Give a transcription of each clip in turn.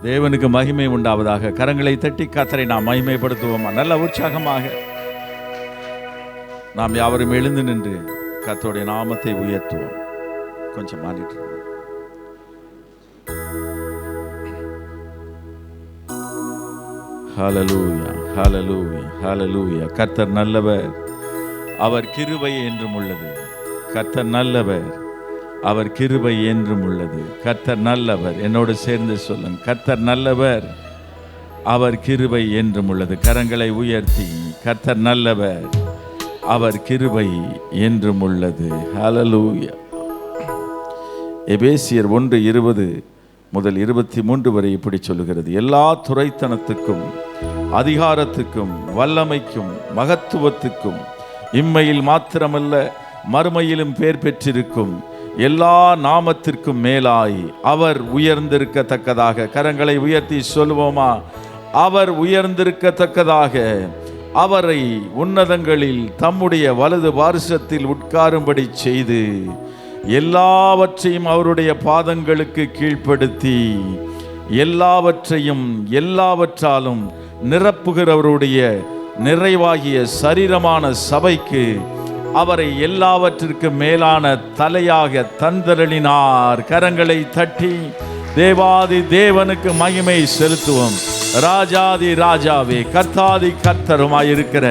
தேவனுக்கு மகிமை உண்டாவதாக. கரங்களை தட்டி கர்த்தரை நாம் மகிமைப்படுத்துவோமா? நல்ல உற்சாகமாக நாம் யாவரும் எழுந்து நின்று கர்த்தருடைய நாமத்தை உயர்த்துவோம். கொஞ்சம் மாறிட்டு ஹல்லேலூயா, ஹல்லேலூயா, ஹல்லேலூயா. கர்த்தர் நல்லவர், அவர் கிருபை என்றும் உள்ளது. கர்த்தர் நல்லவர், அவர் கிருபை என்றும் உள்ளது. கர்த்தர் நல்லவர். என்னோடு சேர்ந்து சொல்லுங்க, கர்த்தர் நல்லவர், அவர் கிருபை என்றும் உள்ளது. கரங்களை உயர்த்தி கர்த்தர் நல்லவர், அவர் கிருபை என்றும் உள்ளது. ஹல்லேலூயா. எபேசியர் 1:20 முதல் 23 வரை இப்படி சொல்லுகிறது: எல்லா துரைத்தனத்துக்கும் அதிகாரத்துக்கும் வல்லமைக்கும் மகத்துவத்துக்கும் இம்மையில் மாத்திரமல்ல மறுமையிலும் பேர் பெற்றிருக்கும் எல்லா நாமத்திற்கும் மேலாய் அவர் உயர்ந்திருக்கத்தக்கதாக. கரங்களை உயர்த்தி சொல்லுவோமா? அவர் உயர்ந்திருக்கத்தக்கதாக அவரை உன்னதங்களில் தம்முடைய வலது பார்சத்தில் உட்காரும்படி செய்து எல்லாவற்றையும் அவருடைய பாதங்களுக்கு கீழ்ப்படுத்தி எல்லாவற்றையும் எல்லாவற்றாலும் நிரப்புகிறவருடைய நிறைவாகிய சரீரமான சபைக்கு அவரை எல்லாவற்றிற்கு மேலான தலையாக தந்தருளினார். கரங்களை தட்டி தேவாதி தேவனுக்கு மகிமை செலுத்துவோம். ராஜாதி ராஜாவே, கர்த்தாதி கர்த்தருமாயிருக்கிற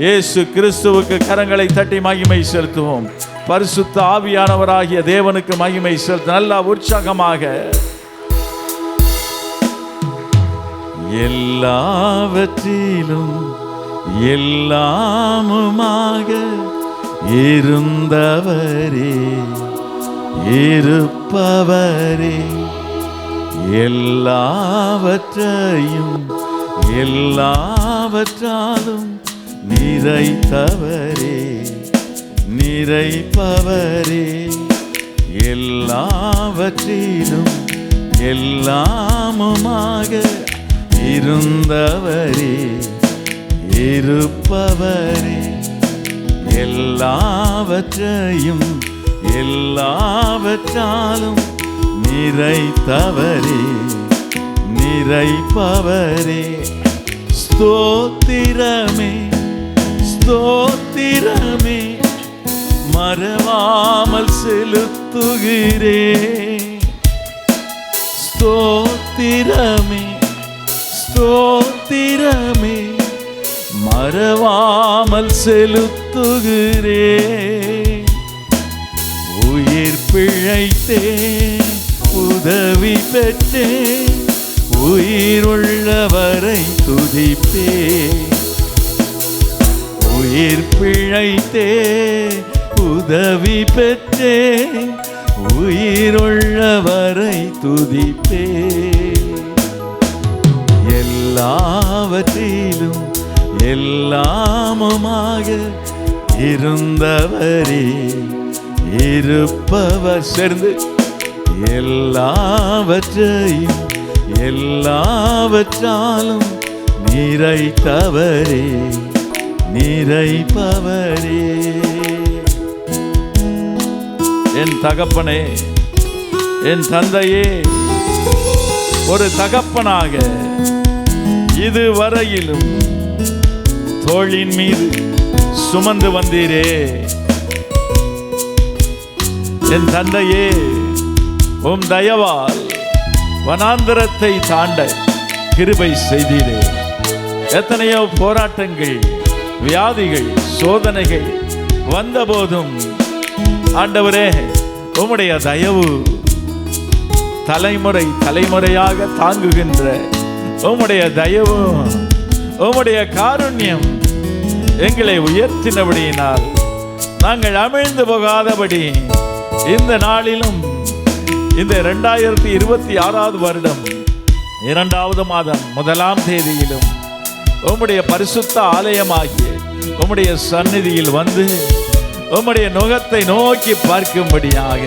இயேசு கிறிஸ்துவுக்கு கரங்களை தட்டி மகிமை செலுத்துவோம். பரிசுத்த ஆவியானவராகிய தேவனுக்கு மகிமை செலுத்த நல்ல உற்சாகமாக எல்லாவற்றிலும் எல்லாமுமாக இருந்தவரே, இருப்பவரே, எல்லாவற்றையும் எல்லாவற்றாலும் நிறைத்தவரே, நிறைப்பவரே, எல்லாவற்றிலும் எல்லாமுமாக இருந்தவரே, இருப்பவரே, எல்லாவற்றையும் எல்லாவற்றாலும் நிறைத்தவரே, நிறைப்பவரே. ஸ்தோத்திரமே, ஸ்தோத்திரமே, மறவாமல் செலுத்துகிறேன். ஸ்தோத்திரமே, ஸ்தோத்திரமே, மறவாமல் செலுத்துகிறேன். உயிர் பிழைத்தேன், உதவி பெற்றேன், உயிருள்ளவரை துதிப்பேன். உயிர் பிழைத்தேன், உதவி பெற்றேன், உயிருள்ளவரை துதிப்பேன். எல்லாவற்றிலும் எல்லாமுமாக இருந்தவரே, இருப்பவர். சேர்ந்து எல்லாவற்றையும் எல்லாவற்றாலும் நிறைத்தவரே, நிறைப்பவரே. என் தகப்பனே, என் தந்தையே, ஒரு தகப்பனாக இதுவரையிலும் தோளின் மீது சுமந்து வந்தீரே. என் தந்தையே, உம் தயவால் வனாந்தரத்தை தாண்ட கிருபை செய்தீரே. எத்தனையோ போராட்டங்கள், வியாதிகள், சோதனைகள் வந்தபோதும் ஆண்டவரே, உம்முடைய தயவு தலைமுறை தலைமுறையாக தாங்குகின்ற உம்முடைய தயவு, உம்முடைய காருண்யம் எங்களை உயர்த்தினபடியினால் நாங்கள் அமிழ்ந்து போகாதபடி இந்த நாளிலும் இந்த 2026 வருடம் 2வது மாதம் 1ஆம் தேதியிலும் உம்முடைய பரிசுத்த ஆலயமாகிய உம்முடைய சந்நிதியில் வந்து உம்முடைய நுகத்தை நோக்கி பார்க்கும்படியாக,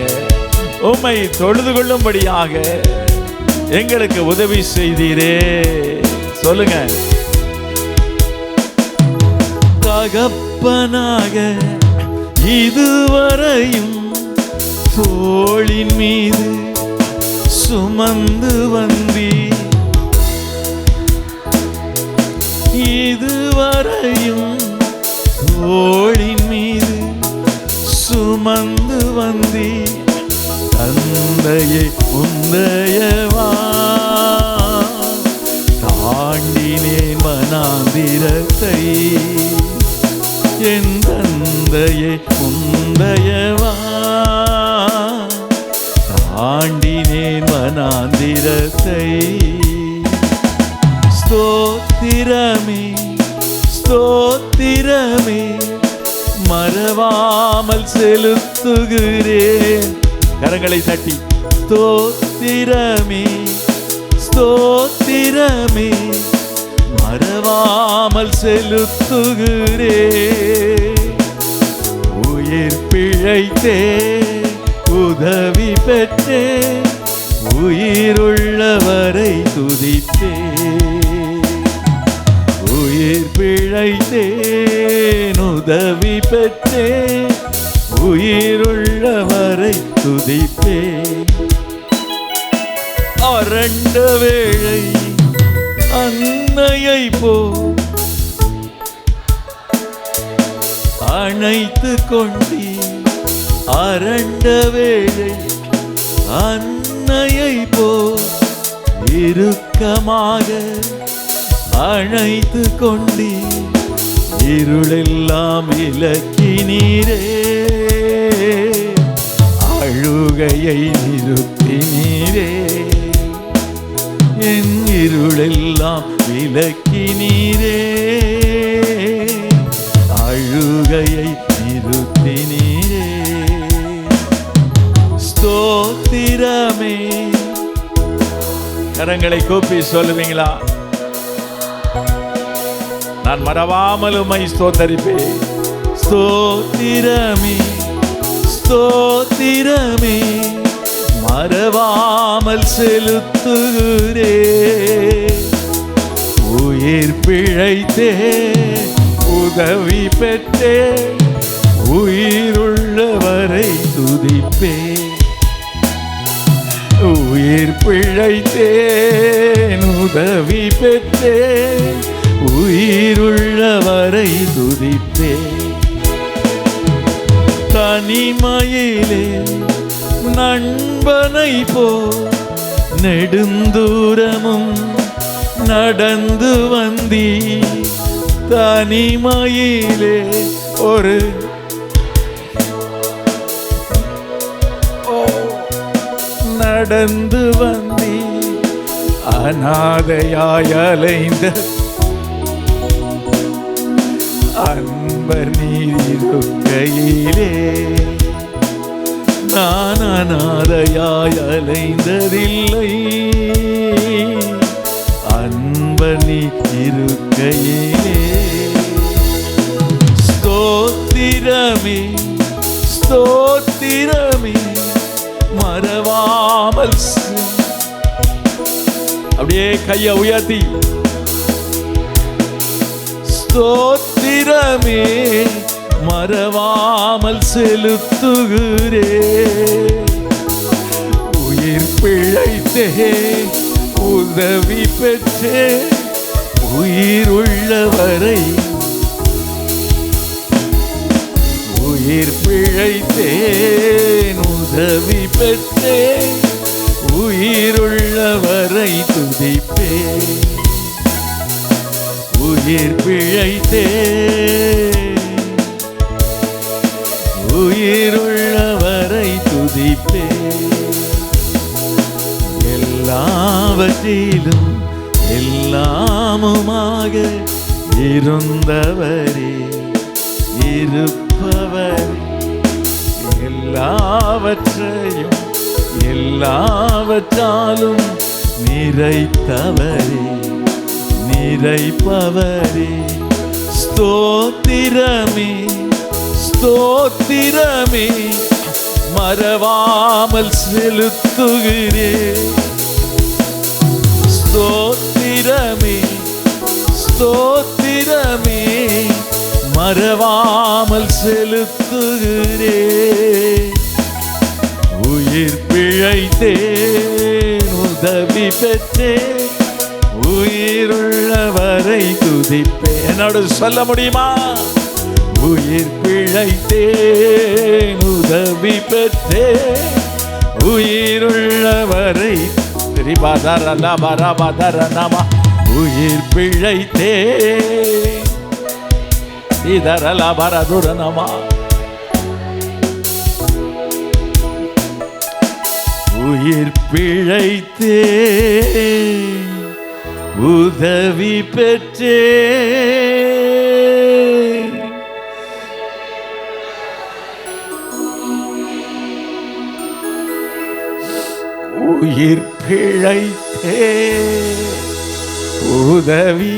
உம்மை தொழுது கொள்ளும்படியாக எங்களுக்கு உதவி செய்தீரே. சொல்லுங்க. தகப்பனாக இதுவரையும் தோளின் மீது சுமந்து வந்தி வார்த்தை. ஸ்தோத்திரமே ஸ்தோத்திரமே மறவாமல் செலுத்துகிறேன். கரங்களை தட்டி ஸ்தோத்திரமே ஸ்தோத்திரமே மறவாமல் செலுத்துகிறேன். உயிர் பிழைத்தே உதவி பெற்றே உயிருள்ளவரை துதித்தே. உயிர் பிழைத்தேன் உதவி பெற்றே உயிருள்ளவரை துதிப்பே. அரண்ட வேளை அன்னையை போ அணைத்து கொண்டீ. அரண்ட வேளை அன்னையை போ இறுக்கமாக அணைத்து கொண்டீ. இருளெல்லாம் விலக்கினீரே அழுகையை நிறுத்தினீரே. என் இருளெல்லாம் விலக்கினீரே அழுகையை நிறுத்தினீரே. ஸ்தோத்திரமே. கரங்களை கூப்பி சொல்லுவீங்களா? நான் மறவாமல் உம்மை ஸ்தோத்தரிப்பேன். ஸ்தோத்திரமே ஸ்தோத்திரமே மறவாமல் செலுத்துகிறே. உயிர் பிழைத்தே உதவி பெற்றே உயிருள்ளவரை துதிப்பே. உயிர் பிழைத்தேன் உதவி பெற்றே உயிருள்ளவரை துதிப்பே. தனிமையிலே நண்பனை போ நெடுந்தூரமும் நடந்து வந்தீ. தனிமையிலே ஒரு நடந்து வந்தீ. அநாதையாய் அலைந்த அன்பர் நீருக்கையிலே நான் அநாதையாய் அலைந்ததில்லை. அன்பர் நீருக்கையிலே. ஸ்தோத்திரமே ஸ்தோத்திரமே மறவாமல். அப்படியே கையை உயர்த்தி ஸ்தோத்திரமே மறவாமல் செலுத்துகிறே. உயிர் பிழைத்தே உதவி பெற்றே உயிர் உள்ளவரை. உயிர் பிழைத்தேன் உதவி பெற்றே உயிருள்ளவரை துதிப்பே. உயிர் பிழைத்தேன் உயிருள்ளவரை துதிப்பே. எல்லாவற்றிலும் எல்லாமுமாக இருந்தவரே இருப்பவரே. எல்லாவற்றையும் எல்லாவற்றாலும் நிறைத்தவரே நிறைப்பவரே. ஸ்தோத்திரமே ஸ்தோத்திரமே மறவாமல் செலுத்துகிறே. ஸ்தோத்திரமே ஸ்தோத்திரமே மறவாமல் செலுத்துகிறே. உயிர் பிழைத்தேன் உதவி பெற்றேன் உயிருள்ளவரை துதிப்பேன். என்னோடு சொல்ல முடியுமா? உயிர் பிழைத்தேன் உதவி பெற்றேன் உயிருள்ளவரை. உயிர் பிழைத்தேன் இதரலா பரதுரனமா. உயிர் பிழைத்தே உதவி பெற்றே உயிர் பிழைத்தே உதவி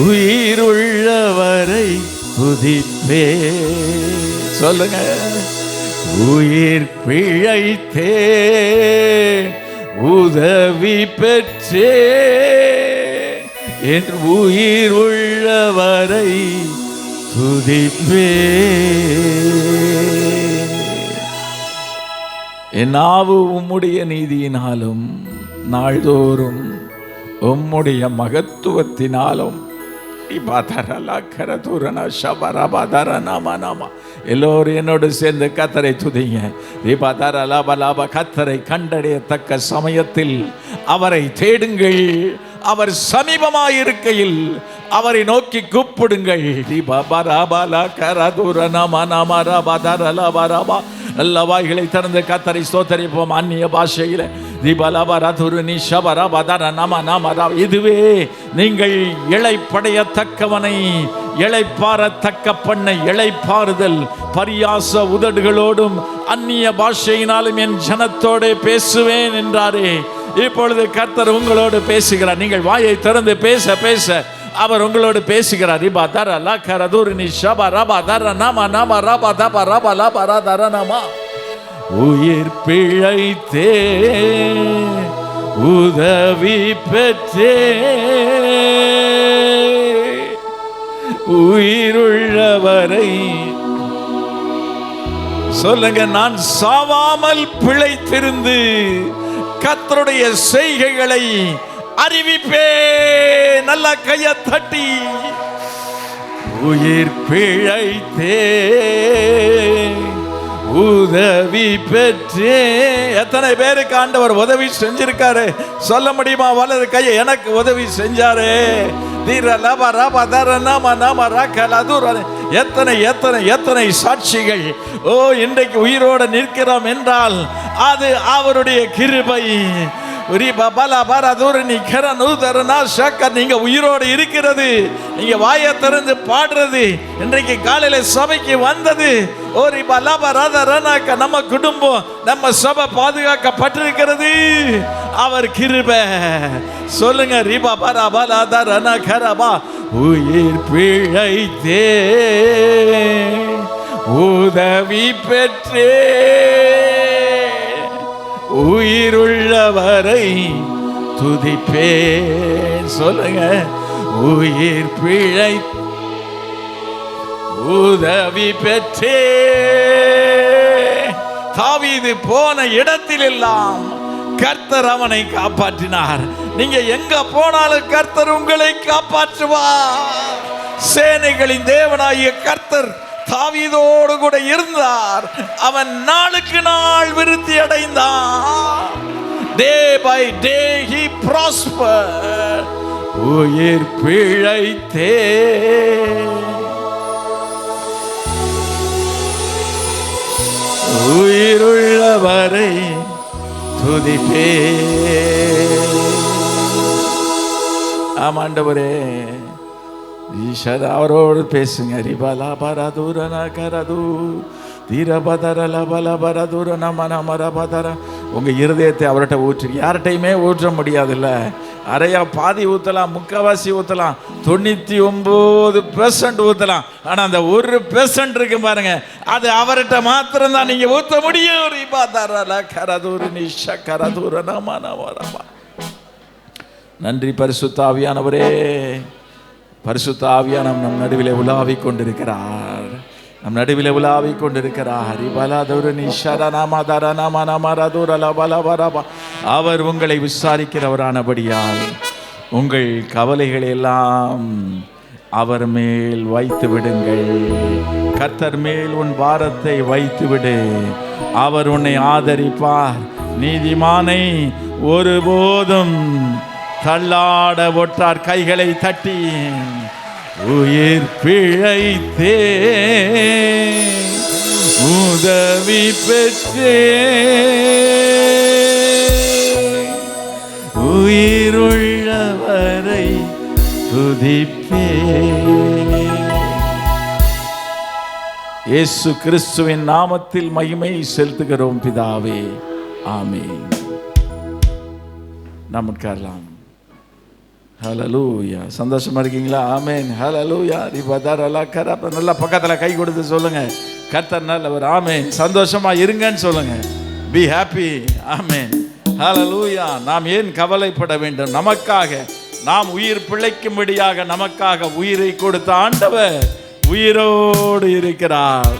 உயிர் உள்ளவரை துதிப்பே. சொல்லுங்க. உயிர் பிழைத்தே உதவி பெற்றே என் உயிர் உள்ளவரை துதிப்பே. என் நாவு உம்முடைய நீதியினாலும் நாள்தோறும் உம்முடைய மகத்துவத்தினாலும் எல்லோரும் என்னோடு சேர்ந்து கத்தரை துதிங்க. கத்தரை கண்டடையத்தக்க சமயத்தில் அவரை தேடுங்கள். அவர் சமீபமாயிருக்கையில் அவரை நோக்கி கூப்பிடுங்கள். நல்ல வாய்களை திறந்து கத்தரை ஸ்தோத்தரிப்போம். அந்நிய பாஷையில இதுவே நீங்கள் இளைப்படையத்தக்கவனை இளைப்பாறத்தக்க பண்ணை இளைப்பாறுதல். பரியாச உதடுகளோடும் அந்நிய பாஷையினாலும் என் ஜனத்தோடு பேசுவேன் என்றாரே. இப்பொழுது கர்த்தர் உங்களோடு பேசுகிறார். நீங்கள் வாயை திறந்து பேச பேச அவர் உங்களோடு பேசுகிறார். உயிர் பிழைத்தே உதவி பெற்றே உயிருள்ளவரை. சொல்லுங்க. நான் சாவாமல் பிழைத்திருந்து கர்த்தருடைய செய்கைகளை அறிவிப்பே. நல்ல கைய தட்டி. உயிர் பிழைத்தே உதவி பெற்றே. எத்தனை பேருக்கு ஆண்டவர் உதவி செஞ்சிருக்காரு சொல்ல முடியுமா? வலது கையை. எனக்கு உதவி செஞ்சாரு. எத்தனை எத்தனை எத்தனை சாட்சிகள். ஓ, இன்றைக்கு உயிரோடு நிற்கிறோம் என்றால் அது அவருடைய கிருபை. நீங்க உயிரோடு இருக்கிறது, நீங்க வாயை திறந்து பாடுறது, இன்றைக்கு காலையில சபைக்கு வந்தது, நம்ம குடும்பம் நம்ம சபை பாதுகாக்கப்பட்டிருக்கிறது அவர் கிருபை. சொல்லுங்க. உயிர் பிழைத்தே உதவி பெற்றே உயிருள்ளவரை துதிப்பேன். சொல்லுங்க. உயிர் பிழை உதவி பெற்றே. தாவீது போன இடத்திலெல்லாம் கர்த்தர் அவனை காப்பாற்றினார். நீங்க எங்க போனாலும் கர்த்தர் உங்களை காப்பாற்றுவார். சேனைகளின் தேவனாகிய கர்த்தர் தாவீதோடு கூட இருந்தார். அவன் நாளுக்கு நாள் விருத்தி அடைந்தான். Day by day he prospered. உயிர் பிழைத்தே உயிருள்ளவரை துதிப்பே. ஆமாண்டவரே, ஈஸ்வர அவரோடு பேசுங்க. உங்க இருதயத்தை அவர்கிட்ட ஊற்று. யார்கிட்டையுமே ஊற்ற முடியாதுல்ல. அரையா பாதி ஊற்றலாம், முக்கால்வாசி ஊற்றலாம், 99% ஊற்றலாம். ஆனால் அந்த 1% இருக்கு பாருங்க, அது அவர்கிட்ட மாத்திரம் தான் நீங்க ஊற்ற முடியும். நன்றி பரிசுத்த ஆவியானவரே. பரிசுத்த ஆவியானவர் நம் நடுவிலே உலாவிக் கொண்டிருக்கிறார். நம் நடுவிலே உலாவிக் கொண்டிருக்கிறார். அவர் உங்களை விசாரிக்கிறவரானபடியால் உங்கள் கவலைகளை எல்லாம் அவர் மேல் வைத்து விடுங்கள். கர்த்தர் மேல் உன் பாரத்தை வைத்து விடு. அவர் உன்னை ஆதரிப்பார். நீதிமானை ஒருபோதும் தள்ளாட ஒட்டார். கைகளை தட்டி. உயிர் பிழைத்தே உதவி பெற்றே உயிருள்ளவரை துதிப்பே. இயேசு கிறிஸ்துவின் நாமத்தில் மகிமை செலுத்துகிறோம் பிதாவே, ஆமென். நாம் உட்காரலாம். ஹல்லேலூயா. சந்தோஷமா இருக்கீங்களா? ஆமென். ஹல்லேலூயா. நல்லா பக்கத்துல கை கொடுத்து சொல்லுங்க, கர்த்தர் நல்லவர். ஆமென். சந்தோஷமா இருங்கன்னு சொல்லுங்க. Be happy. ஆமென். ஹல்லேலூயா. நாம் ஏன் கவலைப்பட வேண்டும்? நமக்காக, நாம் உயிர் பிழைக்கும்படியாக நமக்காக உயிரை கொடுத்த ஆண்டவர் உயிரோடு இருக்கிறார்.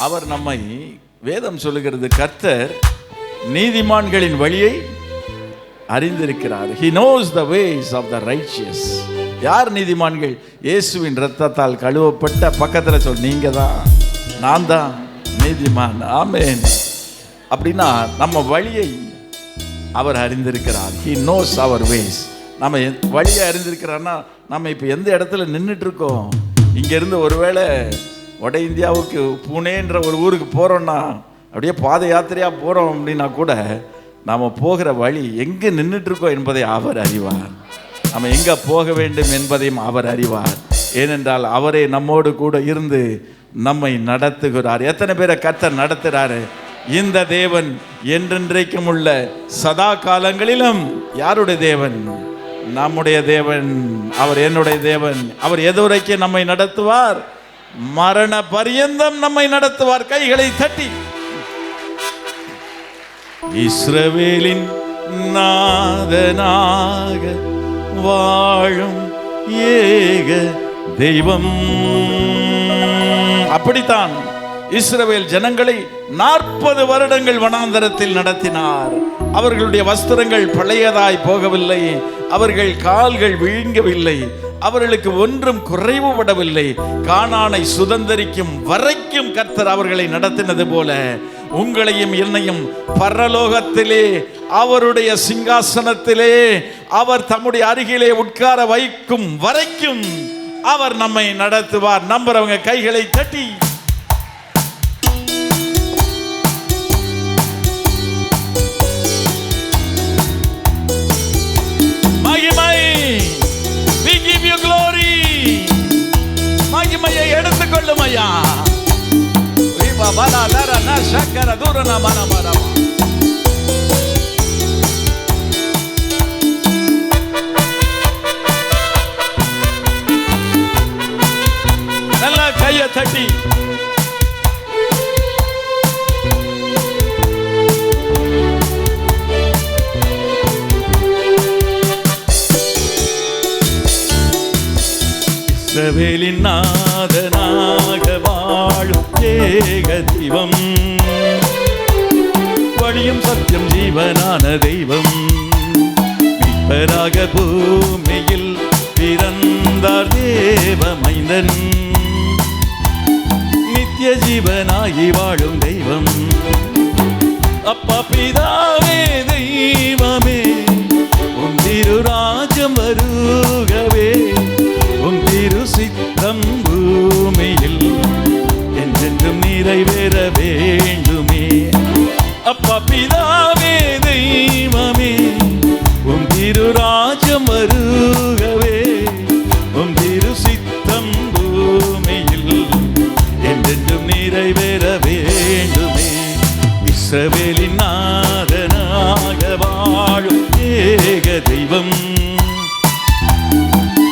அவர் நம்மை, வேதம் சொல்லுகிறது, கர்த்தர் நீதிமான்களின் வழியை அறிந்திருக்கிறார். He knows the ways of the righteous. யார் நீதிமான்கள்? இயேசுவின் இரத்தத்தால் கழுவப்பட்ட, பக்கத்தில் சொல், நீங்க தான், நான் தான் நீதிமான். ஆமென். அப்படின்னா நம்ம வழியை அவர் அறிந்திருக்கிறார். He knows our ways. நம்ம வழியை அறிந்திருக்கிறார்னா நம்ம இப்போ எந்த இடத்துல நின்றுட்டு இருக்கோம்? இங்கேருந்து ஒருவேளை வட இந்தியாவுக்கு புனேன்ற ஒரு ஊருக்கு போகிறோன்னா, அப்படியே பாத யாத்திரையாக போகிறோம் அப்படின்னா கூட நாம் போகிற வழி எங்கே நின்றுட்டுருக்கோம் என்பதை அவர் அறிவார். நம்ம எங்கே போக வேண்டும் என்பதையும் அவர் அறிவார். ஏனென்றால் அவரே நம்மோடு கூட இருந்து நம்மை நடத்துகிறார். எத்தனை பேரை கர்த்தர் நடத்துகிறாரு? இந்த தேவன் என்றென்றைக்கும் உள்ள சதா காலங்களிலும் யாருடைய தேவன்? நம்முடைய தேவன். அவர் என்னுடைய தேவன். அவர் எதுவரைக்கும் நம்மை நடத்துவார்? மரண பரியந்தம் நம்மை நடத்துவார். கைகளை தட்டி, இஸ்ரவேலின் நாதனாக வாழும் ஏக தெய்வம். அப்படித்தான் இஸ்ரவேல் ஜனங்களை 40 வருடங்கள் வனாந்தரத்தில் நடத்தினார். அவர்களுடைய வஸ்திரங்கள் பழையதாய் போகவில்லை, அவர்கள் கால்கள் விழுங்கவில்லை, அவர்களுக்கு ஒன்றும் குறைவுபடவில்லை. கானானை சுதந்தரிக்கும் வரைக்கும் கர்த்தர் அவர்களை நடத்தினது போல உங்களையும் என்னையும் பரலோகத்திலே அவருடைய சிங்காசனத்திலே அவர் தம்முடைய அருகிலே உட்கார வைக்கும் வரைக்கும் அவர் நம்மை நடத்துவார். நம்புறவங்க கைகளை தட்டி மகிமை, we give you glory. மகிமையை எடுத்துக்கொள்ளும் ஐயா. பலா லர ந சக்கர தூரன மனமரமா. நல்லா கையை தட்டி இஸ்ரவேலின் நாதனாக வாழும் ஏக தெய்வம், வழியும் சத்தியம் ஜீவனான தெய்வம், மீட்பராக பூமியில் பிறந்தார் தேவ மைந்தன், நித்திய ஜீவனாகி வாழும் தெய்வம். அப்பா பிதாவே தெய்வமே, உம் திருராஜ்யம் வருகவே, உம் திரு சித்தம் பூமியில் என்றென்றும் நிறைவேற வேண்டுமே. அப்பா பிதாவே தெய்வமே, உம் திரு ராஜ்யம் வருகவே, உம் திரு சித்தம் பூமியில் என்றென்றும் நிறைவேற வேண்டுமே. இஸ்ரவேலின் நாதனாக வாழும் ஏக தெய்வம்,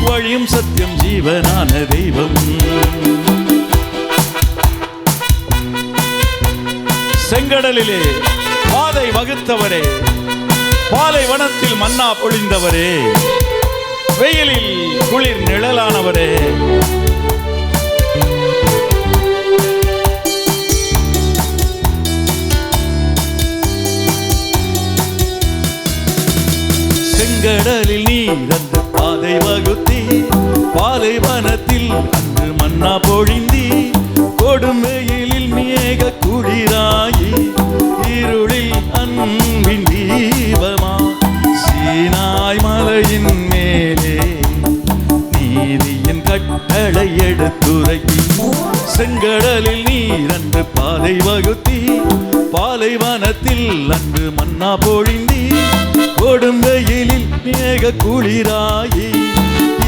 வழியும் சத்தியம் ஜீவனான தெய்வம். செங்கடலிலே பாதை வகுத்தவரே, பாலைவனத்தில் மன்னா பொழிந்தவரே, வெயிலில் குளிர் நிழலானவரே, செங்கடலில் நீர் அன்று பாதை வகுத்தி, பாலைவனத்தில் அன்று மன்னா பொழிந்தி, கொடுமையிலில் மேக குளிராயி, இருளில் அன்பின் தீபமா, சீனாய் மலையின் மேலே நீதியின் கட்டளை எடு பாலைவனத்தில் அன்று மன்னா பொழிந்தி, கொடும் வெயிலில் மேக குளிராயி,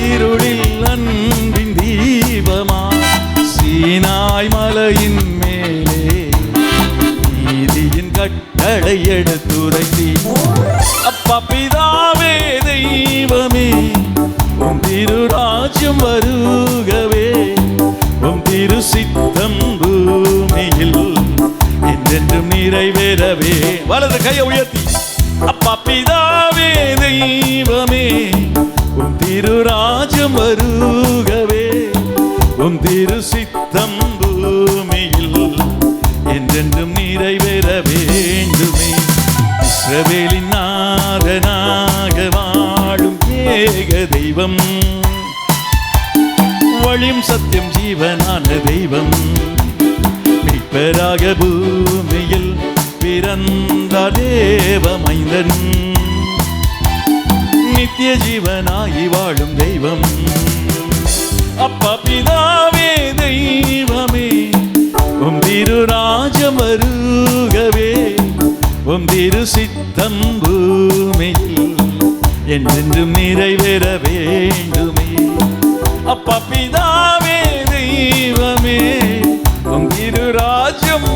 இருளில் அன்பின் தீபமா சீனாய் மலையின் மேலே நீதியின் கட்டளை எடுத்துரைத்தி. அப்பா பிதாவே தெய்வமே, உம் திருராஜ்யம் வருகவே, உம் திரு சித்தம் பூமியில் என்றென்றும் நிறைவேறவே. வலது கையை உயர்த்தி. அப்பா பிதாவே தெய்வமே, உம் திருராஜ்யம் வருகவே, உம் திரு சித்தம் பூமியில் என்றென்றும் நிறைவேற வேண்டுமே. இஸ்ரவேலின் நாதனாக வாழும் ஏக தெய்வம், வழியும் சத்தியம் ஜீவனான தெய்வம், மீட்பராக பூமியில் பிறந்த தேவ மைந்தன், நித்திய ஜீவனாகி வாழும் தெய்வம். அப்பா பிதாவே தெய்வமே, உம் திருராஜ்யம் வருகவே, உம் திரு சித்தம் பூமியில் என்றென்றும் நிறைவேற வேண்டுமே. அப்பா பிதாவே தெய்வமே, உம் திருராஜ்யம்,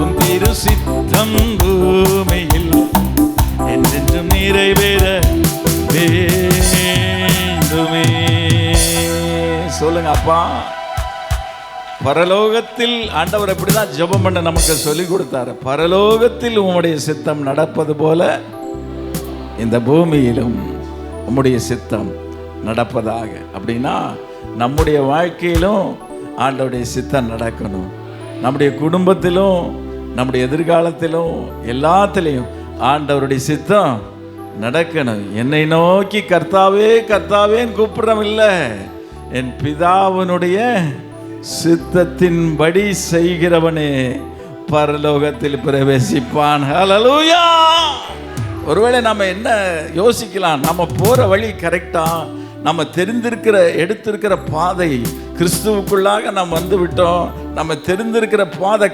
உம் திரு சித்தம் பூமியில் என்றென்றும் நிறைவேற வேண்டுமே. சொல்லுங்க அப்பா. பரலோகத்தில் ஆண்டவர் எப்படிதான் ஜெபம் பண்ண நமக்கு சொல்லி கொடுத்தாரு. பரலோகத்தில் உம்முடைய சித்தம் நடப்பது போல இந்த பூமியிலும் உம்முடைய சித்தம் நடப்பதாக. அப்படின்னா நம்முடைய வாழ்க்கையிலும் ஆண்டவருடைய சித்தம் நடக்கணும். நம்முடைய குடும்பத்திலும் நம்முடைய எதிர்காலத்திலும் எல்லாத்திலையும் ஆண்டவருடைய சித்தம் நடக்கணும். என்னை நோக்கி கர்த்தாவே கர்த்தாவேன்னு கூப்பிடுறோம் இல்லை, என் பிதாவினுடைய சித்தத்தின்படி செய்கிறவனே பரலோகத்தில் பிரவேசிப்பான். ஹல்லேலூயா. ஒருவேளை நம்ம என்ன யோசிக்கலாம், நம்ம போற வழி கரெக்டா, நம்ம எடுத்திருக்கிற பாதை கிறிஸ்துவுக்குள்ளாக நம்ம வந்து விட்டோம், நம்ம தெரிந்திருக்கிற பாதை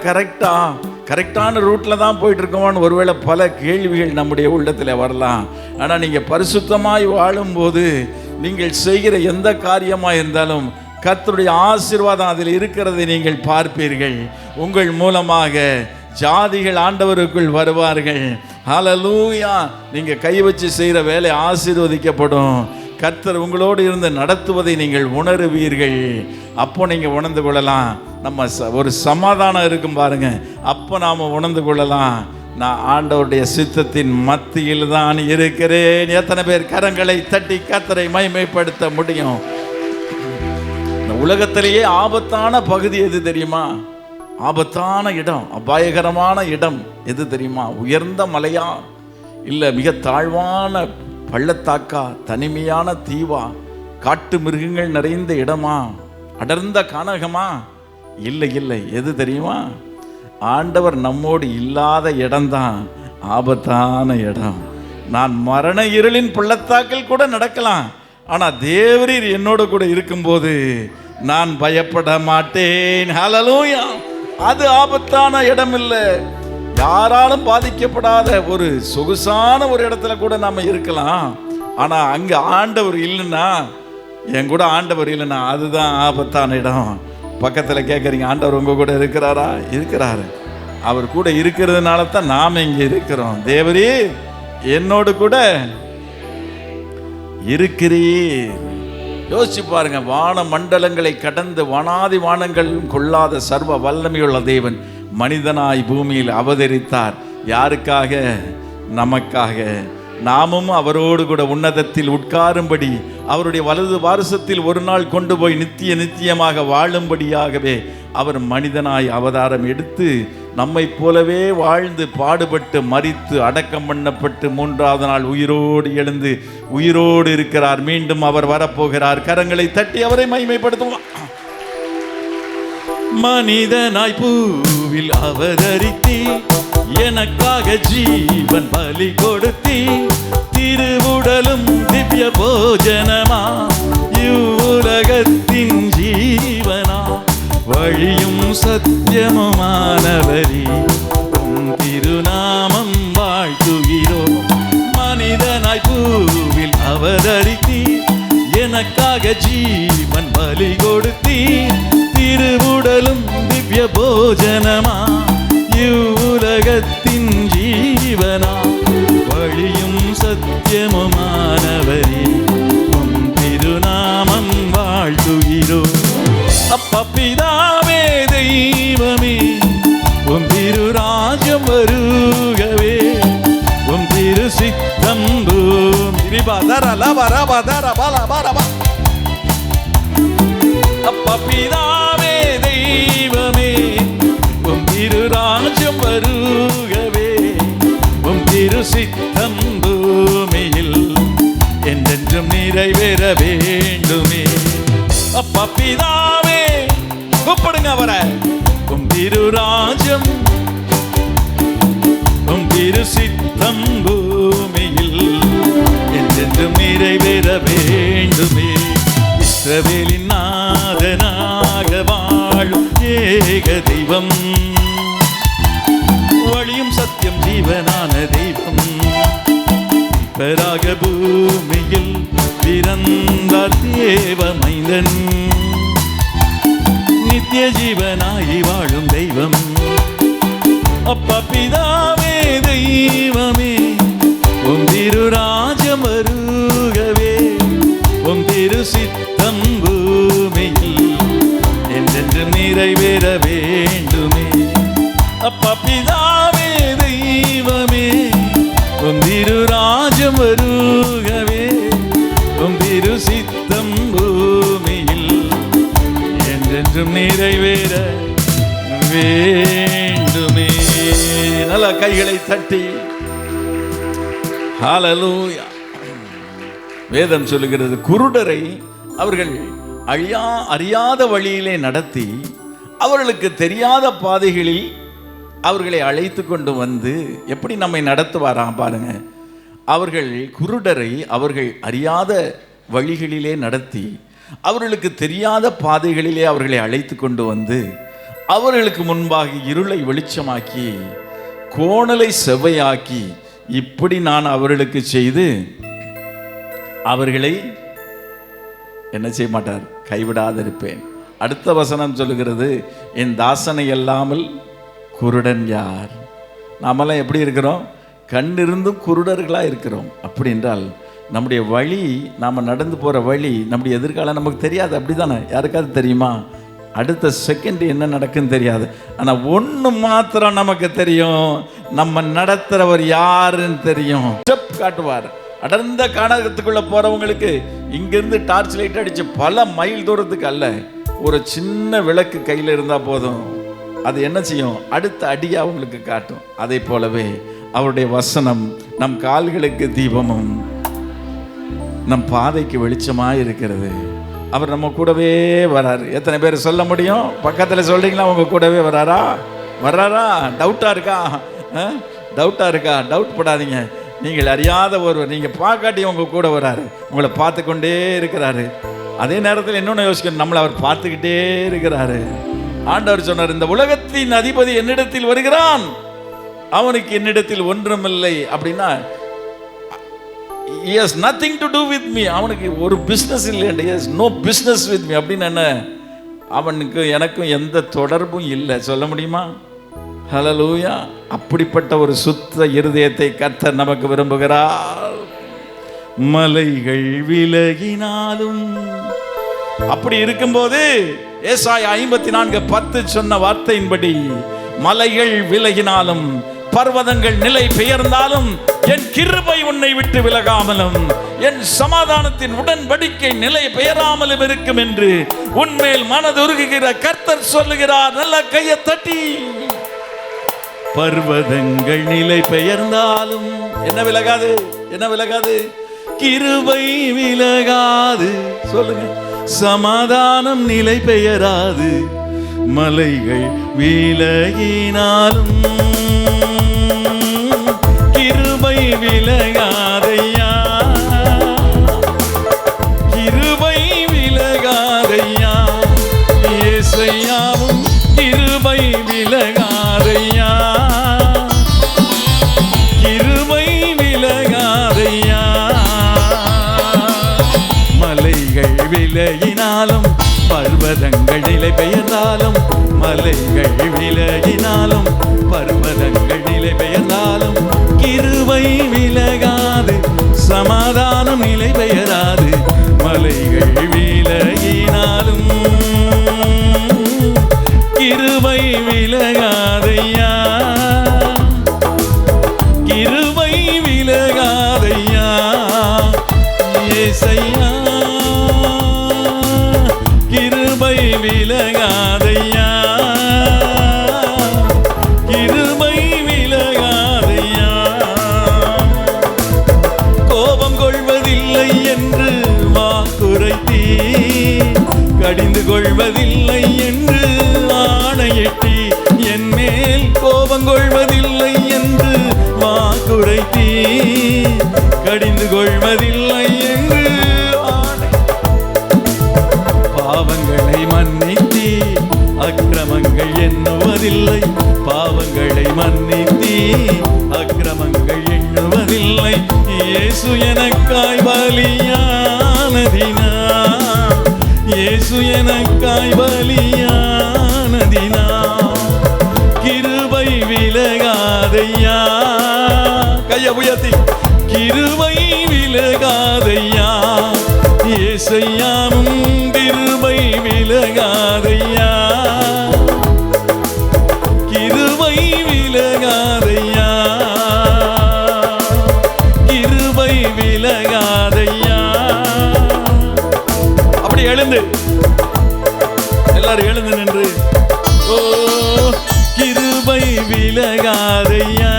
கரெக்டான ரூட்ல தான் போயிட்டு இருக்கோமான்னு ஒருவேளை பல கேள்விகள் நம்முடைய உள்ளத்தில் வரலாம். ஆனால் நீங்கள் பரிசுத்தமாய் வாழும்போது நீங்கள் செய்கிற எந்த காரியமாக இருந்தாலும் கர்த்தருடைய ஆசீர்வாதம் அதில் இருக்கிறதை நீங்கள் பார்ப்பீர்கள். உங்கள் மூலமாக ஜாதிகள் ஆண்டவருக்குள் வருவார்கள். ஹல்லேலூயா. நீங்கள் கை வச்சு செய்கிற வேலை ஆசீர்வதிக்கப்படும். கர்த்தர் உங்களோடு இருந்து நடத்துவதை நீங்கள் உணருவீர்கள். அப்போ நீங்கள் உணர்ந்து கொள்ளலாம், நம்ம ஒரு சமாதானம் இருக்கும் பாருங்க, அப்போ நாம் உணர்ந்து கொள்ளலாம், நான் ஆண்டவருடைய சித்தத்தின் மத்தியில் தான் இருக்கிறேன். எத்தனை பேர் கரங்களை தட்டி கர்த்தரை மகிமைப்படுத்த முடியும்? இந்த உலகத்திலேயே ஆபத்தான பகுதி எது தெரியுமா? ஆபத்தான இடம், அபாயகரமான இடம் எது தெரியுமா? உயர்ந்த மலையா, இல்லை மிக தாழ்வான பள்ளத்தாக்கா, தனிமையான தீவா, காட்டு மிருகங்கள் நிறைந்த இடமா, அடர்ந்த கானகமா? இல்லை இல்லை. எது தெரியுமா? ஆண்டவர் நம்மோடு இல்லாத இடம்தான் ஆபத்தான இடம். நான் மரண இருளின் பள்ளத்தாக்கில் கூட நடக்கலாம், ஆனால் தேவரீர் என்னோடு கூட இருக்கும்போது நான் பயப்பட மாட்டேன். ஹல்லேலூயா. அது ஆபத்தான இடம் இல்லை. யாராலும் பாதிக்கப்படாத ஒரு சொகுசான ஒரு இடத்துல கூட நாம இருக்கலாம். ஆனா அங்க ஆண்டவர் இல்லைன்னா, என் கூட ஆண்டவர் இல்லைன்னா அதுதான் ஆபத்தான இடம். பக்கத்துல கேட்குறீங்க, ஆண்டவர் உங்க கூட இருக்கிறாரா? இருக்கிறாரு. அவர் கூட இருக்கிறதுனால தான் நாம இங்க இருக்கிறோம். தேவரே என்னோடு கூட இருக்கிறீர். யோசிச்சு பாருங்க, வான மண்டலங்களை கடந்து வானாதி வானங்கள் கொள்ளாத சர்வ வல்லமையுள்ள தேவன் மனிதனாய் பூமியில் அவதரித்தார். யாருக்காக? நமக்காக. நாமும் அவரோடு கூட உன்னதத்தில் உட்காரும்படி, அவருடைய வலது வாரிசத்தில் ஒரு நாள் கொண்டு போய் நித்தியமாக வாழும்படியாகவே அவர் மனிதனாய் அவதாரம் எடுத்து நம்மை போலவே வாழ்ந்து பாடுபட்டு மரித்து அடக்கம் பண்ணப்பட்டு 3ஆவது நாள் உயிரோடு எழுந்து உயிரோடு இருக்கிறார். மீண்டும் அவர் வரப்போகிறார். கரங்களை தட்டி அவரை மகிமைப்படுத்துவோம். மனிதனாய் பூவில் அவதரித்தி, எனக்காக ஜீவன் பலி கொடுத்தி, திருவுடலும் திவ்ய போஜனமா, இவ்வுலகத்தின் ஜீவனா, வழியும் சத்தியமுமானவர் இவ்வுலகத்தின் ஜீவனா வழியும் சத்தியமுமானவரே உம் திருநாமம் வாழ்த்துகிறோம். அப்பா பிதாவே தெய்வமே உம் திரு ராஜ்யம் வருகவே உம் திரு சித்தம் அப்பா பிதாவே தெய்வமே உம் திரு ராஜ்யம் வருகவே உம் திரு சித்தம் பூமியில் என்றென்றும் நிறைவேற வேண்டுமே. அப்பா பிதாவே கூப்பிடுங்க அவரை. உம் திரு ராஜ்யம் உம் திரு சித்தம் பூமியில் என்றென்றும் நிறைவேற வேண்டுமே. இஸ்ரவேலின் நாதனாக வாழும் ஏக தெய்வம் வழியும் சத்தியம் ஜீவனான தெய்வம் பெறாக பூமியில் பிறந்தார் தேவ மைந்தன் நித்திய ஜீவனாகி வாழும் தெய்வம். அப்பா பிதாவே தெய்வமே உம் திரு ராஜ்யம் வருகவே உம் திரு சித்தம் பூமியில் என்றென்று நிறைவேற வேண்டுமே. அப்பா பிதாவே தெய்வமே உம் திரு ராஜ்யம் வருகவே உம் திரு சித்தம் பூமியில் என்றென்றும் நிறைவேற வேண்டுமே. நல்ல கைகளை தட்டி ஹல்லேலூயா. வேதம் சொல்லுகிறது, குருடரை அவர்கள் அறியாத வழியிலே நடத்தி அவர்களுக்கு தெரியாத பாதைகளில் அவர்களை அழைத்து கொண்டு வந்து எப்படி நம்மை நடத்துவாராம் பாருங்க. அவர்கள் குருடரை அவர்கள் அறியாத வழிகளிலே நடத்தி அவர்களுக்கு தெரியாத பாதைகளிலே அவர்களை அழைத்து கொண்டு வந்து அவர்களுக்கு முன்பாக இருளை வெளிச்சமாக்கி கோணலை செவ்வையாக்கி இப்படி நான் அவர்களுக்கு செய்து அவர்களை என்ன செய்ய மாட்டார், கைவிடாதிருப்பேன். அடுத்த வசனம் சொல்லுகிறது, என் தாசனை அல்லாமல் குருடன் யார்? நாமெல்லாம் எப்படி இருக்கிறோம்? கண்ணிருந்தும் குருடர்களாக இருக்கிறோம். அப்படி என்றால் நம்முடைய வழி, நாம் நடந்து போகிற வழி, நம்முடைய எதிர்காலம் நமக்கு தெரியாது. அப்படி தானே? யாருக்காவது தெரியுமா? அடுத்த செகண்ட் என்ன நடக்குன்னு தெரியாது. ஆனால் ஒன்று மாத்திரம் நமக்கு தெரியும், நம்ம நடத்துகிறவர் யாருன்னு தெரியும். ஸ்டெப் காட்டுவார். அடர்ந்த கானகத்துக்குள்ளே போகிறவங்களுக்கு இங்கேருந்து டார்ச் லைட் அடித்து பல மைல் தூரத்துக்கு அல்ல, ஒரு சின்ன விளக்கு கையில் இருந்தால் போதும். அது என்ன செய்யும்? அடுத்த அடியாக அவங்களுக்கு காட்டும். அதை போலவே அவருடைய வசனம் நம் கால்களுக்கு தீபமும் நம் பாதைக்கு வெளிச்சமாக இருக்கிறது. அவர் நம்ம கூடவே வராரு. எத்தனை பேர் சொல்ல முடியும்? பக்கத்தில் சொல்றீங்களா? உங்க கூடவே வராரா? டவுட்டாக இருக்கா? டவுட் படாதீங்க. நீங்கள் அறியாத ஒருவர், நீங்கள் பார்க்காட்டி உங்க கூட வராரு, உங்களை பார்த்து கொண்டே இருக்கிறாரு. அதே நேரத்தில் இன்னொன்று யோசிக்கணும், நம்மளை அவர் பார்த்துக்கிட்டே இருக்கிறாரு. ஆண்டவர் சொன்னார், இந்த உலகத்தின் அதிபதி என்னிடத்தில் வருகிறான், அவனுக்கு என்னிடத்தில் ஒன்றுமில்லை. அப்படின்னா he has nothing to do with me. அவனுக்கு ஒரு பிஸ்னஸ் இல்லை. he has no business with me. அப்படின்னு என்ன? அவனுக்கு எனக்கும் எந்த தொடர்பும் இல்லை. சொல்ல முடியுமா? ஹல்லேலூயா. அப்படிப்பட்ட ஒரு சுத்த இருதயத்தை கர்த்தர் நமக்கு விரும்புகிறார். மலைகள் விலகினாலும், அப்படி இருக்கும்போது ஏசாயா 54:10 சொன்ன வார்த்தையின்படி, மலைகள் விலகினாலும் பர்வதங்கள் நிலை பெயர்ந்தாலும் என் கிருபை உன்னை விட்டு விலகாமலும் என் சமாதானத்தின் உடன்படிக்கை நிலை பெயராமலும் இருக்கும் என்று உன்மேல் மனதுருகுகிற கர்த்தர் சொல்லுகிறார். நல்ல கையை தட்டி. பர்வதங்கள் நிலை பெயர்ந்தாலும் என்ன விலகாது? என்ன விலகாது? கிருபை விலகாது. சொல்லுங்க. சமாதானம் நிலை பெயராது. மலைகள் விலகினாலும் கிருபை விலகாதையா, கிருபை விலகாதையா. இயேசையாவும் கிருபை விலகாதையா, கிருபை விலகாதையா. மலைகள் விலகினாலும் பர்வதங்கள் நிலை பெயர்ந்தாலும், மலைகள் விலகினாலும் கோபம் கொள்வதில்லை என்று வாக்குரைத்தீர். கடிந்து கொள்வதில்லை என்று பாவங்களை மன்னித்தீர். அக்கிரமங்கள் எண்ணுவதில்லை. பாவங்களை மன்னித்தீர். அக்கிரமங்கள் எண்ணுவதில்லை. இயேசு எனக்காய் பலியானதினா, இயேசு எனக்காய் பலியானதினா, கிருபை விலகாதையா. கையை உயர்த்தி கிருபை விலகாதையா. இயேசையாவும் கிருபை விலகாதையா. கிருபை விலகாதையா. கிருபை விலகாதையா. அப்படி எழுந்து எல்லாரும் எழுந்து நின்று ஓ கிருபை விலகாதையா.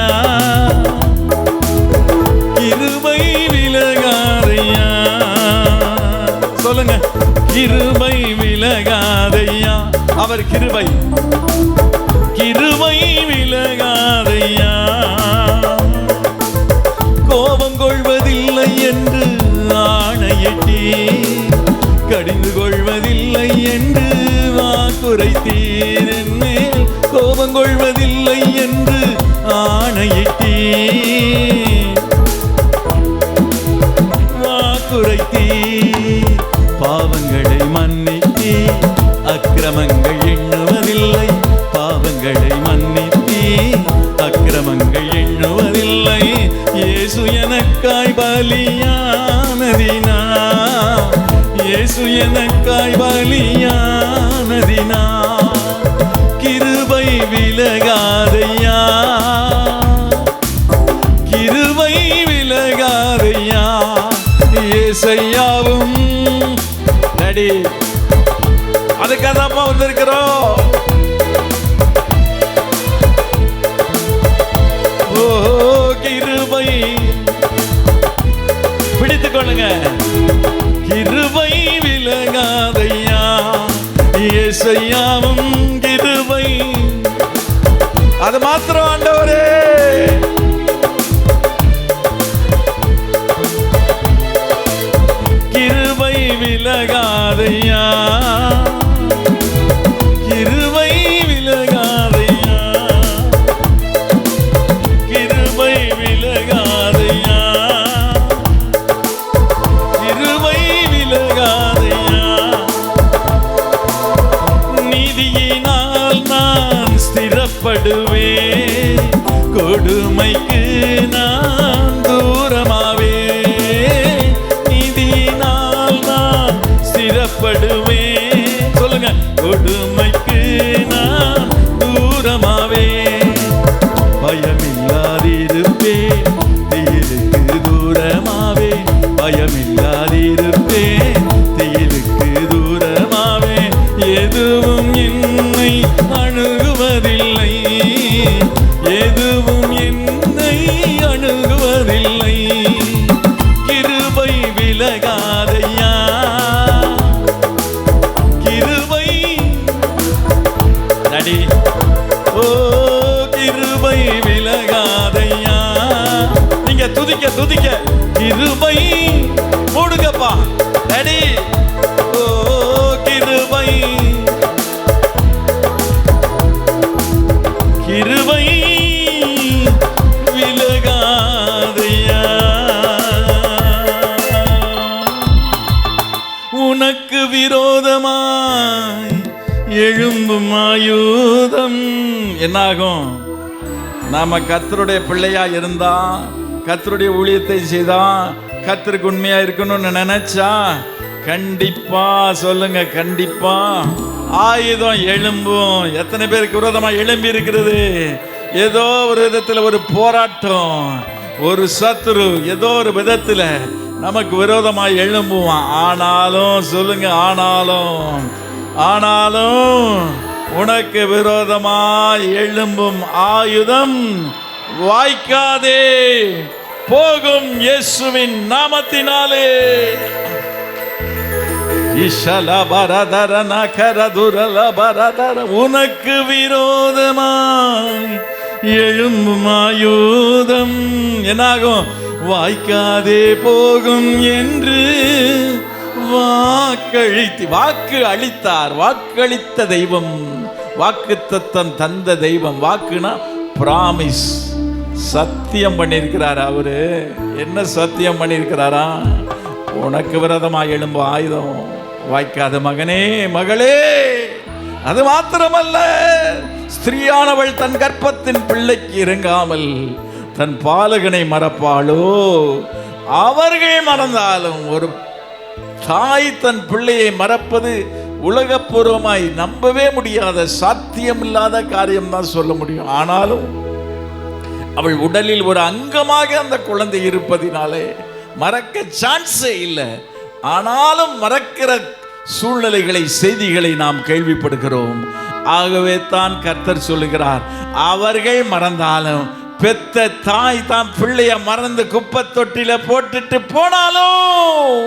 கிருபை விலகாதையா. சொல்லுங்க கிருபை விலகாதையா. அவர் கிருபை கிருபை விலகாதையா. கோபம் கொள்வதில்லை என்று ஆணையிட்டி. கடிந்து கொள்வதில்லை என்று வாக்குரைத்தீர். என்னேல் கோபம் கொள்வதில்லை என்று ஆணையிட்டி. வாக்குரைத்தீர். பாவங்களை மன்னித்தீர். அக்கிரமங்கள் எண்ணுவதில்லை. பாவங்களை மன்னித்தீர். அக்கிரமங்கள் எண்ணுவதில்லை. இயேசு எனக்காய் பலியானதினா, இயேசு எனக்காய் பலியானதினா, கிருபை விலகாதையா. கிருபை விலகாதையா. இயேசையாவும் நடி அதுக்காக தான் வந்திருக்கிறோம். ஓ கிருபை பிடித்துக் கொள்ளுங்க. கிருபை விலகாதையா. இயேசையாவும் கிருபை. அது மாத்திரம் ஆண்டவரே. கிருபை விலகாதையா. கிருபை விலகாதையா. கிருபை விலகாதையா. கிருபை விலகாதையா. நீதியினால் நான் ஸ்திரப்படுவேன். கொடுமைக்கு நான் தூரமாவேன். நீதியினால் நான் ஸ்திரப்படுவேன். சொல்லுங்க கொடுமைக்கு நான் தூரமாவேன். பயமில்லாதிருப்பேன். தீயிலுக்கு தூரமாவேன். பயமில்லாதிருப்பேன். தீயிலுக்கு தூரமாவேன். எதுவும் என்னை அணுகுவதில்லை. எதுவும் என்னை அணுகுவதில்லை. கிருபை விலகாதையா. கிருபை நடி ஓ கிருபை விலகாதையா. நீங்க துதிக்க துதிக்க கிருபை மூடுங்கப்பா. நடி ஓ கிருபை கிருபை விலகாதையா. உனக்கு விரோதமாய் எழும்பும் ஆயுதம் என்னாகும்? நாம கர்த்தருடைய பிள்ளையா இருந்தா, கர்த்தருடைய ஊழியத்தை செய்தா, கர்த்தருக்கு உண்மையா இருக்கணும்னு நினைச்சா கண்டிப்பா சொல்லுங்க, கண்டிப்பா ஆயுதம் எழும்பும். எத்தனை பேருக்கு விரோதமா எழும்பி இருக்கிறது? ஏதோ ஒரு விதத்துல ஒரு போராட்டம், ஒரு சத்துரு ஏதோ ஒரு விதத்துல நமக்கு விரோதமா எழும்புவான். ஆனாலும் சொல்லுங்க, ஆனாலும் உனக்கு விரோதமா எழும்பும் ஆயுதம் வாய்க்காதே போகும் இயேசுவின் நாமத்தினாலே. உனக்கு விரோதமாய் எழும்பும் ஆயுதம் என்னாகும்? வாய்க்காதே போகும் என்று வாக்கு அளித்தார். வாக்களித்த தெய்வம், வாக்கு தத்தம் தந்த தெய்வம். வாக்குனா பிராமிஸ், சத்தியம் பண்ணியிருக்கிறார். அவரு என்ன சத்தியம் பண்ணியிருக்கிறாரா? உனக்கு விரோதமாக எழும்பும் ஆயுதம் வாய்க்காத மகனே மகளே. அது மாத்திரமல்ல, ஸ்திரீயானவள் தன் கர்ப்பத்தின் பிள்ளைக்கு இறங்காமல் தன் பாலகனை மறப்பாளோ? அவர்கள் மறந்தாலும் ஒரு தாய் தன் பிள்ளையை மறப்பது உலகப்பூர்வமாய் நம்பவே முடியாத சாத்தியமில்லாத காரியம் தான் சொல்ல முடியும். ஆனாலும் அவள் உடலில் ஒரு அங்கமாக அந்த குழந்தை இருப்பதினாலே மறக்க சான்ஸே இல்லை. ஆனாலும் மறக்கிற சூழ்நிலைகளை, செய்திகளை நாம் கேள்விப்படுகிறோம். ஆகவே தான் கர்த்தர் சொல்லுகிறார், அவர்கள் மறந்தாலும், பெத்த தாய் தான் பிள்ளைய மறந்து குப்பை தொட்டில போட்டுட்டு போனாலும்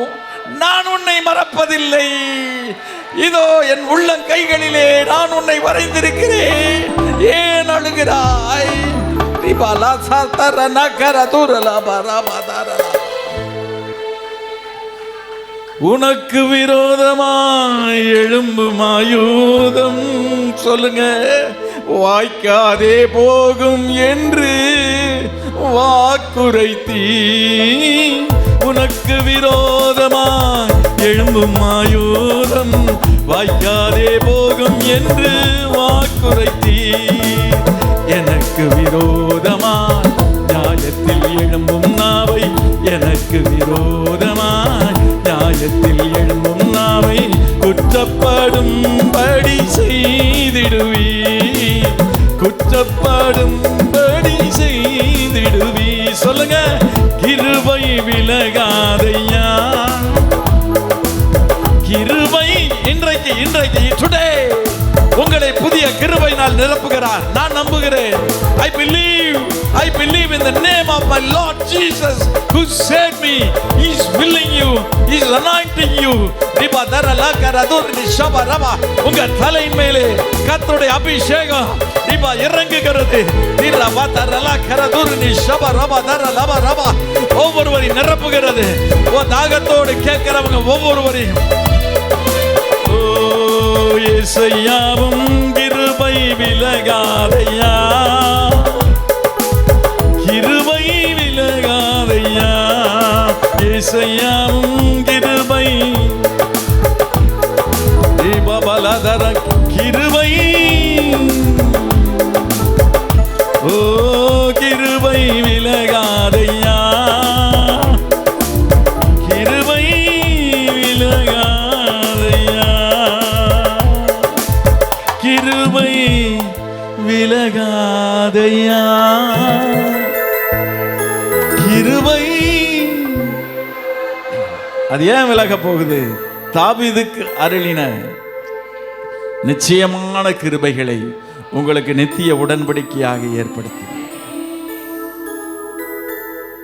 நான் உன்னை மறப்பதில்லை. இதோ என் உள்ளம் கைகளிலே நான் உன்னை வரைந்திருக்கிறேன். ஏன் அழுகிறாய்? உனக்கு விரோதமாய் எழும்பும் ஆயுதம், சொல்லுங்க, வாய்க்காதே போகும் என்று வாக்குரைத்தீ. உனக்கு விரோதமாய் எழும்பும் ஆயுதம் வாய்க்காதே போகும் என்று வாக்குரைத்தீ. எனக்கு விரோதமாய் நியாயத்தில் எழும்பும் நாவை, எனக்கு விரோதமாய் நியாயத்தில் எழும்பும் நாவை குற்றப்படும்படி செய்திடுவி, குற்றப்படும்படி செய்திடுவி. சொல்லுங்க, கிருபை விலகாதையா. கிருபை இன்றைக்கு டுடே உங்களை புதிய கிருபையினால் நிரப்புகிறார். நான் நம்புகிறேன். I believe in the name of my Lord Jesus who saved me. He is filling you, He is anointing you. உங்க தலையின் மேலே கர்த்தருடைய அபிஷேகம் இறங்குகிறது. ஒவ்வொருவரையும் நிரப்புகிறது. தாகத்தோடு கேட்கிறவங்க ஒவ்வொருவரையும் இயேசுவும் கிருபை விலகாதையா, கிருபை விலகாதையா. இயேசுவும் கிருபை பலதர கிருபை, ஓ கிருபை விலகாதையா, கிருபை விலகாதையா, கிருபை விலகாதையா, கிருபை. அது ஏன் விலக போகுது? தாவீதுக்கு அருளின நிச்சயமான கிருபைகளை உங்களுக்கு நித்திய உடன்படிக்கையாக ஏற்படுத்தினார்.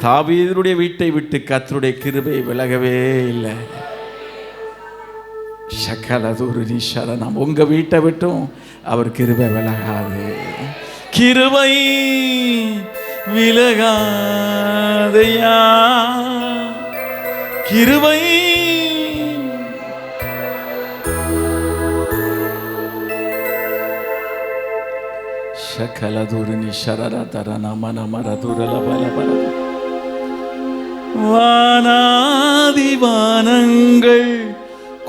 தாவீதுடைய வீட்டை விட்டு கர்த்தருடைய கிருபை விலகவே இல்லை. சகலதுரி சரணம். உங்க வீட்டை விட்டும் அவர் கிருபை விலகாது. கிருபை விலகாதையா, கிருபை. சகலதுரி சரண மன மரதுரல பலபல. வானாதி வானங்கள்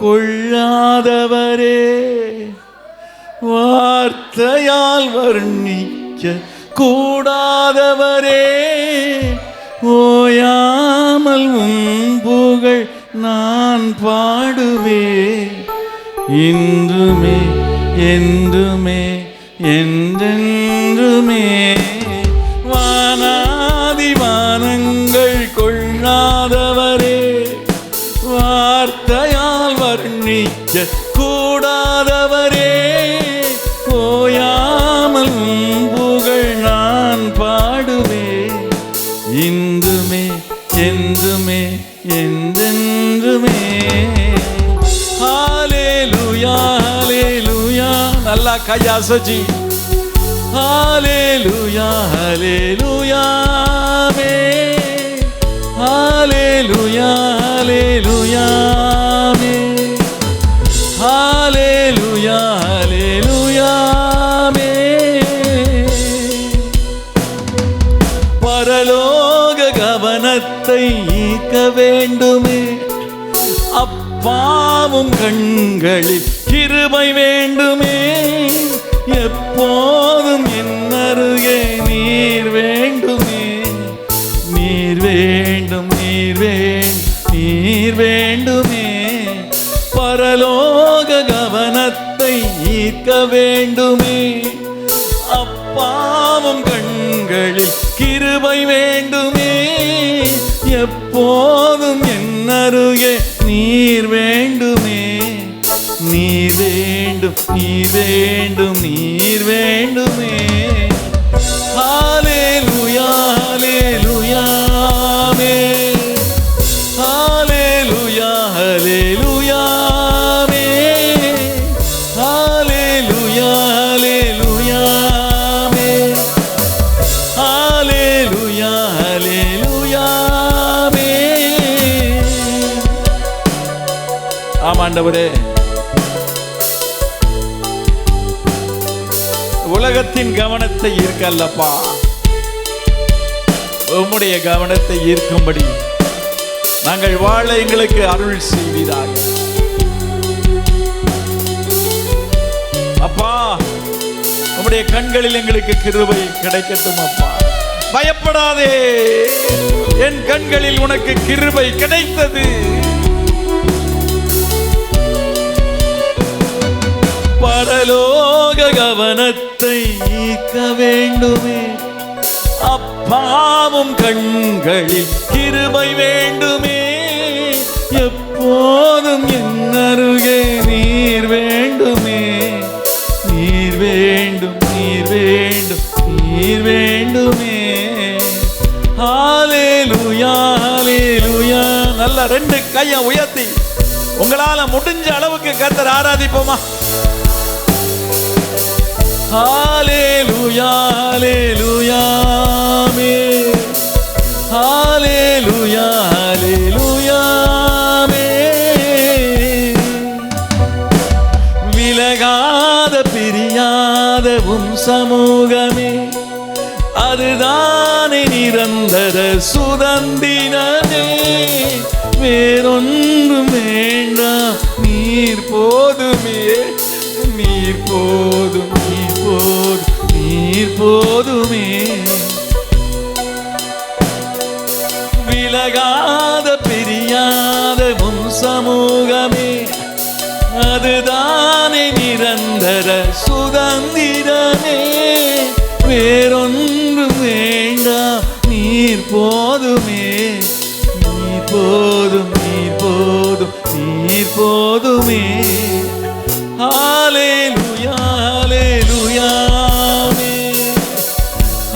கொள்ளாதவரே, வார்த்தையால் வர்ணிக்க கூடாதவரே, ஓயாமல் உம் புகழ் நான் பாடுவே. இன்றுமே என்றுமே என்றென்றுமே. வானாதி வானங்கள் கொள்ளாதவரே, வார்த்தையால் வர்ணிக்க கூடாதவரே, ஓயாமல் புகழ் நான் பாடுவே. இன்றுமே என்றுமே என்றென்றுமே. கையாசஜி. ஹalleluya ஹalleluya ஆமென். ஹalleluya ஹalleluya ஆமென். ஹalleluya ஹalleluya ஆமென். பரலோக கவனத்தை ஈர்க்க வேண்டுமே, அப்பாவும் கண்களில் கிருபை வேண்டுமே, எப்போதும் என் அருகே நீர் வேண்டுமே. நீர் வேண்டும் நீர் வேண்டும் நீர் வேண்டுமே, பரலோக கவனத்தை ஈர்க்க வேண்டுமே, அப்பாவும் கண்களில் கிருபை வேண்டுமே, எப்போதும் என் அருகே நீர் வேண்டுமே. நீர் வேண்டும் நீர் வேண்டும் நீர் வேண்டுமே. ஹalleluya ஹalleluya ஆமென். ஹalleluya ஹalleluya ஆமென். ஹalleluya ஹalleluya ஆமென். ஹalleluya ஹalleluya ஆமென். ஆமாண்டவரே, உலகத்தின் கவனத்தை ஈர்க்கல்லப்பா, உம்முடைய கவனத்தை ஈர்க்கும்படி நாங்கள் வாழ எங்களுக்கு அருள் செய்வீராக. அப்பா, உம்முடைய கண்களில் எங்களுக்கு கிருபை கிடைக்கட்டும். அப்பா, பயப்படாதே, என் கண்களில் உனக்கு கிருபை கிடைத்தது. பரலோக கவனத்தை ஈர்க்க வேண்டுமே, அப்பாவும் கண்களில் கிருபை வேண்டுமே, எப்போதும் என் அருகே நீர் வேண்டுமே. நீர் வேண்டும் நீர் வேண்டும் நீர் வேண்டுமே. ஹalleluya ஹalleluya. நல்ல ரெண்டு கையை உயர்த்தி உங்களால முடிஞ்ச அளவுக்கு கர்த்தரை ஆராதிப்போமா? ஹalleluya ஹalleluya ஆமென். ஹalleluya ஹalleluya ஆமென். விலகாத பிரியாத உம் சமூகமே, அதுதானே நிரந்தர சுதந்திரமே. வேறொன்றும் வேண்டாம், நீர் போதுமே. நீர் போதும் நீர் போதும் நீர் போதுமே. விலகாத பிரியாத உம் சமூகமே, அதுதானே நிரந்தர சுதந்திரமே. வேறொன்றும் வேண்டாம், நீர் போதுமே. நீர் போதும் நீர் போதும் நீர் போதுமே. ஹalleluya ஹalleluya ஆமென்.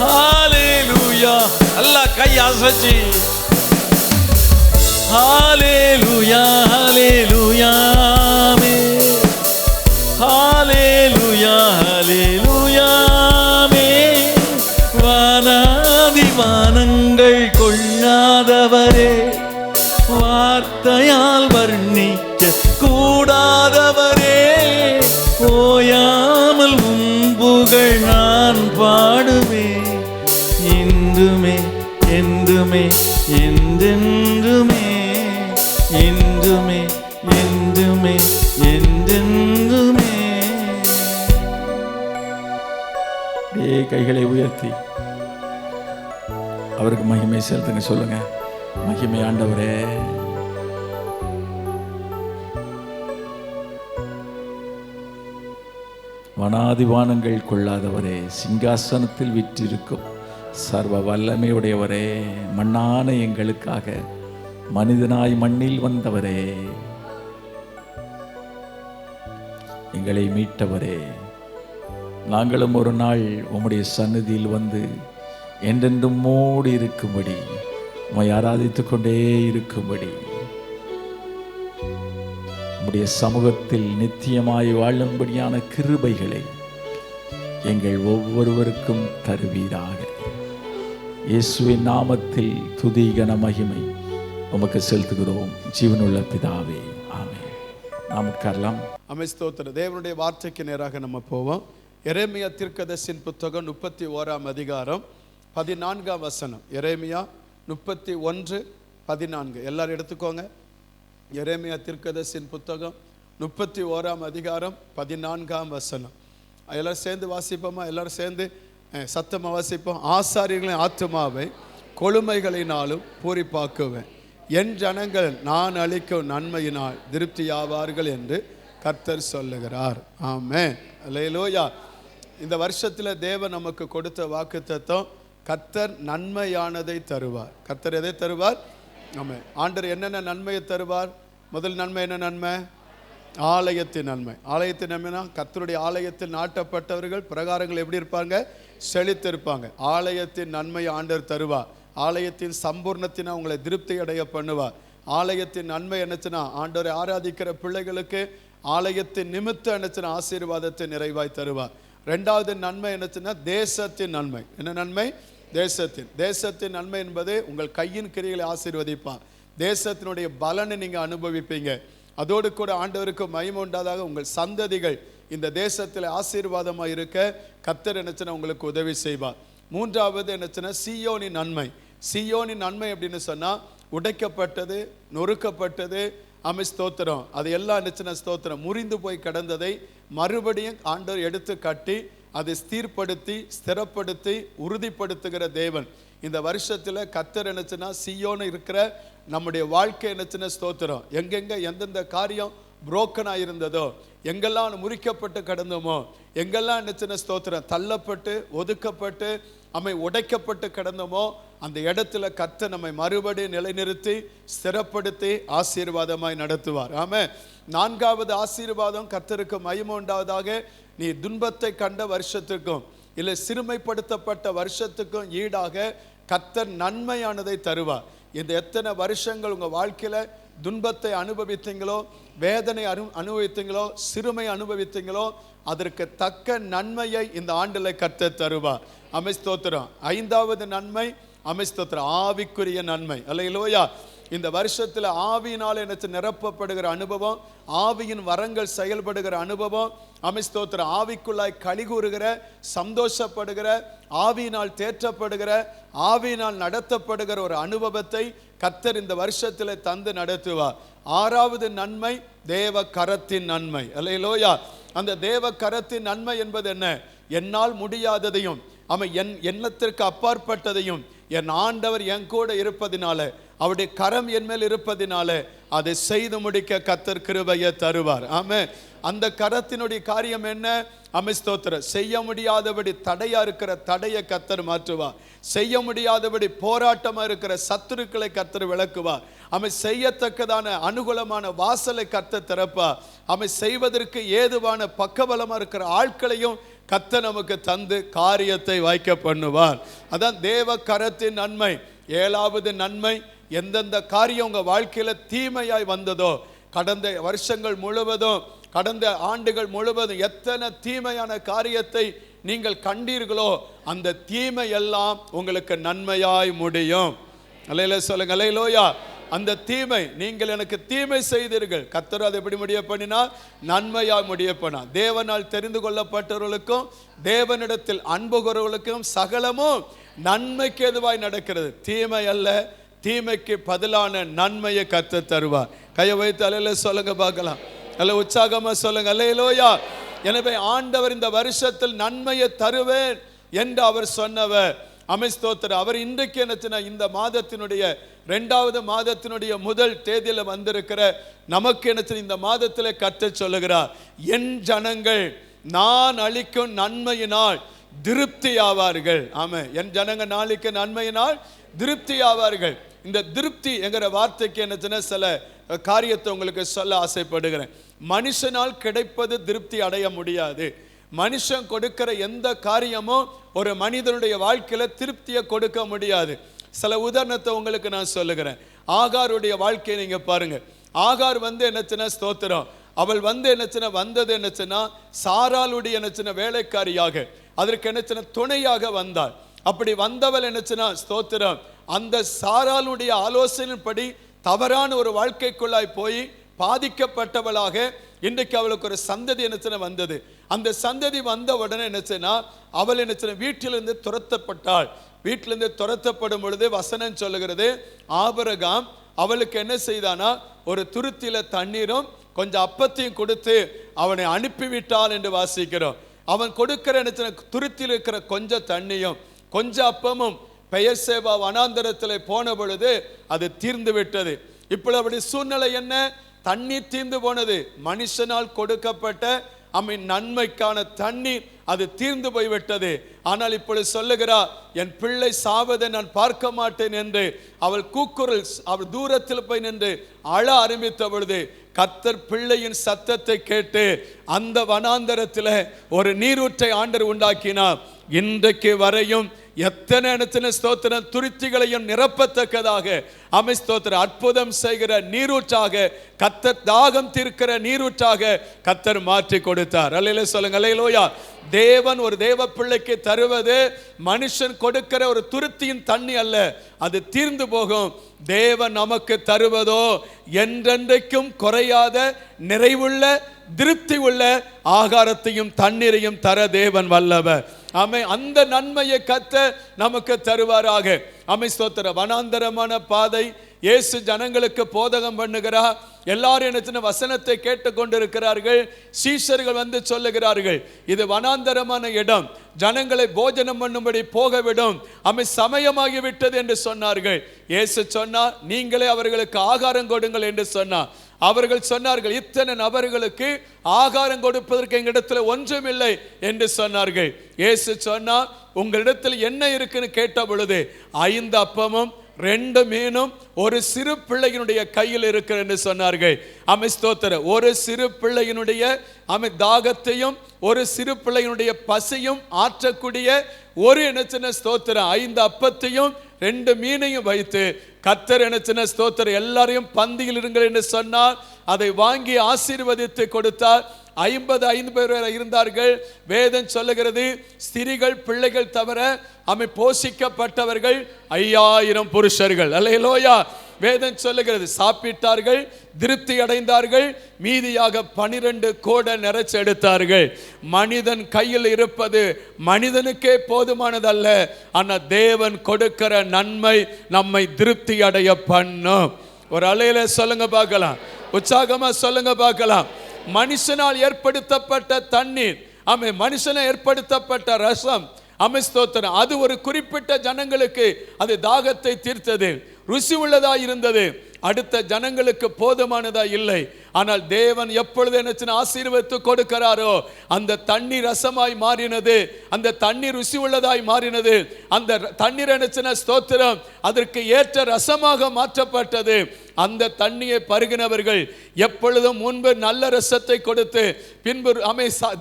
ஹalleluya. அல்லாஹ் கை அசைச்சி ஹalleluya ஹalleluya ஆமென். ஹalleluya ஹalleluya ஆமென். வானாதி வானங்கள் கொள்ளாதவரே, வார்த்தையால் வர்ணிக்க கூடாதவரே, ஓயாமல் உம் புகழ் நான் பாடுவேன். இன்றுமே என்றுமே என்றென்றுமே, இன்றுமே என்றுமே என்றென்றுமே. கைகளை உயர்த்தி அவருக்கு மகிமை செலுத்துங்க. சொல்லுங்க, மகிமை ஆண்டவரே. வனாதிவானங்கள் கொள்ளாதவரே, சிங்காசனத்தில் விற்றிருக்கும் சர்வ வல்லமை உடையவரே, மண்ணான எங்களுக்காக மனிதனாய் மண்ணில் வந்தவரே, எங்களை மீட்டவரே, நாங்களும் ஒரு நாள் உம்முடைய சந்நிதியில் வந்து என்றென்றும் மூடி இருக்கும்படி, உம்மை ஆராதித்துக் கொண்டே இருக்கும்படி, உம்முடைய சமூகத்தில் நித்தியமாய் வாழும்படியான கிருபைகளை எங்கள் ஒவ்வொருவருக்கும் தருவீராக. இயேசுவின் நாமத்தில் துதி கன மகிமை உமக்கு செலுத்துகிறோம் ஜீவனுள்ள பிதாவே, ஆமென். நாம் உட்காரலாம். ஸ்தோத்திரம். தேவனுடைய வார்த்தைக்கு நேராக நம்ம போவோம். எரேமியா தீர்க்கதரிசியின் புத்தகம் 31ஆம் அதிகாரம் 14ஆம் வசனம். எரேமியா 31:14. எல்லாரும் எடுத்துக்கோங்க. எரேமியா தீர்க்கதரிசியின் புத்தகம் 31ஆம் அதிகாரம் 14ஆம் வசனம். எல்லாரும் சேர்ந்து வாசிப்போமா? எல்லாரும் சேர்ந்து சத்தமாக வாசிப்போம். ஆசாரியர்களின் ஆத்துமாவை கொழுமைகளினாலும் பூரிப்பாக்குவேன், என் ஜனங்கள் நான் அளிக்கும் நன்மையினால் திருப்தியாவார்கள் என்று கர்த்தர் சொல்லுகிறார். ஆமென். அல்லேலூயா. இந்த வருஷத்தில் தேவன் நமக்கு கொடுத்த வாக்குத்தத்தம், கர்த்தர் நன்மையானதை தருவார். கர்த்தர் எதை தருவார்? ஆமென். ஆண்டவர் என்னென்ன நன்மையை தருவார்? முதல் நன்மை என்ன நன்மை? ஆலயத்தின் நன்மை. ஆலயத்தின் நன்மைனா கர்த்தருடைய ஆலயத்தில் நாட்டப்பட்டவர்கள் பிரகாரங்கள் எப்படி இருப்பாங்க? செழித்திருப்பாங்க. ஆலயத்தின் நன்மை ஆண்டவர் தருவார். ஆலயத்தின் சம்பூர்ணத்தினா உங்களை திருப்தி அடைய பண்ணுவார். ஆலயத்தின் நன்மை என்னச்சுன்னா, ஆண்டவரை ஆராதிக்கிற பிள்ளைகளுக்கு ஆலயத்தின் நிமித்தம் என்னச்சுன்னா ஆசீர்வாதத்தை நிறைவாய் தருவார். ரெண்டாவது நன்மை என்னச்சுன்னா தேசத்தின் நன்மை. என்ன நன்மை? தேசத்தின் நன்மை என்பது உங்கள் கையின் கிரியைகளை ஆசீர்வதிப்பார். தேசத்தினுடைய பலனை நீங்கள் அனுபவிப்பீங்க. அதோடு கூட ஆண்டவருக்கு மகிமை உண்டாதாக உங்கள் சந்ததிகள் இந்த தேசத்தில் ஆசீர்வாதமாக இருக்க கர்த்தர் என்னச்சுன்னா உங்களுக்கு உதவி செய்வார். மூன்றாவது என்னச்சுன்னா சீயோனின் நன்மை. சீயோனின் நன்மை அப்படின்னு சொன்னால் உடைக்கப்பட்டது, நொறுக்கப்பட்டது, ஸ்தோத்திரம், அது எல்லாம் என்னச்சுன்னா ஸ்தோத்திரம், முறிந்து போய் கிடந்ததை மறுபடியும் ஆண்டவர் எடுத்து கட்டி அதை ஸ்திரப்படுத்தி ஸ்திரப்படுத்தி உறுதிப்படுத்துகிற தேவன். இந்த வருஷத்தில் கர்த்தர் என்னச்சுன்னா சீயோன்னு இருக்கிற நம்முடைய வாழ்க்கை என்னச்சுன்னா ஸ்தோத்திரம், எங்கெங்க எந்தெந்த காரியம் புரோக்கனாக இருந்ததோ, எங்கெல்லாம் முறிக்கப்பட்டு கிடந்தோமோ, எங்கெல்லாம் என்னச்சுன்னா ஸ்தோத்திரம் தள்ளப்பட்டு ஒதுக்கப்பட்டு உடைக்கப்பட்டு கிடந்தோமோ, அந்த இடத்துல கர்த்தர் நம்மை மறுபடியும் நிலைநிறுத்தி ஸ்திரப்படுத்தி ஆசீர்வாதமாய் நடத்துவார். ஆமென். நான்காவது ஆசீர்வாதம், கர்த்தருக்கு மகிமை உண்டாவதாக, நீ துன்பத்தை கண்ட வருஷத்துக்கும் இல்லை சிறுமைப்படுத்தப்பட்ட வருஷத்துக்கும் ஈடாக கர்த்தர் நன்மையானதை தருவார். இந்த எத்தனை வருஷங்கள் உங்கள் வாழ்க்கையில் துன்பத்தை அனுபவித்தீங்களோ, வேதனை அனுபவித்தீங்களோ, சிறுமை அனுபவித்தீங்களோ, அதற்கு தக்க நன்மையை இந்த ஆண்டில் கர்த்தர் தருவார். ஸ்தோத்திரம். ஐந்தாவது நன்மை ஸ்தோத்திரம், ஆவிக்குரிய நன்மை. அல்லேலூயா. இந்த வருஷத்தில் ஆவியினால் என்ன நிரப்பப்படுகிற அனுபவம், ஆவியின் வரங்கள் செயல்படுகிற அனுபவம், ஸ்தோத்திரம், ஆவிக்குள்ளாய் கலிகூறுகிற, சந்தோஷப்படுகிற, ஆவியினால் தேற்றப்படுகிற, ஆவியினால் நடத்தப்படுகிற ஒரு அனுபவத்தை கர்த்தர் இந்த வருஷத்தில் தந்து நடத்துவார். ஆறாவது நன்மை தேவ கரத்தின் நன்மை. அல்லேலூயா. அந்த தேவ கரத்தின் நன்மை என்பது என்ன? என்னால் முடியாததையும் என் எண்ணத்திற்கு அப்பாற்பட்டதையும் என் ஆண்டவர் என் கூட இருப்பதினால, அவருடைய கரம் என் மேல் இருப்பதினால அதை செய்து முடிக்க கர்த்தர் கிருபையை தருவார். ஆமென். அந்த கரத்தினுடைய காரியம் என்ன? ஸ்தோத்திரம், செய்ய முடியாதபடி தடையா இருக்கிற தடையை கர்த்தர் மாற்றுவார். செய்ய முடியாதபடி போராட்டமா இருக்கிற சத்துருக்களை கர்த்தர் விளக்குவார். செய்யத்தக்கதான அனுகூலமான வாசலை கர்த்தர் திறப்பார். செய்வதற்கு ஏதுவான பக்கபலமா இருக்கிற ஆட்களையும் கர்த்தர் நமக்கு தந்து காரியத்தை வாய்க்க பண்ணுவார். அதான் தேவ கரத்தின் நன்மை. ஏழாவது நன்மை, எந்தெந்த காரியம் உங்க வாழ்க்கையில தீமையாய் வந்ததோ, கடந்த வருஷங்கள் முழுவதும், கடந்த ஆண்டுகள் முழுவதும் எத்தனை தீமையான காரியத்தை நீங்கள் கண்டீர்களோ, அந்த தீமை எல்லாம் உங்களுக்கு நன்மையாய் முடியும். அல்லேலூயா சொல்லுங்க. அல்லேலூயா. அந்த தீமை, நீங்கள் எனக்கு தீமை செய்தீர்கள், கர்த்தர் அதை எப்படி முடிய பண்ணினா? நன்மையாய் முடிய பண்ணா. தேவனால் தெரிந்து கொள்ளப்பட்டவர்களுக்கும் தேவனிடத்தில் அன்புகிறவர்களுக்கும் சகலமும் நன்மைக்கு எதுவாய் நடக்கிறது. தீமை அல்ல, தீமைக்கு பதிலான நன்மையை கர்த்தர் தருவார். கையை வைத்து அல்லேலூயா சொல்லுங்க பார்க்கலாம். அல்ல உற்சாகமா சொல்லுங்க. அல்லேலூயா. எனவே ஆண்டவர் இந்த வருஷத்தில் நன்மையை தருவேன் என்று அவர் சொன்னவர். ஸ்தோத்திரம். அவர் இன்றைக்கு என்னச்சுன்னா இந்த மாதத்தினுடைய 2வது மாதத்தினுடைய முதல் தேதியில வந்திருக்கிற நமக்கு என்னச்சு இந்த மாதத்தில் கர்த்தர் சொல்லுகிறார், என் ஜனங்கள் நான் அளிக்கும் நன்மையினால் திருப்தி ஆவார்கள். ஆமா, என் ஜனங்கள் நாளைக்கு நன்மையினால் திருப்தி ஆவார்கள். இந்த திருப்தி என்கிற வார்த்தைக்கு என்னச்சுன்னா சில காரியத்தை உங்களுக்கு சொல்ல ஆசைப்படுகிறேன். மனுஷனால் கிடைப்பது திருப்தி அடைய முடியாது. மனுஷன் கொடுக்கிற எந்த காரியமும் ஒரு மனிதனுடைய வாழ்க்கையில திருப்தியை கொடுக்க முடியாது. சில உதாரணத்தை உங்களுக்கு நான் சொல்லுகிறேன். ஆகாருடைய வாழ்க்கையை நீங்க பாருங்க. ஆகார் என்னச்சுன்னா ஸ்தோத்திரம், அவள் என்னச்சுன்னா வந்தது என்னச்சுன்னா சாராளுடைய என்னச்சுன்னா வேலைக்காரியாக. அதற்கு என்ன துணையாக வந்தாள். அப்படி வந்தவள் என்ன ஸ்தோத்திரம், அந்த சாராளுடைய ஆலோசனைப்படி தவறான ஒரு வாழ்க்கைக்குள்ளாய் போய் பாதிக்கப்பட்டவளாக இன்றைக்கு அவளுக்கு ஒரு சந்ததி என்ன வந்தது. அந்த சந்ததி வந்த உடனே என்ன அவள் என்ன வீட்டிலிருந்து துரத்தப்பட்டாள். வீட்டிலிருந்து துரத்தப்படும் பொழுது வசனம் சொல்லுகிறது, ஆபிரகாம் அவளுக்கு என்ன செய்தானா, ஒரு துருத்தில தண்ணீரும் கொஞ்சம் அப்பத்தையும் கொடுத்து அவனை அனுப்பிவிட்டாள் என்று வாசிக்கிறோம். அவன் கொடுக்கிற என்ன துருத்தியில் இருக்கிற கொஞ்சம் தண்ணியும் கொஞ்சம் அப்பமும் பெயர்சேபா வனாந்தரத்தில் போன பொழுது அது தீர்ந்து விட்டது. இப்படி சூழ்நிலை என்ன, தண்ணீர் தீர்ந்து போனது. மனுஷனால் கொடுக்கப்பட்ட நன்மைக்கான தண்ணீர் அது தீர்ந்து போய்விட்டது. ஆனால் இப்பொழுது சொல்லுகிறார், என் பிள்ளை சாவதை நான் பார்க்க மாட்டேன் என்று அவள் கூக்குரல், அவள் தூரத்தில் போய் நின்று அழ ஆரம்பித்த பொழுது கர்த்தர் பிள்ளையின் சத்தத்தை கேட்டு அந்த வனாந்தரத்தில் ஒரு நீரூற்றை ஆண்டவர் உண்டாக்கினார். இன்றைக்கு வரையும் எத்தனை ஸ்தோத்திரம் துருத்திகளையும் நிரப்பத்தக்கதாக ஸ்தோத்திரம் அற்புதம் செய்கிற நீரூற்றாக கர்த்தர், தாகம் தீர்க்கிற நீரூற்றாக கர்த்தர் மாற்றி கொடுத்தார். அல்லேலூயா சொல்லுங்க, அல்லேலூயா. தேவன் ஒரு தேவ பிள்ளைக்கு தருவது மனுஷன் கொடுக்கிற ஒரு துருத்தியின் தண்ணி அல்ல, அது தீர்ந்து போகும். தேவன் நமக்கு தருவதோ என்றென்றைக்கும் குறையாத நிறைவுள்ள திருப்தி உள்ள ஆகாரத்தையும் தண்ணீரையும் தர தேவன் வல்லவர். ஆமே, அந்த நன்மையை கர்த்தர் நமக்கு தருவாராக. ஸ்தோத்திரம். வனாந்தரமான பாதை இயேசு ஜனங்களுக்கு போதகம் பண்ணுகிறார். எல்லாரும் என்ன வசனத்தை கேட்டுக்கொண்டிருக்கிறார்கள். சீஷர்கள் வந்து சொல்லுகிறார்கள், இது வனாந்தரமான இடம், ஜனங்களை போஜனம் பண்ணும்படி போகவிடும், சமயமாகிவிட்டது என்று சொன்னார்கள். இயேசு சொன்னார், நீங்களே அவர்களுக்கு ஆகாரம் கொடுங்கள் என்று சொன்னார். அவர்கள் சொன்னார்கள், இத்தனை நபர்களுக்கு ஆகாரம் கொடுப்பதற்கு எங்களிடத்தில் ஒன்றுமில்லை என்று சொன்னார்கள். இயேசு சொன்னார், உங்களிடத்தில் என்ன இருக்குன்னு கேட்ட பொழுது 5 அப்பமும் 2 மீனும் ஒரு சிறு பிள்ளையினுடைய கையில் இருக்கிற என்று சொன்னார்கள். ஸ்தோத்திரம். ஒரு சிறு பிள்ளையினுடைய தாகத்தையும் ஒரு சிறு பிள்ளையினுடைய பசியும் ஆற்றக்கூடிய ஒரு என்ன ஸ்தோத்திரம் 5 அப்பத்தையும் 2 மீனையும் வைத்து கர்த்தர் என்ன ஸ்தோத்திரம் எல்லாரையும் பந்தியில் இருங்கள் என்று சொன்னார். அதை வாங்கி ஆசீர்வதித்து கொடுத்தார். 55 பேர் இருந்தார்கள். வேதம் சொல்லுகிறது, ஸ்திரீகள் பிள்ளைகள் தவிர போஷிக்கப்பட்டவர்கள் 5000 புருஷர்கள். அல்லேலூயா. வேதம் சொல்லுகிறது, சாப்பிட்டார்கள், திருப்தி அடைந்தார்கள், மீதியாக 12 கோடை நிறைச்சு எடுத்தார்கள். மனிதன் கையில் இருப்பது மனிதனுக்கே போதுமானதல்ல, ஆனால் தேவன் கொடுக்கிற நன்மை நம்மை திருப்தி அடைய பண்ணும். ஒரு அலையில சொல்லுங்க பார்க்கலாம், உற்சாகமா சொல்லுங்க பார்க்கலாம். மனுஷனால் ஏற்படுத்தப்பட்ட தண்ணீர், மனுஷனால் ஏற்படுத்தப்பட்ட ரசம், ஸ்தோத்திரம், அது ஒரு குறிப்பிட்ட ஜனங்களுக்கு அது தாகத்தை தீர்த்தது, ருசி உள்ளதா இருந்தது. அடுத்த ஜனங்களுக்கு போதுமானதா இல்லை. ஆனால் தேவன் எப்பொழுது என்ன ஆசீர்வதித்து கொடுக்கிறாரோ அந்த தண்ணீர் ரசமாய் மாறினது, அந்த தண்ணீர் ருசி உள்ளதாய் மாறினது. அந்த தண்ணீர் என்ன ஸ்தோத்திரம் அதற்கு ஏற்ற ரசமாக மாற்றப்பட்டது. அந்த தண்ணியை பருகினவர்கள் எப்பொழுதும் முன்பு நல்ல ரசத்தை கொடுத்து பின்பு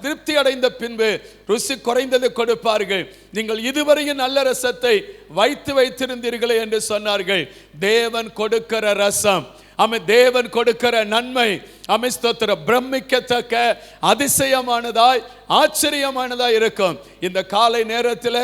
திருப்தி அடைந்த பின்பு ருசி குறைந்தது கொடுப்பார்கள். நீங்கள் இதுவரையும் நல்ல ரசத்தை வைத்திருந்தீர்களே என்று சொன்னார்கள். தேவன் கொடுக்கிற ரசம், தேவன் கொடுக்கிற நன்மை, ஸ்தோத்திரம், பிரமிக்கத்தக்க அதிசயமானதாய் ஆச்சரியமானதாய் இருக்கும். இந்த காலை நேரத்தில்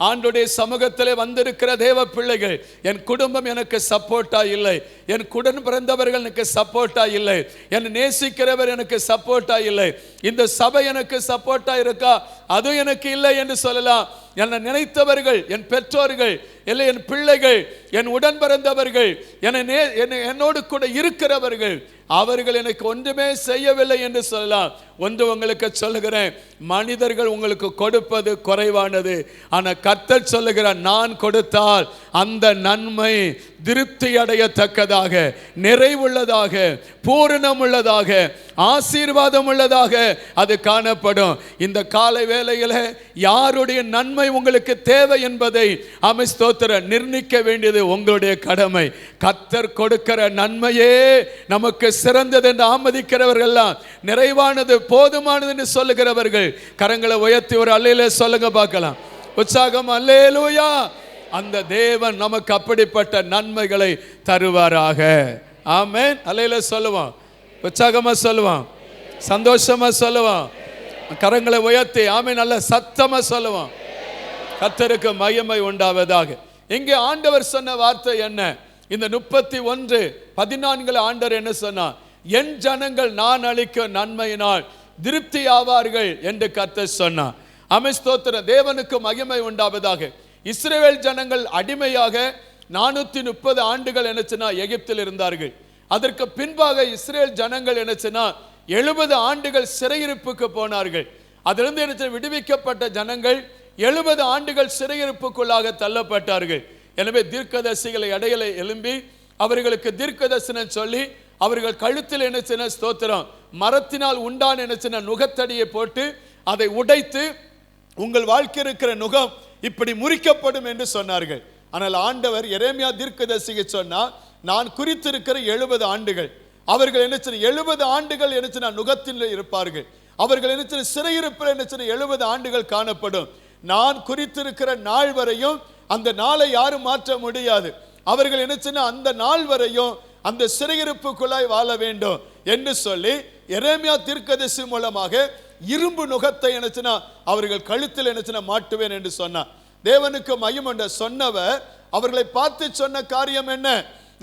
ஆண்டவருடைய சமூகத்தில் வந்திருக்கிற தேவ பிள்ளைகள், என் குடும்பம் எனக்கு சப்போர்ட்டா இல்லை, என் குடன் பிறந்தவர்கள் எனக்கு சப்போர்ட்டா இல்லை, என் நேசிக்கிறவர் எனக்கு சப்போர்ட்டா இல்லை, இந்த சபை எனக்கு சப்போர்ட்டா இருக்கா, அதுவும் எனக்கு இல்லை என்று சொல்லலாம். என்னை நினைத்தவர்கள், என் பெற்றோர்கள், இல்லை என் பிள்ளைகள், என் உடன் பிறந்தவர்கள், என்னோடு கூட இருக்கிறவர்கள், அவர்கள் எனக்கு ஒன்றுமே செய்யவில்லை என்று சொல்லலாம். ஒன்று உங்களுக்கு சொல்லுகிறேன், மனிதர்கள் உங்களுக்கு கொடுப்பது குறைவானது, ஆனால் கர்த்தர் சொல்லுகிறார், நான் கொடுத்தால் அந்த நன்மை திருப்தி அடையத்தக்கதாக, நிறைவுள்ளதாக, பூரணம் உள்ளதாக, ஆசீர்வாதம் உள்ளதாக அது காணப்படும். இந்த காலை வேளையில் யாருடைய நன்மை உங்களுக்கு தேவை என்பதை ஸ்தோத்திரம் நிர்ணயிக்க வேண்டியது உங்களுடைய கடமை. கர்த்தர் கொடுக்கிற நன்மையே நமக்கு சிறந்தது என்று ஆமதிக்கிறவர்கள், நிறைவானது, போதுமானது என்று சொல்லுகிறவர்கள் கரங்களை உயர்த்தி ஒரு அல்லேலூயா சொல்லுங்க பார்க்கலாம். உற்சாகம் அல்லேலூயா. அந்த தேவன் நமக்கு அப்படிப்பட்ட நன்மைகளை தருவாராக. ஆமென். அல்லேலூயா சொல்லுவோம், உற்சாகமா சொல்லுவோம், சந்தோஷமா சொல்லுவோம். கரங்களை உயர்த்தி ஆமென் நல்ல சத்தமா சொல்லுவோம். கர்த்தருக்கு மகிமை உண்டாவதாக. இங்கே ஆண்டவர் சொன்ன வார்த்தை என்ன? இந்த 31:14 ஆண்டவர் என்ன சொன்னார்? என் ஜனங்கள் நான் அளிக்கும் நன்மையினால் திருப்தி ஆவார்கள் என்று கர்த்தர் சொன்னார். ஆமென் ஸ்தோத்திரம். தேவனுக்கு மகிமை உண்டாவதாக. இஸ்ரவேல் ஜனங்கள் அடிமையாக 430 ஆண்டுகள் என்னச்சுன்னா எகிப்தில் இருந்தார்கள். அதற்கு பின்பாக இஸ்ரேல் ஜனங்கள் என்னச்சுன்னா 70 ஆண்டுகள் சிறையிருப்புக்கு போனார்கள். அதிலிருந்து என்ன விடுவிக்கப்பட்ட ஜனங்கள் 70 ஆண்டுகள் சிறையிருப்புக்குள்ளாக தள்ளப்பட்டார்கள். எனவே தீர்க்கதரிசிகளை இடையில எழும்பி அவர்களுக்கு தீர்க்கதரிசனம் சொல்லி அவர்கள் கழுத்தில் என்ன செய்ய ஸ்தோத்திரம் மரத்தினால் உண்டான என்ன செய்ய நுகத்தடியை போட்டு அதை உடைத்து உங்கள் வாழ்க்கை இருக்கிற நுகம் இப்படி முறிக்கப்படும் என்று சொன்னார்கள். ஆனால் ஆண்டவர் எரேமியா தீர்க்கதரிசிக்கு சொன்னார், நான் குறித்திருக்கிற 70 ஆண்டுகள் அவர்கள் என்ன செய்ய 70 ஆண்டுகள் என்ன செய்ய நுகத்தில் இருப்பார்கள். அவர்கள் என்ன செய்ய சிறையிருப்பில் என்ன செய்ய 70 ஆண்டுகள் காணப்படும். நான் குறித்திருக்கிற நாள் வரையும் அந்த நாளை யாரும் மாற்ற முடியாது. அவர்கள் என்ன செய்ய அந்த நாள் வரையும் அந்த சிறையிருப்புக்குள்ளாய் வாழ வேண்டும் என்று சொல்லி எரேமியா தீர்க்கதரிசி மூலமாக இரும்பு நுகத்தை என்ன அவர்கள் கழுத்தில் என்ன மாட்டுவேன் என்று சொன்னார். தேவனுக்கு மகிமை உண்டு. சொன்னவர் அவர்களை பார்த்து சொன்ன காரியம் என்ன?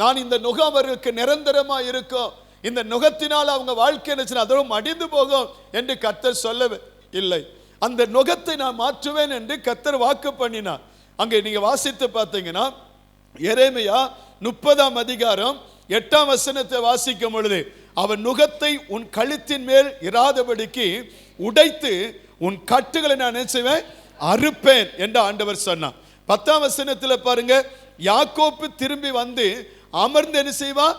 நான் இந்த நுகம் அவர்களுக்கு நிரந்தரமா இருக்கும், இந்த நுகத்தினால் அவங்க வாழ்க்கை என்ன அதோடு அடிந்து போகும் என்று கர்த்தர் சொல்லவே இல்லை. அந்த நுகத்தை நான் மாற்றுவேன் என்று கர்த்தர் வாக்கு பண்ணினார். அங்கே நீங்க வாசித்து பார்த்தீங்கன்னா எரேமியா 30:8 வாசிக்கும் பொழுது அவன் நுகத்தை உன் கழுத்தின் மேல் இராதபடிக்கு உடைத்து உன் கட்டுகளை நான் என்ன செய்வேன் அறுப்பேன் என்று ஆண்டவர் சொன்னான். 10 பாருங்க, யாக்கோப்பு திரும்பி வந்து அமர்ந்து என்ன செய்வான்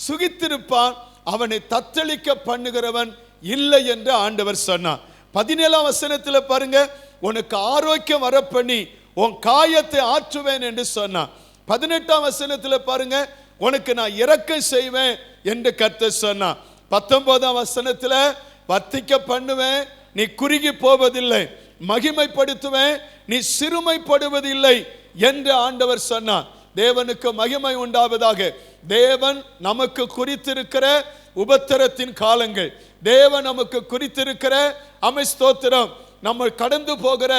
சுகித்திருப்பான், அவனை தத்தளிக்க பண்ணுகிறவன் இல்லை என்று ஆண்டவர் சொன்னான். 17 பாருங்க, உனக்கு ஆரோக்கியம் வர பண்ணி உன் காயத்தை ஆற்றுவேன் என்று சொன்னான். 18 பாருங்க, உனக்கு நான் இரக்கம் செய்வேன் என்று கர்த்தர் சொன்னான். 19 வர்த்திக்க பண்ணுவேன், நீ குறுகி போவதில்லை, மகிமைப்படுத்துவேன், நீ சிறுமைப்படுவதில்லை என்று ஆண்டவர் சொன்னார். தேவனுக்கு மகிமை உண்டாவதாக. தேவன் நமக்கு குறித்திருக்கிற உபத்திரத்தின் காலங்கள், தேவன் நமக்கு குறித்திருக்கிற ஸ்தோத்திரம் நம்ம கடந்து போகிற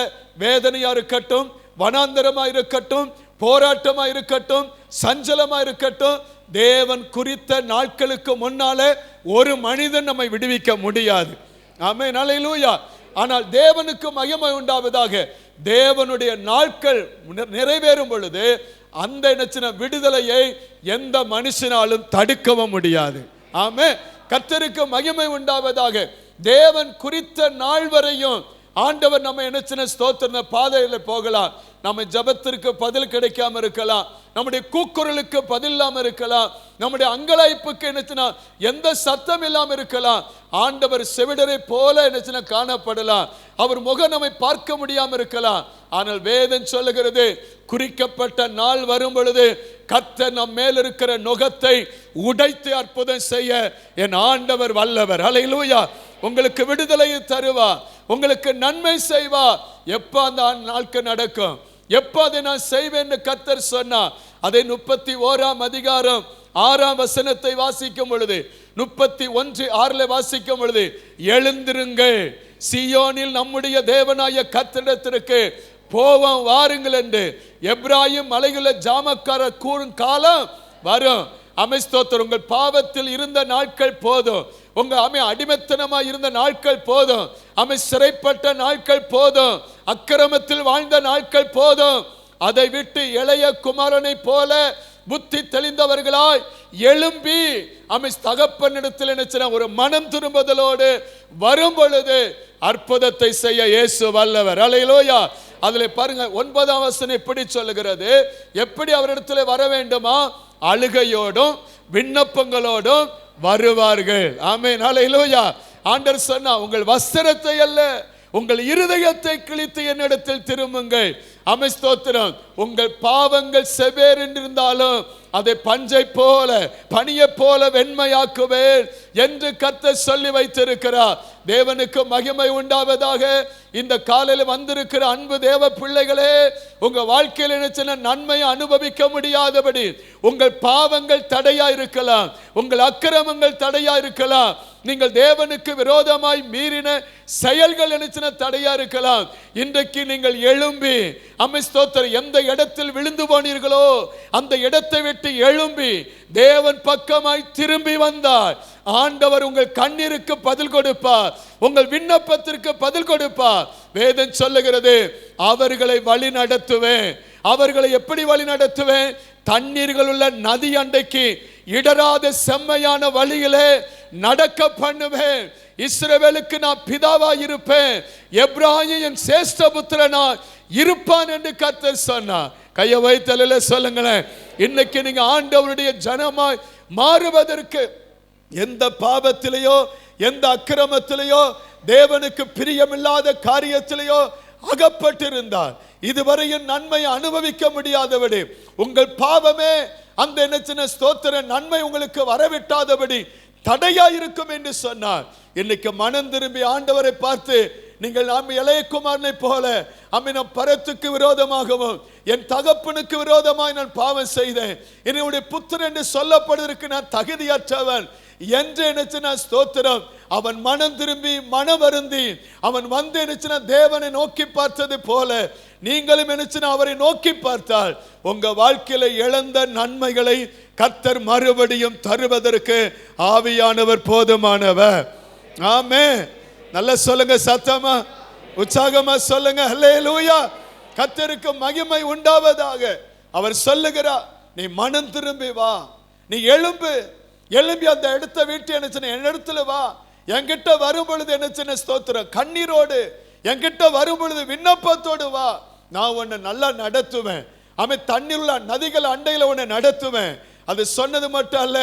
வேதனையா இருக்கட்டும், வனாந்தரமா இருக்கட்டும், போராட்டமா இருக்கட்டும், சஞ்சலமா இருக்கட்டும், தேவன் குறித்த நாட்களுக்கு முன்னாலே ஒரு மனிதன் நம்மை விடுவிக்க முடியாது. ஆமென் அல்லேலூயா. ஆனால் தேவனுக்கு மகிமை உண்டாவதாக. தேவனுடைய நாட்கள் நிறைவேறும் பொழுது அந்த விடுதலையை எந்த மனுஷனாலும் தடுக்கவும் முடியாது. ஆமென். கர்த்தருக்கு மகிமை உண்டாவதாக. தேவன் குறித்த நாள் வரையும் ஆண்டவர் நம்ம என்ன ஸ்தோத்திர பாதையில் போகலாம். நம்ம ஜபத்திற்கு பதில் கிடைக்காம இருக்கலாம், நம்முடைய கூக்குரலுக்கு பதில் இல்லாம இருக்கலாம், நம்முடைய அங்கலாய்ப்புக்கு என்ன எந்த சத்தம் இல்லாம இருக்கலாம். ஆண்டவர் செவிடரை போல என்ன காணப்படலாம், அவர் முகம் நம்மை பார்க்க முடியாம இருக்கலாம். ஆனால் வேதம் சொல்லுகிறது, குறிக்கப்பட்ட நாள் வரும் பொழுது கர்த்தர் நம் மேல் இருக்கிற நுகத்தை உடைத்து அற்புதம் செய்ய என் ஆண்டவர் வல்லவர். அல்லேலூயா. உங்களுக்கு விடுதலையை தருவா, உங்களுக்கு நன்மை செய்வா. எப்ப அந்த நாட்கள் நடக்கும், எப்ப அதை நான் செய்வேன் கர்த்தர் சொன்னா, அதை 31:6 வாசிக்கும் பொழுது 31:6 வாசிக்கும் பொழுது, எழுந்திருங்கள், சீயோனில் நம்முடைய தேவனாய கர்த்தரிடத்திற்கு போவோம் வாருங்கள் என்று எப்ராயிம் மலைகளில் ஜாமக்காரர் கூறும் காலம் வரும். ஸ்தோத்திரம். உங்கள் பாவத்தில் இருந்த நாட்கள் போதும், உங்க அடிமைத்தனமா இருந்த நாட்கள் போதும், சிறைப்பட்ட நாட்கள் போதும், அக்கிரமத்தில் வாழ்ந்த நாட்கள் போதும். அதை விட்டு இளைய குமாரனை போல புத்தி தெளிந்தவர்களாய் எழும்பி தகப்பனிடத்தில் என்ன ஒரு மனம் திரும்புதலோடு வரும் பொழுது அற்புதத்தை செய்ய இயேசு வல்லவர். அல்லேலூயா. அதுல பாருங்க 9 எப்படி சொல்லுகிறது, எப்படி அவரிடத்தில் வர வேண்டுமா? அழுகையோடும் விண்ணப்பங்களோடும் வருவார்கள். ஆமென் அல்லேலூயா. ஆண்டவர் சொன்னா, உங்கள் வஸ்திரத்தை அல்ல உங்கள் இருதயத்தை கிழித்து என்னிடத்தில் திரும்புங்கள். ஸ்தோத்திரம். உங்கள் பாவங்கள் செவேர் என்றிருந்தாலும் அதை பஞ்சை போல பனியை போல வெண்மையாக்குவேன் என்று கர்த்தர் சொல்லி வைத்திருக்கிறார். தேவனுக்கு மகிமை உண்டாவதாக. இந்த காலையில் வந்திருக்கிற அன்பு தேவ பிள்ளைகளே, உங்க வாழ்க்கையில் என்ன நன்மையை அனுபவிக்க முடியாதபடி உங்கள் பாவங்கள் தடையா இருக்கலாம், உங்கள் அக்கிரமங்கள் தடையா இருக்கலாம், நீங்கள் தேவனுக்கு விரோதமாய் மீறின செயல்கள் நினைச்சின தடையா இருக்கலாம். இன்றைக்கு நீங்கள் எழும்பி ஸ்தோத்திரம், எந்த இடத்தில் விழுந்து போனீர்களோ அந்த இடத்தை விட்டு எழும்பி தேவன் பக்கமாய் திரும்பி வந்தார். ஆண்டவர் உங்கள் கண்ணீருக்கு பதில் கொடுப்பார், உங்கள் விண்ணப்பத்திற்கு பதில் கொடுப்பார். வேதம் சொல்லுகிறது, அவர்களை வழி நடத்துவேன். அவர்களை எப்படி வழி நடத்துவேன்? தண்ணீர்கள் உள்ள நதி அண்டைக்கு இடராத செம்மையான வழியிலே நடக்க பண்ணுவேன். இஸ்ரவேலுக்கு நான் பிதாவா இருப்பேன், எப்ராஹிம் என் சேஷ்ட புத்திரனா இருப்பான் என்று கர்த்தர் சொன்னார். கையை வைத்தல சொல்லுங்களேன். இன்னைக்கு நீங்க ஆண்டவருடைய ஜனமாய் மாறுவதற்கு எந்த பாவத்திலேயோ எந்த அக்கிரமத்திலேயோ தேவனுக்கு பிரியமில்லாத காரியத்திலேயோ அகப்பட்டிருந்தார், இதுவரையும் நன்மையை அனுபவிக்க முடியாதபடி, உங்கள் பாவமே அந்த என்ன ஸ்தோத்திர நன்மை உங்களுக்கு வரவிட்டாதபடி தடையா இருக்கும் என்று சொன்னார். இன்னைக்கு மனம் திரும்பி ஆண்டவரை பார்த்து, நீங்கள் நாம் இளையகுமாரனை போல நான் பரத்துக்கு விரோதமாகவும் என் தகப்பனுக்கு விரோதமாய் நான் பாவம் செய்தேன், என்னுடைய புத்திரன் என்று சொல்லப்படுவதற்கு நான் தகுதியற்றவன் என்று நினைச்சனா ஸ்தோத்திரம். அவன் மனம் திரும்பி மனம் வருந்தி அவன் வந்து நினைச்சனா தேவனை நோக்கி பார்த்தது போல நீங்களும் நினைச்சனா அவரை நோக்கி பார்த்தால் உங்க வாழ்க்கையில இழந்த நன்மைகளை கர்த்தர் மறுபடியும் தருவதற்கு ஆவியானவர் போதுமானவர். ஆமென். நல்லா சொல்லுங்க, சத்தமா உற்சாகமா சொல்லுங்க. ஹல்லேலூயா. கர்த்தருக்கு மகிமை உண்டாவதாக. அவர் சொல்லுகிறார், நீ மனம் திரும்பி வா, நீ எழும்பு, எழும்பி அந்த இடத்தை விட்டு என் இடத்துல வா. என்கிட்ட வரும் பொழுது என்ன ஸ்தோத்திரம் கண்ணீரோடு, என்கிட்ட வரும் பொழுது விண்ணப்பத்தோடு வா. நான் உன்னை நல்லா நடத்துவேன். அவன் தண்ணீர் உள்ள நதிகள் அண்டையில உன்னை நடத்துவேன். அது சொன்னது மட்டும் அல்ல,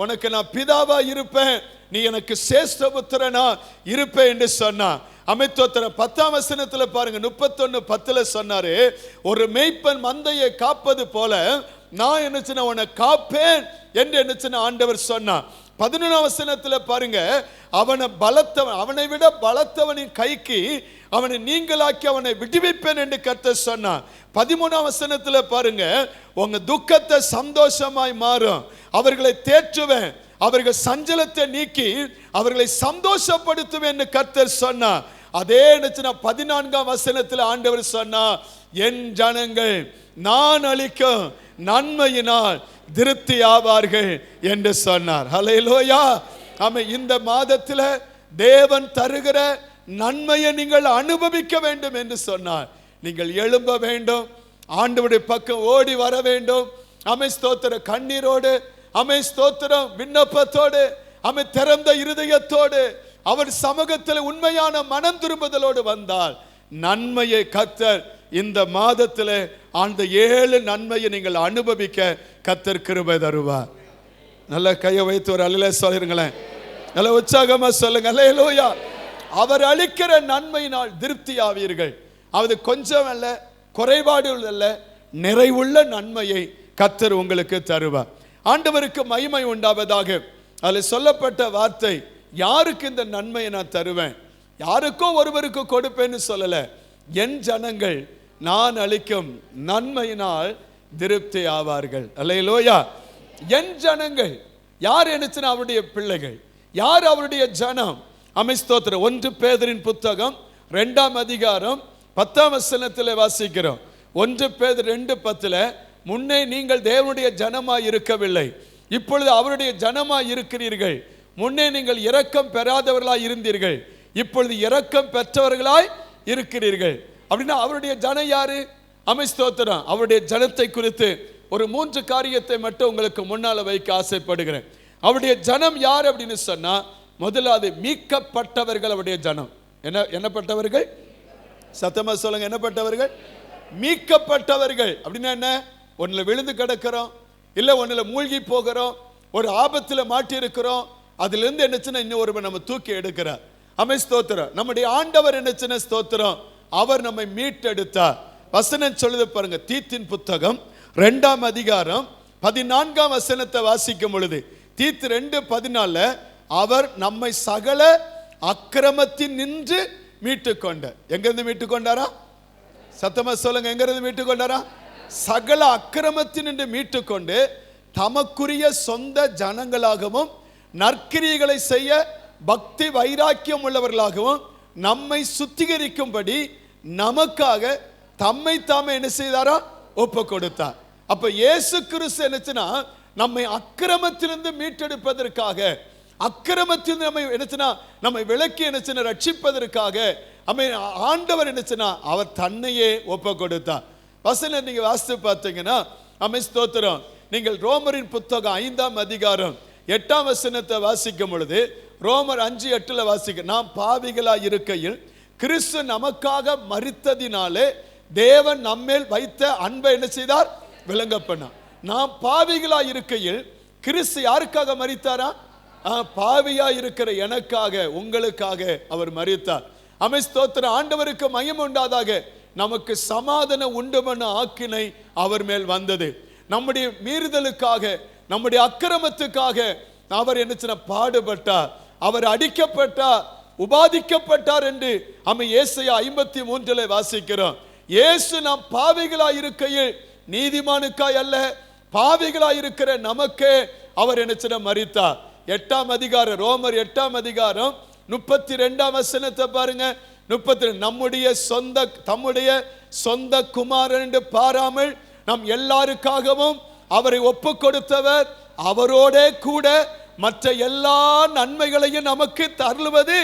உனக்கு நான் பிதாவா இருப்பேன், நீ எனக்கு சேஷ்ட புத்திரனா இருப்பேன் என்று சொன்னான். அமைத்தோத்திர 10ஆம் வசனத்துல பாருங்க, 31:10 சொன்னாரு, ஒரு மேய்ப்பன் மந்தையை காப்பது போல நான் என்ன உன்னை காப்பேன் என்று என்ன ஆண்டவர் சொன்னான். 11ஆம் வசனத்துல பாருங்க, அவனை விட பலத்தவனின் கைக்கு அவனை நீங்களாக்கி அவனை விடுவிப்பேன் என்று கர்த்தர் சொன்னான். 13ஆம் வசனத்துல பாருங்க, உங்க துக்கத்தை சந்தோஷமாய் மாறும், அவர்களை தேற்றுவேன், அவர்கள் சஞ்சலத்தை நீக்கி அவர்களை சந்தோஷப்படுத்துவேன் என்று கர்த்தர் சொன்னார். அதே 14ஆம் வசனத்தில் ஆண்டவர் சொன்னார், என் ஜனங்கள் நான் அளிக்கும் நன்மையினால் திருப்தி ஆவார்கள் என்று சொன்னார். ஹல்லேலூயா. ஆமென். இந்த மாதத்தில் தேவன் தருகிற நன்மையை நீங்கள் அனுபவிக்க வேண்டும் என்று சொன்னார். நீங்கள் எழும்ப வேண்டும், ஆண்டவருடைய பக்கம் ஓடி வர வேண்டும். ஸ்தோத்திர கண்ணீரோடு, ஸ்தோத்திரம் விண்ணப்பத்தோடு, திறந்த இருதயத்தோடு அவர் சமூகத்தில் உண்மையான மனம் திரும்புதலோடு வந்தால் நன்மையை கர்த்தர் இந்த மாதத்தில் அந்த 7 நன்மையை நீங்கள் அனுபவிக்க கர்த்தர் கிருபை தருவார். நல்ல கையை வைத்து ஒரு அல்லேலூயா சொல்லுங்களேன். நல்ல உற்சாகமா சொல்லுங்க. அல்லேலூயா. அவர் அளிக்கிற நன்மையினால் திருப்தி ஆவீர்கள். அது கொஞ்சம் அல்ல, குறைபாடு அல்ல, நிறைவுள்ள நன்மையை கர்த்தர் உங்களுக்கு தருவார். ஆண்டவருக்கு மகிமை உண்டாவதாக. அதில் சொல்லப்பட்ட வார்த்தை, யாருக்கு இந்த நன்மையை நான் தருவேன், யாருக்கோ ஒருவருக்கு கொடுப்பேன்னு சொல்லல, என் ஜனங்கள் நான் அளிக்கும் நன்மையினால் திருப்தி ஆவார்கள். அல்லேலூயா. என் ஜனங்கள் யார் என்னச்சுன்னா அவருடைய பிள்ளைகள், யார் அவருடைய ஜனம். ஸ்தோத்திரம். 1 பேதுருவின் புத்தகம் 2ஆம் அதிகாரம் 10ஆம் வசனத்தில் வாசிக்கிறோம். 1 பேதுரு 2:10, முன்னே நீங்கள் தேவனுடைய ஜனமாய் இருக்கவில்லை, இப்பொழுது அவருடைய ஜனமாய் இருக்கிறீர்கள். முன்னே நீங்கள் இரக்கம் பெறாதவர்களாய் இருந்தீர்கள், இப்பொழுது இரக்கம் பெற்றவர்களாய் இருக்கிறீர்கள். அப்படின்னா அவருடைய ஜனம் யாரு? ஸ்தோத்திரம். அவருடைய ஜனத்தை குறித்து ஒரு 3 காரியத்தை மட்டும் உங்களுக்கு முன்னால வைக்க ஆசைப்படுகிறேன். அவருடைய ஜனம் யார் அப்படின்னு சொன்னா, முதலாவது மீட்கப்பட்டவர்கள். அவருடைய ஜனம் என்னப்பட்டவர்கள்? சத்தமா சொல்லுங்க. என்னப்பட்டவர்கள்? மீட்கப்பட்டவர்கள். அப்படின்னா என்ன? ஒன்னுல விழுந்து கிடக்கிறோம், இல்ல ஒன்னுல மூழ்கி போகிறோம், ஒரு ஆபத்துல மாட்டி இருக்கிறோம், அதுல இருந்து என்னச்சுன்னா இன்னொரு நம்ம தூக்கி எடுக்கிறார். ஸ்தோத்திரம். நம்முடைய ஆண்டவர் என்னச்சுன்னா ஸ்தோத்திரம், அவர் நம்மை மீட்டெடுத்தார். வசனம் சொல்லுது பாருங்க, தீத்தின் புத்தகம் 2ஆம் அதிகாரம் 14ஆம் வசனத்தை வாசிக்கும் பொழுது, தீத்து 2:14, அவர் நம்மை சகல அக்கிரமத்தின் நின்று மீட்டு கொண்ட. எங்கிருந்து மீட்டு கொண்டாரா? சத்தமா சொல்லுங்க. எங்கிருந்து மீட்டு கொண்டாரா? சகல அக்கிரமத்தின் நின்று மீட்டு கொண்டு தமக்குரிய சொந்த ஜனங்களாகவும் நற்கிரியைகளை செய்ய பக்தி வைராக்கியம் உள்ளவர்களாகவும் நம்மை சுத்திகரிக்கும்படி நமக்காக தம்மை தாமே என்ன செய்தாரா? ஒப்பு கொடுத்தார். அப்ப இயேசு கிறிஸ்து என்னச்சுன்னா நம்மை அக்கிரமத்திலிருந்து மீட்டெடுப்பதற்காக, அக்கிரமத்திலிருந்து நம்மை என்னச்சுன்னா நம்மை விலக்கி என்னச்சுன்னா ரட்சிப்பதற்காக ஆண்டவர் என்னச்சுன்னா அவர் தன்னையே ஒப்பு கொடுத்தார். வசனம் நீங்க வாசித்து பார்த்தீங்கன்னா ஸ்தோத்திரம், நீங்கள் ரோமரின் புத்தகம் 5ஆம் அதிகாரம் 8ஆம் வசனத்தை வாசிக்கும் பொழுது, ரோமர் 5:8 வாசிக்க, நாம் பாவிகளா இருக்கையில் கிறிஸ்து நமக்காக மரித்ததினாலே தேவன் நம்மேல் வைத்த அன்பை என்ன செய்தார்? விளங்க பண்ணார். நாம் பாவிகளா இருக்கையில் கிறிஸ்து யாருக்காக மரித்தாரா? பாவியா இருக்கிற எனக்காக, உங்களுக்காக அவர் மரித்தார். ஸ்தோத்திரம், ஆண்டவருக்கு மகிமை உண்டாதாக. நமக்கு சமாதானம் உண்டு பண்ண ஆக்கினை அவர் மேல் வந்தது. நம்முடைய மீறுதலுக்காக, நம்முடைய அக்கிரமத்துக்காக அவர் என்ன பாடுபட்டார், அவர் அடிக்கப்பட்டார், உபாதிக்கப்பட்டார் என்று ஏசாயா 53 வாசிக்கிறோம். இயேசு நாம் பாவிகளாய் இருக்கையில், நீதிமானுக்காய் அல்ல, பாவிகளாய் இருக்கிற நமக்கே அவர் என்ன மரித்தார். 8ஆம் அதிகாரம், ரோமர் 8ஆம் அதிகாரம் 32ஆம் வசனத்தை பாருங்க. 32, தம்முடைய சொந்த குமாரன் என்று பாராமல் நம் எல்லாருக்காகவும் அவரை ஒப்பு கொடுத்தவர், அவரோட கூட மற்ற எல்லா நன்மைகளையும் நமக்கு தருவது.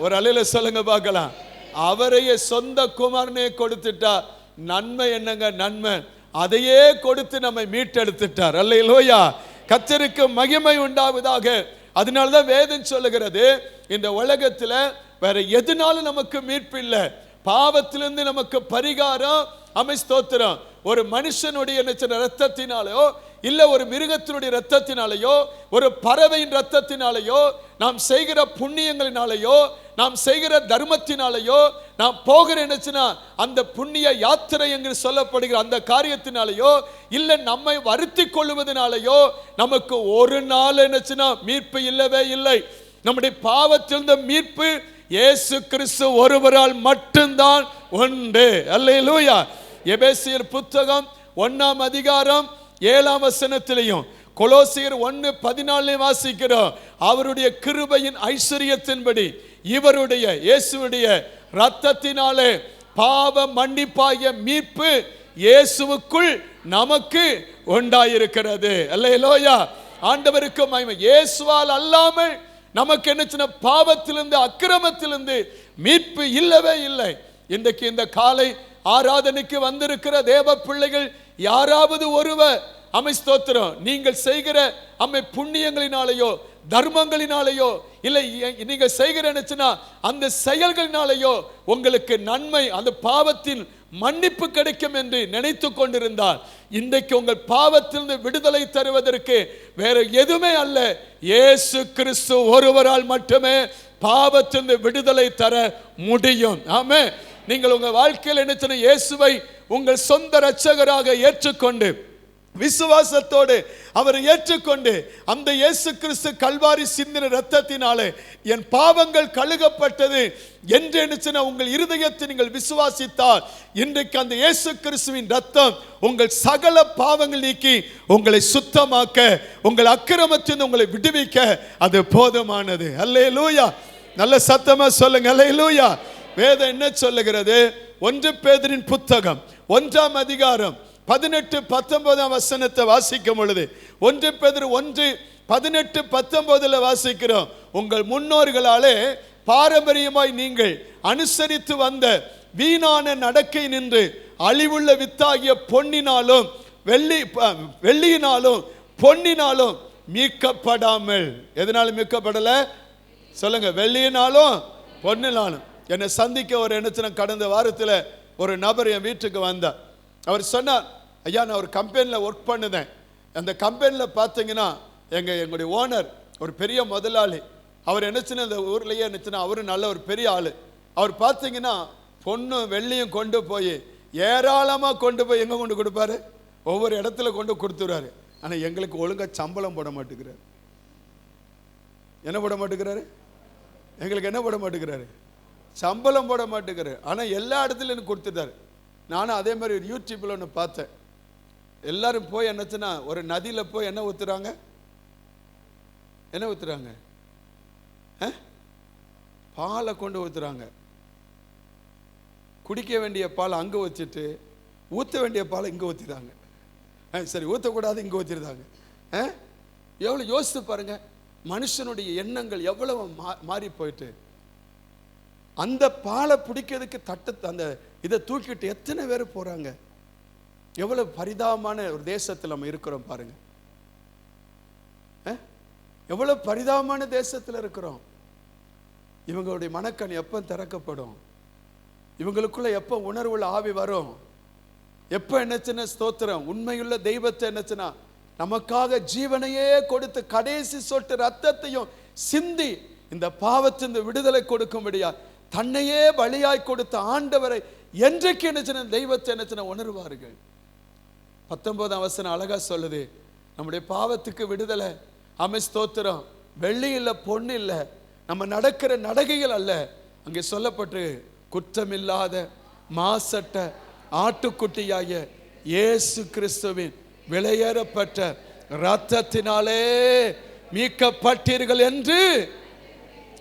ஒரு அலையில சொல்லுங்க பார்க்கலாம். அவரையே சொந்த குமாரனே கொடுத்துட்டா நன்மை என்னங்க? நன்மை அதையே கொடுத்து நம்மை மீட்டெடுத்துட்டார். அல்லேலூயா, கர்த்தருக்கு மகிமை உண்டாவதாக. அதனாலதான் வேதம் சொல்லுகிறது, இந்த உலகத்துல வேற எதுனாலும் நமக்கு மீட்பு இல்லை. பாவத்திலிருந்து நமக்கு பரிகாரம் ஸ்தோத்திரம் ஒரு மனுஷனுடைய ரத்தத்தினாலேயோ, இல்ல ஒரு மிருகத்தினுடைய ரத்தத்தினாலேயோ, ஒரு பறவையின் ரத்தத்தினாலேயோ, நாம் செய்கிற புண்ணியங்களினாலேயோ, நாம் செய்கிற தர்மத்தினாலேயோ, நாம் போகிற என்னச்சுன்னா அந்த புண்ணிய யாத்திரை என்று சொல்லப்படுகிற அந்த காரியத்தினாலேயோ, இல்ல நம்மை வருத்தி கொள்வதனாலேயோ நமக்கு ஒரு நாள் என்னச்சுன்னா மீட்பு இல்லவே இல்லை. நம்முடைய பாவத்திலிருந்த மீட்பு இயேசு கிறிஸ்து ஒருவரால் மட்டும்தான் உண்டு. அல்லேலூயா. எபேசியர் புத்தகம் 1ஆம் அதிகாரம் 7ஆம் வசனத்திலையும், கொலோசியர் 1:14 வாசிக்கிறோம். அவருடைய கிருபையின் ஐஸ்வரியத்தின்படி இவருடைய இயேசுவுடைய இரத்தத்தினாலே பாவ மன்னிப்பாகிய மீட்பு இயேசுவுக்குள் நமக்கு உண்டாயிருக்கிறது. அல்லேலூயா, ஆண்டவருக்கு மகிமை. இயேசுவால் அல்லாமல் நமக்கு என்ன பாவத்திலிருந்து அக்கிரமத்திலிருந்து மீட்பு இல்லவே இல்லை. இன்றைக்கு இந்த காலை ஆராதனைக்கு வந்திருக்கிற தேவ பிள்ளைகள் யாராவது ஒருவர் ஸ்தோத்திரம், நீங்கள் செய்கிற புண்ணியங்களினாலேயோ, தர்மங்களினாலேயோ, இல்லை நீங்கள் செய்கிற அந்த செயல்களினாலேயோ உங்களுக்கு நன்மை, அந்த பாவத்தின் மன்னிப்பு கிடைக்கும் என்று நினைத்து கொண்டிருந்தால், இன்றைக்கு உங்கள் பாவத்திலிருந்து விடுதலை தருவதற்கு வேற எதுவுமே அல்ல, இயேசு கிறிஸ்து ஒருவரால் மட்டுமே பாவத்திலிருந்து விடுதலை தர முடியும். ஆமென். நீங்கள் உங்க வாழ்க்கையில் என்ன இயேசுவை உங்கள் சொந்த இரட்சகராக ஏற்றுக்கொண்டு, விசுவாசத்தோடு அவரை ஏற்றுக்கொண்டு, அந்த இயேசு கிறிஸ்து கல்வாரி சிந்தின இரத்தத்தினாலே என் பாவங்கள் கழுகப்பட்டது என்று என்ன உங்கள் இருதயத்தை நீங்கள் விசுவாசித்தால், இன்றைக்கு அந்த இயேசு கிறிஸ்துவின் இரத்தம் உங்கள் சகல பாவங்கள் நீக்கி உங்களை சுத்தமாக்க, உங்கள் அக்கிரமத்திலிருந்து உங்களை விடுவிக்க அது போதுமானது. அல்லேலூயா. நல்ல சத்தமா சொல்லுங்க அல்லேலூயா. வேதம் என்ன சொல்லுகிறது? 1 பேதுருவின் புத்தகம் 1ஆம் அதிகாரம் 18-19 வசனத்தை வாசிக்கும் பொழுது, 1 பேதுரு 1:18-19 வாசிக்கிறோம். உங்கள் முன்னோர்களாலே பாரம்பரியமாய் நீங்கள் அனுசரித்து வந்த வீணான நடக்கை நின்று அழிவுள்ள வித்தாகிய பொன்னினாலும் வெள்ளியினாலும் பொன்னினாலும் மீட்கப்படாமல், எதனாலும் மீட்கப்படல சொல்லுங்க? வெள்ளியினாலும் பொன்னினாலும். என்னை சந்திக்க ஒரு எண்ணத்தின கடந்த வாரத்தில் ஒரு நபர் என் வீட்டுக்கு வந்தார். அவர் சொன்னார், ஐயா நான் ஒரு கம்பெனியில் ஒர்க் பண்ணுதேன். அந்த கம்பெனியில் பார்த்தீங்கன்னா எங்களுடைய ஓனர் ஒரு பெரிய முதலாளி. அவர் என்னச்சுன்னா இந்த ஊர்லேயே என்னச்சுன்னா அவரு நல்ல ஒரு பெரிய ஆள். அவர் பார்த்தீங்கன்னா பொண்ணும் வெள்ளியும் கொண்டு போய் ஏராளமாக கொண்டு போய் எங்கே கொண்டு கொடுப்பாரு? ஒவ்வொரு இடத்துல கொண்டு கொடுத்துருவாரு. ஆனால் எங்களுக்கு ஒழுங்காக சம்பளம் போட மாட்டேங்கிறாரு. என்ன போட மாட்டேங்கிறாரு? எங்களுக்கு என்ன போட மாட்டேங்கிறாரு? சம்பளம் போட மாட்டேங்கிறாரு. ஆனால் எல்லா இடத்துலையும் எனக்கு கொடுத்துட்டாரு. நானும் அதே மாதிரி ஒரு யூடியூப்பில் ஒன்று பார்த்தேன். எல்லாரும் போய் என்னச்சுன்னா ஒரு நதியில் போய் என்ன ஊற்றுறாங்க? என்ன ஊற்றுறாங்க? பாலை கொண்டு ஊற்றுறாங்க. குடிக்க வேண்டிய பால் அங்கே வச்சுட்டு ஊற்ற வேண்டிய பாலை இங்கே ஊற்றிடுறாங்க. சரி, ஊற்றக்கூடாது, இங்கே ஊற்றிடுறாங்க. எவ்வளோ யோசித்து பாருங்க, மனுஷனுடைய எண்ணங்கள் எவ்வளவு மாறி போயிட்டு. அந்த பாலை பிடிக்கிறதுக்கு அந்த இதை தூக்கிட்டு எத்தனை பேர் போறாங்க. எவ்வளவு பரிதாபமான ஒரு தேசத்தில் நம்ம இருக்கிறோம் பாருங்க. எவ்வளவு பரிதாபமான தேசத்தில் இருக்கிறோம். இவங்களுடைய மனக்கண் எப்போ திறக்கப்படும்? இவங்களுக்குள்ள எப்போ உணர்வுள்ள ஆவி வரும்? எப்போ என்னச்சுன்னா ஸ்தோத்திரம், உண்மையுள்ள தெய்வத்தை என்னச்சுன்னா நமக்காக ஜீவனையே கொடுத்து கடைசி சொட்டு ரத்தத்தையும் சிந்தி இந்த பாவத்தின் விடுதலை கொடுக்கும்படியா தன்னையே பலியாய் கொடுத்த ஆண்டவரை என்றைக்கு என்னச்சுன்னா தெய்வத்தை என்னச்சுன்னா உணர்வார்கள். 19ஆம் வசனம் அழகா சொல்லுது, நம்முடைய பாவத்துக்கு விடுதலை. ஸ்தோத்திரம், வெள்ளி இல்லை, பொண்ணு இல்லை, நம்ம நடக்கிற நடகைகள் அல்ல. அங்கே சொல்லப்பட்டு குற்றமில்லாத மாசற்ற ஆட்டுக்குட்டியாகிய இயேசு கிறிஸ்துவின் விலையேறப்பட்ட இரத்தத்தினாலே மீட்கப்பட்டீர்கள் என்று.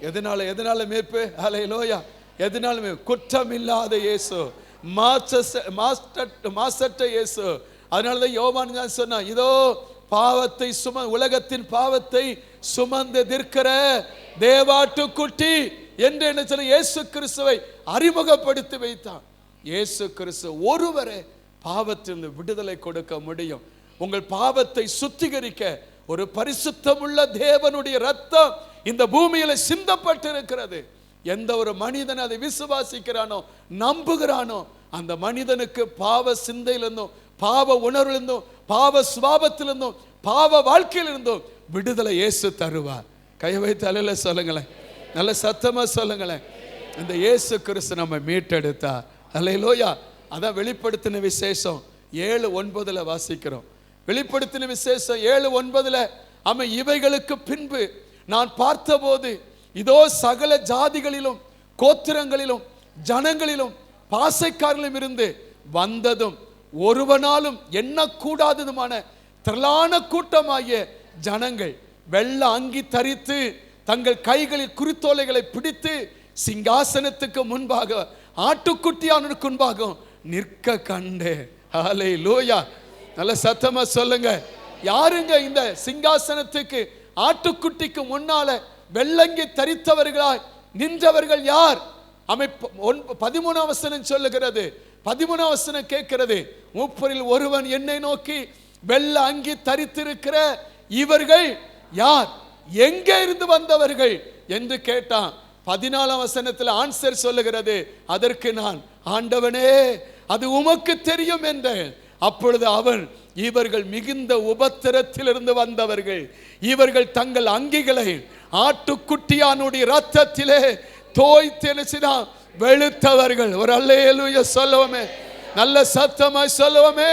எதனால மீட்பு? ஹல்லேலூயா. எதனால மீட்பு? குற்றமில்லாத இயேசு, மாசற்ற இயேசு. அதனாலதான் யோவான் தான் சொன்னா, இதோ பாவத்தை உலகத்தின் பாவத்தை சுமந்து தீர்க்கிற தேவாட்டுக்குட்டி என்று என்ன சொல்ல இயேசு கிறிஸ்துவை அறிமுகப்படுத்தி வைத்தான். இயேசு கிறிஸ்து ஒருவரே பாவத்திலிருந்து விடுதலை கொடுக்க முடியும். உங்கள் பாவத்தை சுத்திகரிக்க ஒரு பரிசுத்தமுள்ள தேவனுடைய ரத்தம் இந்த பூமியில சிந்தப்பட்டிருக்கிறது. எந்த ஒரு மனிதன் அதை விசுவாசிக்கிறானோ, நம்புகிறானோ, அந்த மனிதனுக்கு பாவ சிந்தையிலிருந்தும் பாவ உணர்விலிருந்தும் பாவ சுபாவத்திலிருந்தும் பாவ வாழ்க்கையிலிருந்தும் விடுதலை இயேசு தருவார். கை வைத்து அல்ல சொல்லுங்களேன், நல்ல சத்தமா சொல்லுங்களேன். இந்த இயேசு கிறிஸ்து நம்ம மீட்டெடுத்தா. அல்லேலூயா. அதான் வெளிப்படுத்தின விசேஷம் 7:9 வாசிக்கிறோம். வெளிப்படுத்தின விசேஷம் 7:9 அவன் இவைகளுக்கு பின்பு நான் பார்த்தபோது இதோ சகல ஜாதிகளிலும் கோத்திரங்களிலும் ஜனங்களிலும் பாசைக்காரர்களும் இருந்து வந்ததும் ஒருவனாலும் எண்ணக்கூடாததுமான திரளான கூட்டமாகிய ஜனங்கள் வெள்ளை அங்கி தரித்து தங்கள் கைகளில் குருத்தோலைகளை பிடித்து சிங்காசனத்துக்கு முன்பாக ஆட்டுக்குட்டியானுக்கு முன்பாக நிற்க கண்டே. ஹல்லேலூயா. நல்ல சத்தமா சொல்லுங்க. யாருங்க இந்த சிங்காசனத்துக்கு ஆட்டுக்குட்டிக்கு முன்னால வெள்ளங்கி தரித்தவர்களாய் நின்றவர்கள் யார்? 13ஆம் வசனம் சொல்லுகிறது. 13ஆம் வசனம் கேட்கிறது, மூப்பரில் ஒருவன் என்னை நோக்கி வெள்ள அங்கி தரித்திருக்கிற இவர்கள் யார், எங்கே இருந்து வந்தவர்கள் என்று கேட்டான். 14ஆம் வசனத்தில் ஆன்சர் சொல்லுகிறது, அதற்கு நான் ஆண்டவனே அது உமக்கு தெரியும் என்றேன். அப்பொழுது அவன், இவர்கள் மிகுந்த உபத்திரத்திலிருந்து வந்தவர்கள், இவர்கள் தங்கள் அங்கிகளை ஆட்டுக்குட்டியானுடைய ரத்தத்திலே தோய்த்தெனசிதான் வெளுத்தவர்கள். ஒரு அல்லேலூயா சொல்லுவோமே, நல்ல சத்தமாய் சொல்லுவோமே.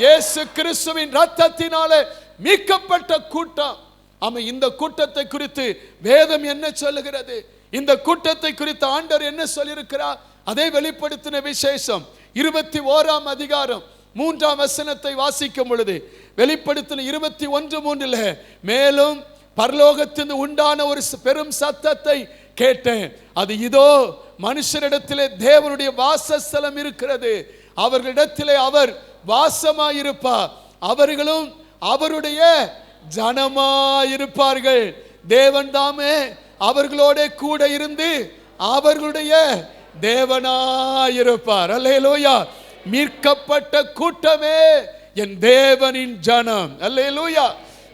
இயேசு கிறிஸ்துவின் ரத்தத்தினாலே மீட்கப்பட்ட கூட்டம். ஆமாம், இந்த கூட்டத்தை குறித்து வேதம் என்ன சொல்லுகிறது? இந்த கூட்டத்தை குறித்து ஆண்டவர் என்ன சொல்லியிருக்கிறார்? அதை வெளிப்படுத்தின விசேஷம் 21ஆம் அதிகாரம் 3ஆம் வசனத்தை வாசிக்கும் பொழுது, வெளிப்படுத்தின 21:3 மேலும் பரலோகத்திலிருந்து உண்டான ஒரு பெரும் சத்தத்தை கேட்டேன். அது இதோ மனுஷரிடத்திலே தேவனுடைய வாசஸ்தலம் இருக்கிறது, அவர்களிடத்திலே அவர் வாசமாயிருப்பார், அவர்களும் அவருடைய ஜனமாயிருப்பார்கள். தேவன் தாமே அவர்களோட கூட இருந்து அவர்களுடைய தேவனாயிருப்பார். அல்லேலூயா. மீட்கப்பட்ட கூட்டமே என் தேவனின் ஜனம். அல்லேலூயா.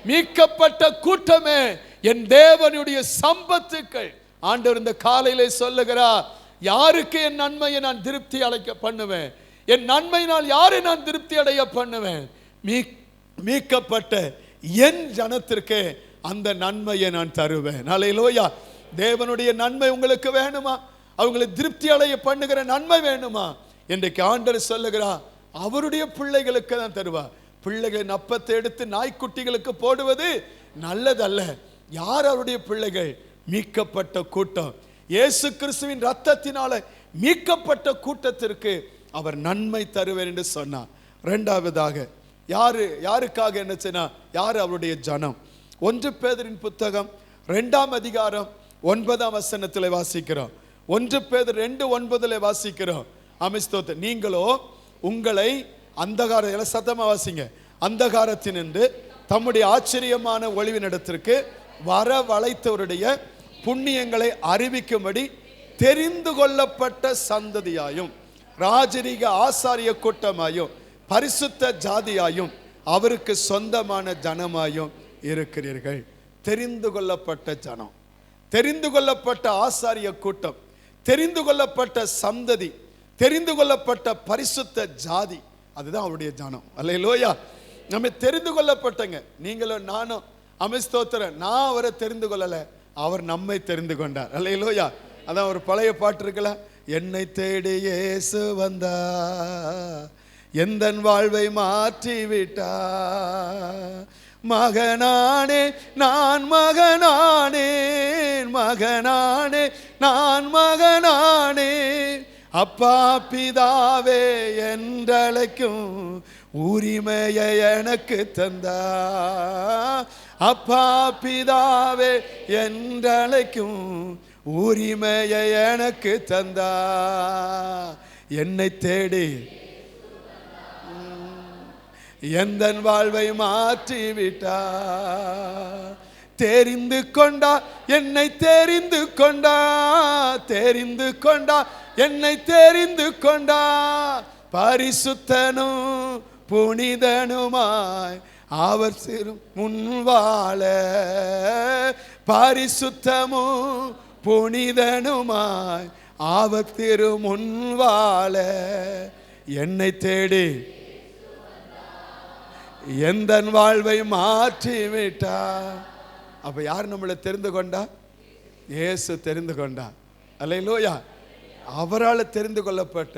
மீட்கப்பட்ட கூட்டமே என் தேவனுடைய சம்பத்துக்கள். ஆண்டவர் இந்த காலையிலே சொல்லுகிறார், யாருக்கு என் நன்மையை நான் திருப்தி அடைய பண்ணுவேன்? என் நன்மையினால் யாரை நான் திருப்தி அடைய பண்ணுவேன்? மீட்கப்பட்ட என் ஜனத்திற்கு அந்த நன்மையை நான் தருவேன். அல்லேலூயா. தேவனுடைய நன்மை உங்களுக்கு வேணுமா? அவங்களை திருப்தி அடைய பண்ணுகிற நன்மை வேணுமா? இன்றைக்கு ஆண்டவர் சொல்லுகிறார், அவருடைய பிள்ளைகளுக்கு தான் தருவார். பிள்ளைகளின் அப்பத்தை எடுத்து நாய்க்குட்டிகளுக்கு போடுவது நல்லதல்ல. யார் அவருடைய பிள்ளைகள்? மீட்கப்பட்ட கூட்டம். இயேசு கிறிஸ்துவின் ரத்தத்தினால மீட்கப்பட்ட கூட்டத்திற்கு அவர் நன்மை தருவார் என்று சொன்னார். இரண்டாவதாக யாருக்காக என்ன சொன்னா, யார் அவருடைய ஜனம்? 1 பேதுருவின் புத்தகம் 2ஆம் அதிகாரம் 9ஆம் வசனத்தில் வாசிக்கிறோம். 1 பேதுரு 2:9 வாசிக்கிறோம். அமிஸ்தோத்த நீங்களோ உங்களை அந்தகார சத்தமா வாசிங்க, அந்தகாரத்தினின்று தம்முடைய ஆச்சரியமான ஒளிவினிடத்திற்கு வரவழைத்தவருடைய புண்ணியங்களை அறிவிக்கும்படி தெரிந்து கொள்ளப்பட்ட சந்ததியாயும் ராஜரீக ஆசாரிய கூட்டமாயும் பரிசுத்த ஜாதியாயும் அவருக்கு சொந்தமான ஜனமாயும் இருக்கிறீர்கள். தெரிந்து கொள்ளப்பட்ட ஜனம், தெரிந்து கொள்ளப்பட்ட ஆசாரிய கூட்டம், தெரிந்து கொள்ளப்பட்ட சந்ததி, தெரிந்து கொள்ளப்பட்ட பரிசுத்த ஜாதி, அதுதான் அவருடைய ஜனம். அல்லேலூயா. நம்ம தெரிந்து கொள்ளப்பட்டங்க. நீங்களும் நானும் அமிஸ்தோத்திரன். நான் அவரை தெரிந்து கொள்ளல, அவர் நம்மை தெரிந்து கொண்டார். அல்லேலூயா. அதான் ஒரு பழைய பாட்டு இருக்குல்ல, என்னை தேடி இயேசு வந்தா எந்தன் வாழ்வை மாற்றி விட்டா, மகனானே நான் மகனானேன், மகனானே நான் மகனானே, அப்பா பிதாவே என்றழைக்கும் உரிமையை எனக்கு தந்தா, அப்பா பிதாவே என்றழைக்கும் உரிமையை எனக்கு தந்தா, என்னை தேடி எந்தன் வாழ்வை மாற்றி விட்டா, தெரிந்து கொண்டா என்னை தெரிந்து கொண்டா, தெரிந்து கொண்டா என்னை தெரிந்து கொண்டா, பரிசுத்தனும் புனிதனுமாய் அவர் சிறு முன்வாழ, பரிசுத்தமும் புனிதனுமாய் அவர் திரு முன்வாழ, என்னை தேடி எந்தன் வாழ்வை மாற்றி விட்டா. அப்ப யார் நம்மளை தெரிந்து கொண்டா? இயேசு தெரிந்து கொண்டா. அல்லேலூயா. அவரால் தெரிந்து கொள்ளப்பட்ட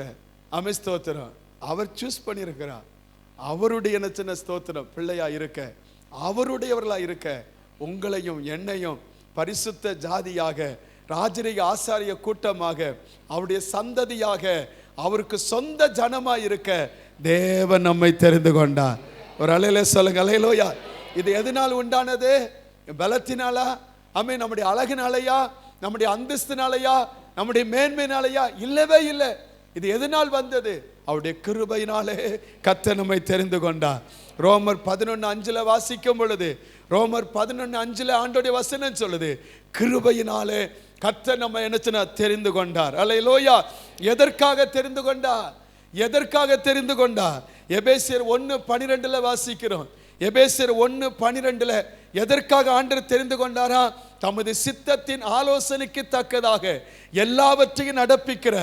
அமிஸ்தோத்திரம். அவர் சூஸ் பண்ணியிருக்கிறார். அவருடைய சின்ன ஸ்தோத்திரம் பிள்ளையா இருக்க, அவருடையவர்களா இருக்க, உங்களையும் என்னையும் பரிசுத்த ஜாதியாக, ராஜரீக ஆசாரிய கூட்டமாக, அவருடைய சந்ததியாக, அவருக்கு சொந்த ஜனமா இருக்க தேவன் நம்மை தெரிந்து கொண்டார். ஒரு அலையில சொல்லுங்க அல்லேலூயா. இது எதனால் உண்டானது? பலத்தினாலா? ஆமென். நம்முடைய அழகினாலையா? நம்முடைய அந்தஸ்தினாலையா? நம்முடைய மேன்மையினாலையா? இல்லவே இல்லை. இது எதனால் வந்தது? அவருடைய கிருபையினாலே கர்த்தர் நம்மை தெரிந்து கொண்டார். ரோமர் 11:5 வாசிக்கும் பொழுது, ரோமர் 11:5 ஆண்டோடைய வசனம் சொல்லுது, கிருபையினாலே கர்த்தர் நம்ம என்ன தெரிந்து கொண்டார். அல்லேலூயா. எதற்காக தெரிந்து கொண்டார்? எதற்காக தெரிந்து கொண்டார்? எபேசியர் 1:12 வாசிக்கிறோம். எபேசியர் 1:12 எதற்காக ஆண்டவர் தெரிந்து கொண்டாரா? தமது சித்தத்தின் ஆலோசனைக்கு தக்கதாக எல்லாவற்றையும் நடப்பிக்கிற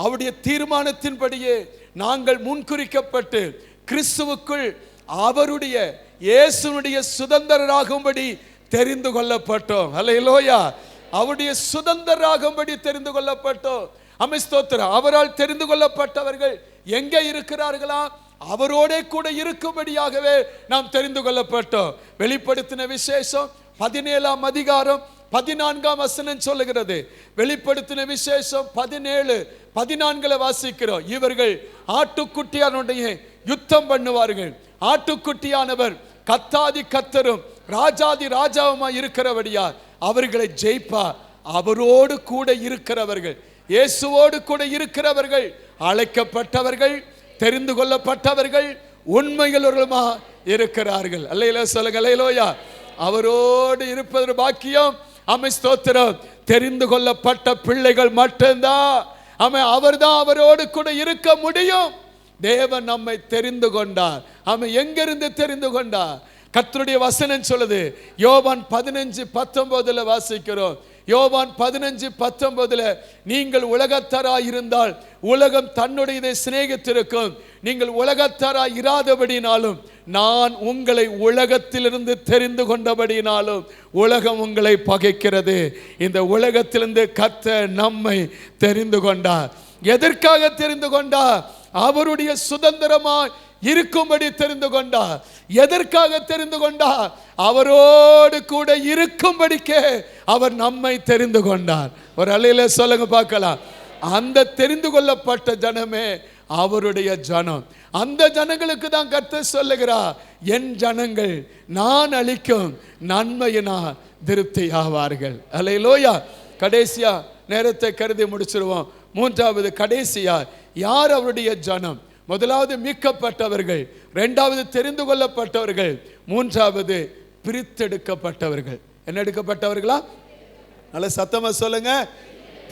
அவருடைய தீர்மானத்தின்படியே நாங்கள் முன்குறிக்கப்பட்டு கிறிஸ்துவுக்குள் அவருடைய இயேசுனுடைய சுதந்திரராகும்படி தெரிந்து கொள்ளப்பட்டோம். அல்லேலூயா. அவருடைய சுதந்திரராகும்படி தெரிந்து கொள்ளப்பட்டோம். அமிஸ்தோத்திரம். அவரால் தெரிந்து கொள்ளப்பட்டவர்கள் எங்கே இருக்கிறார்களா? அவரோட கூட இருக்கும்படியாகவே நாம் தெரிந்து கொள்ளப்பட்டோம். வெளிப்படுத்தின விசேஷம் 17ஆம் அதிகாரம் 14ஆம் வசனம் சொல்லுகிறது. வெளிப்படுத்தின விசேஷம் 17:14 வாசிக்கிறோம். இவர்கள் ஆட்டுக்குட்டியானுடைய யுத்தம் பண்ணுவார்கள். ஆட்டுக்குட்டியானவர் கத்தாதி கத்தரும் ராஜாதி ராஜாவுமாய் இருக்கிறபடியால் அவர்களை ஜெயிப்பா. அவரோடு கூட இருக்கிறவர்கள், இயேசுவோடு கூட இருக்கிறவர்கள், அழைக்கப்பட்டவர்கள், தெரிந்து கொள்ளப்பட்டவர்கள், உண்மையுள்ளவர்களுமா இருக்கிறார்கள். அல்லேலூயா சொல்லுங்க அல்லேலூயா. அவரோடு இருப்பது பாக்கியம். ஆமென் ஸ்தோத்திரம். தெரிந்து கொள்ளப்பட்ட பிள்ளைகள் மட்டும்தான் அவர்தான் அவரோடு கூட இருக்க முடியும். தேவன் நம்மை தெரிந்து கொண்டார். அவன் எங்கிருந்து தெரிந்து கொண்டார்? கர்த்தருடைய வசனம் சொல்லுது. யோவான் 15:19 வாசிக்கிறோம். யோவான் 15:19 நீங்கள் உலகத்தாராய் இருந்தால் உலகம் தன்னுடையதை சிநேகித்திருக்கும். நீங்கள் உலகத்தாராய் இராதபடினாலும் நான் உங்களை உலகத்திலிருந்து தெரிந்து கொண்டபடினாலும் உலகம் உங்களை பகைக்கிறது. இந்த உலகத்திலிருந்து கர்த்தர் நம்மை தெரிந்து கொண்டார். எதற்காக தெரிந்து கொண்டார்? அவருடைய சுதந்திரமாய் இருக்கும்படி தெரிந்து கொண்டார். எதற்காக தெரிந்து கொண்டார்? அவரோடு கூட இருக்கும்படிக்கே அவர் நம்மை தெரிந்து கொண்டார். ஒரு அல்லேலூயா சொல்லுங்க பார்க்கலாம். அந்த தெரிந்து கொள்ளப்பட்ட ஜனமே அவருடைய ஜனம். அந்த ஜனங்களுக்கு தான் கர்த்தர் சொல்லுகிறார், என் ஜனங்கள் நான் அளிக்கும் நன்மையினால் திருப்தி ஆவார்கள். அல்லேலூயா. கடைசியா நேரத்தை கருதி முடிச்சிருவோம். மூன்றாவது கடைசியா யார் அவருடைய ஜனம்? முதலாவது மீட்கப்பட்டவர்கள், இரண்டாவது தெரிந்து கொள்ளப்பட்டவர்கள், மூன்றாவது பிரித்தெடுக்கப்பட்டவர்கள். என்ன எடுக்கப்பட்டவர்களா? நல்ல சத்தமா சொல்லுங்க,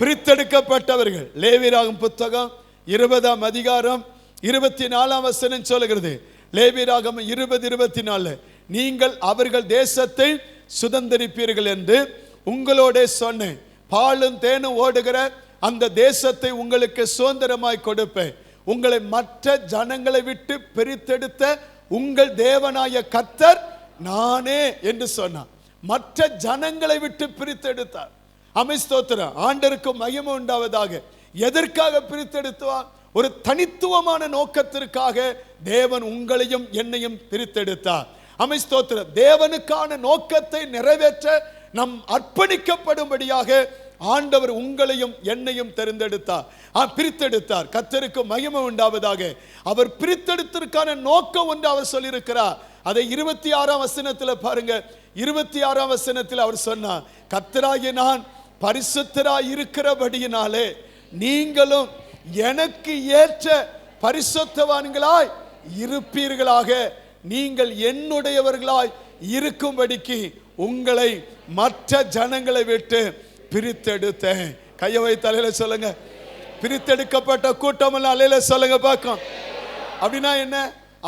பிரித்தெடுக்கப்பட்டவர்கள். லேவியராகமம் புத்தகம் 20ஆம் அதிகாரம் 24ஆம் வசனம் சொல்லுகிறது. லேவியராகமம் 20:24, நீங்கள் அவர்கள் தேசத்தை சுதந்தரிப்பீர்கள் என்று உங்களோட சொன்னேன். பாலும் தேனும் ஓடுகிற அந்த தேசத்தை உங்களுக்கு சுதந்திரமாய் கொடுப்பேன். உங்களை மற்ற ஜனங்களை விட்டு பிரித்தெடுத்த உங்கள் தேவனாய கர்த்தர் நானே என்று சொன்னார். மற்ற ஜனங்களை விட்டு பிரித்தெடுத்தார். ஸ்தோத்திரம். ஆண்டவருக்கு மகிமை உண்டாவதாக. எதற்காக பிரித்தெடுத்தார்? ஒரு தனித்துவமான நோக்கத்திற்காக தேவன் உங்களையும் என்னையும் பிரித்தெடுத்தார். ஸ்தோத்திரம். தேவனுக்கான நோக்கத்தை நிறைவேற்ற நம் அர்ப்பணிக்கப்படும்படியாக ஆண்டவர் உங்களையும் என்னையும் தெரிந்தெடுத்தார், பிரித்தெடுத்தார். கர்த்தருக்கு மகிமை உண்டாவதாக. அவர் பிரித்தெடுத்திற்கான நோக்கம் ஒன்று அவர் சொல்லியிருக்கிறார். அதை 26ஆம் வசனத்தில் பாருங்க. 26ஆம் வசனத்தில் அவர் சொன்னார், கர்த்தராகிய நான் பரிசுத்தராய் இருக்கிறபடியினாலே நீங்களும் எனக்கு ஏற்ற பரிசுத்தவான்களாய் இருப்பீர்களாக. நீங்கள் என்னுடையவர்களாய் இருக்கும்படிக்கு உங்களை மற்ற ஜனங்களை விட்டு பிரித்தெடுத்தேன். கையை வை தலையில சொல்லுங்க. பிரித்தெடுக்கப்பட்ட கூட்டம் எல்லாம் அலையில சொல்லுங்க பார்க்கும். அப்படின்னா என்ன?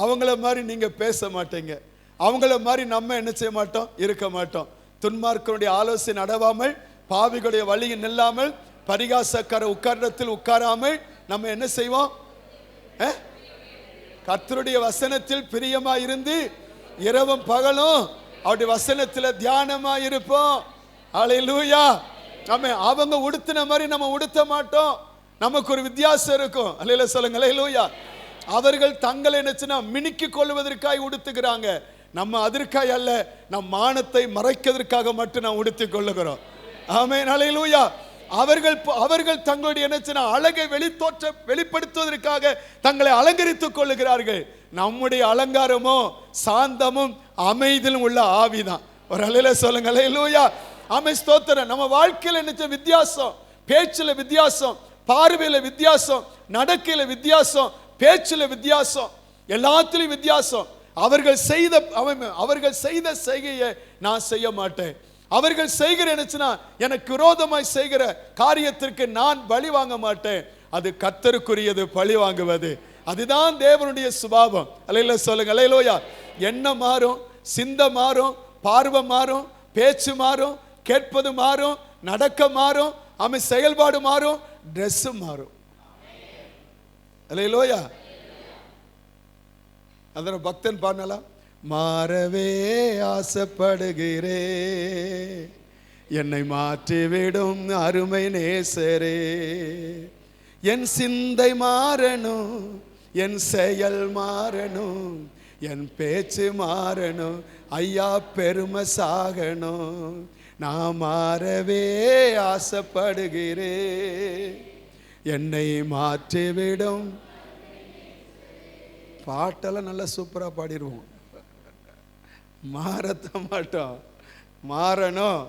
அவங்கள மாதிரி நீங்க பேச மாட்டீங்க, அவங்கள மாதிரி நம்ம என்ன செய்ய மாட்டோம், இருக்க மாட்டோம். துன்மார்க்கனுடைய ஆலோசனை நடவாமல், பாவிகளுடைய வழியில் நில்லாமல், பரிகாசக்கார உட்காரத்தில் உட்காராமல் நம்ம என்ன செய்வோம்? கர்த்தருடைய வசனத்தில் பிரியமா இருந்து இரவும் பகலும் அவருடைய வசனத்தில் தியானமா இருப்போம். அல்லேலூயா. அவங்க உடுத்தின மாதிரி நம்ம உடுத்த மாட்டோம். நமக்கு ஒரு வித்தியாசம் இருக்கும். அல்லேலூயா சொல்லுங்க. அல்லேலூயா. அவர்கள் தங்களை என்னச்சுன்னா மினுக்கிக் கொள்வதற்காக உடுத்துகிறாங்க. நம்ம அதற்காக அல்ல, நம் மானத்தை மறைக்கிறதுக்காக மட்டும் நாம் உடுத்திக் கொள்ளுகிறோம். ஆமென். அல்லேலூயா. அவர்கள் தங்களுடைய என்னச்சுன்னா அழகை வெளிப்படுத்துவதற்காக தங்களை அலங்கரித்துக் கொள்ளுகிறார்கள். நம்முடைய அலங்காரமோ சாந்தமும் அமைதியிலும் உள்ள ஆவிதான். ஒரு அல்லேலூயா சொல்லுங்க. அல்லேலூயா. ஆமென். ஸ்தோத்திரம். நம்ம வாழ்க்கையில என்ன வித்தியாசம்? பேச்சுல வித்தியாசம், பார்வையில வித்தியாசம், நடக்கையில வித்தியாசம், பேச்சுல வித்தியாசம், எல்லாத்திலும் வித்தியாசம். அவர்கள் செய்த செய்கையை நான் செய்ய மாட்டேன். அவர்கள் செய்கிற என்னச்சுன்னா எனக்கு விரோதமாய் செய்கிற காரியத்திற்கு நான் பழி வாங்க மாட்டேன். அது கர்த்தருக்குரியது பழி வாங்குவது. அதுதான் தேவனுடைய சுபாவம். அல்லேலூயா சொல்லுங்க. அல்லேலூயா. எண்ணம் மாறும், சிந்தை மாறும், பார்வை மாறும், பேச்சு மாறும், கேட்பது மாறும், நடக்க மாறும், செயல்பாடு மாறும், ட்ரெஸ் மாறும். அல்லேலூயா. அதன பக்தன் பாடலாம், மாறவே ஆசைப்படுகிறே என்னை மாற்றிவிடும் அருமை நேசரே. என் சிந்தை மாறணும், என் செயல் மாறணும், என் பேச்சு மாறணும், ஐயா பெருமை சாகணும். நான் மாறவே ஆசைப்படுகிறே என்னை மாற்றிவிடும். பாட்டெல்லாம் நல்லா சூப்பரா பாடிடுவோம். மாறத்த மாட்டோம், மாறணும்.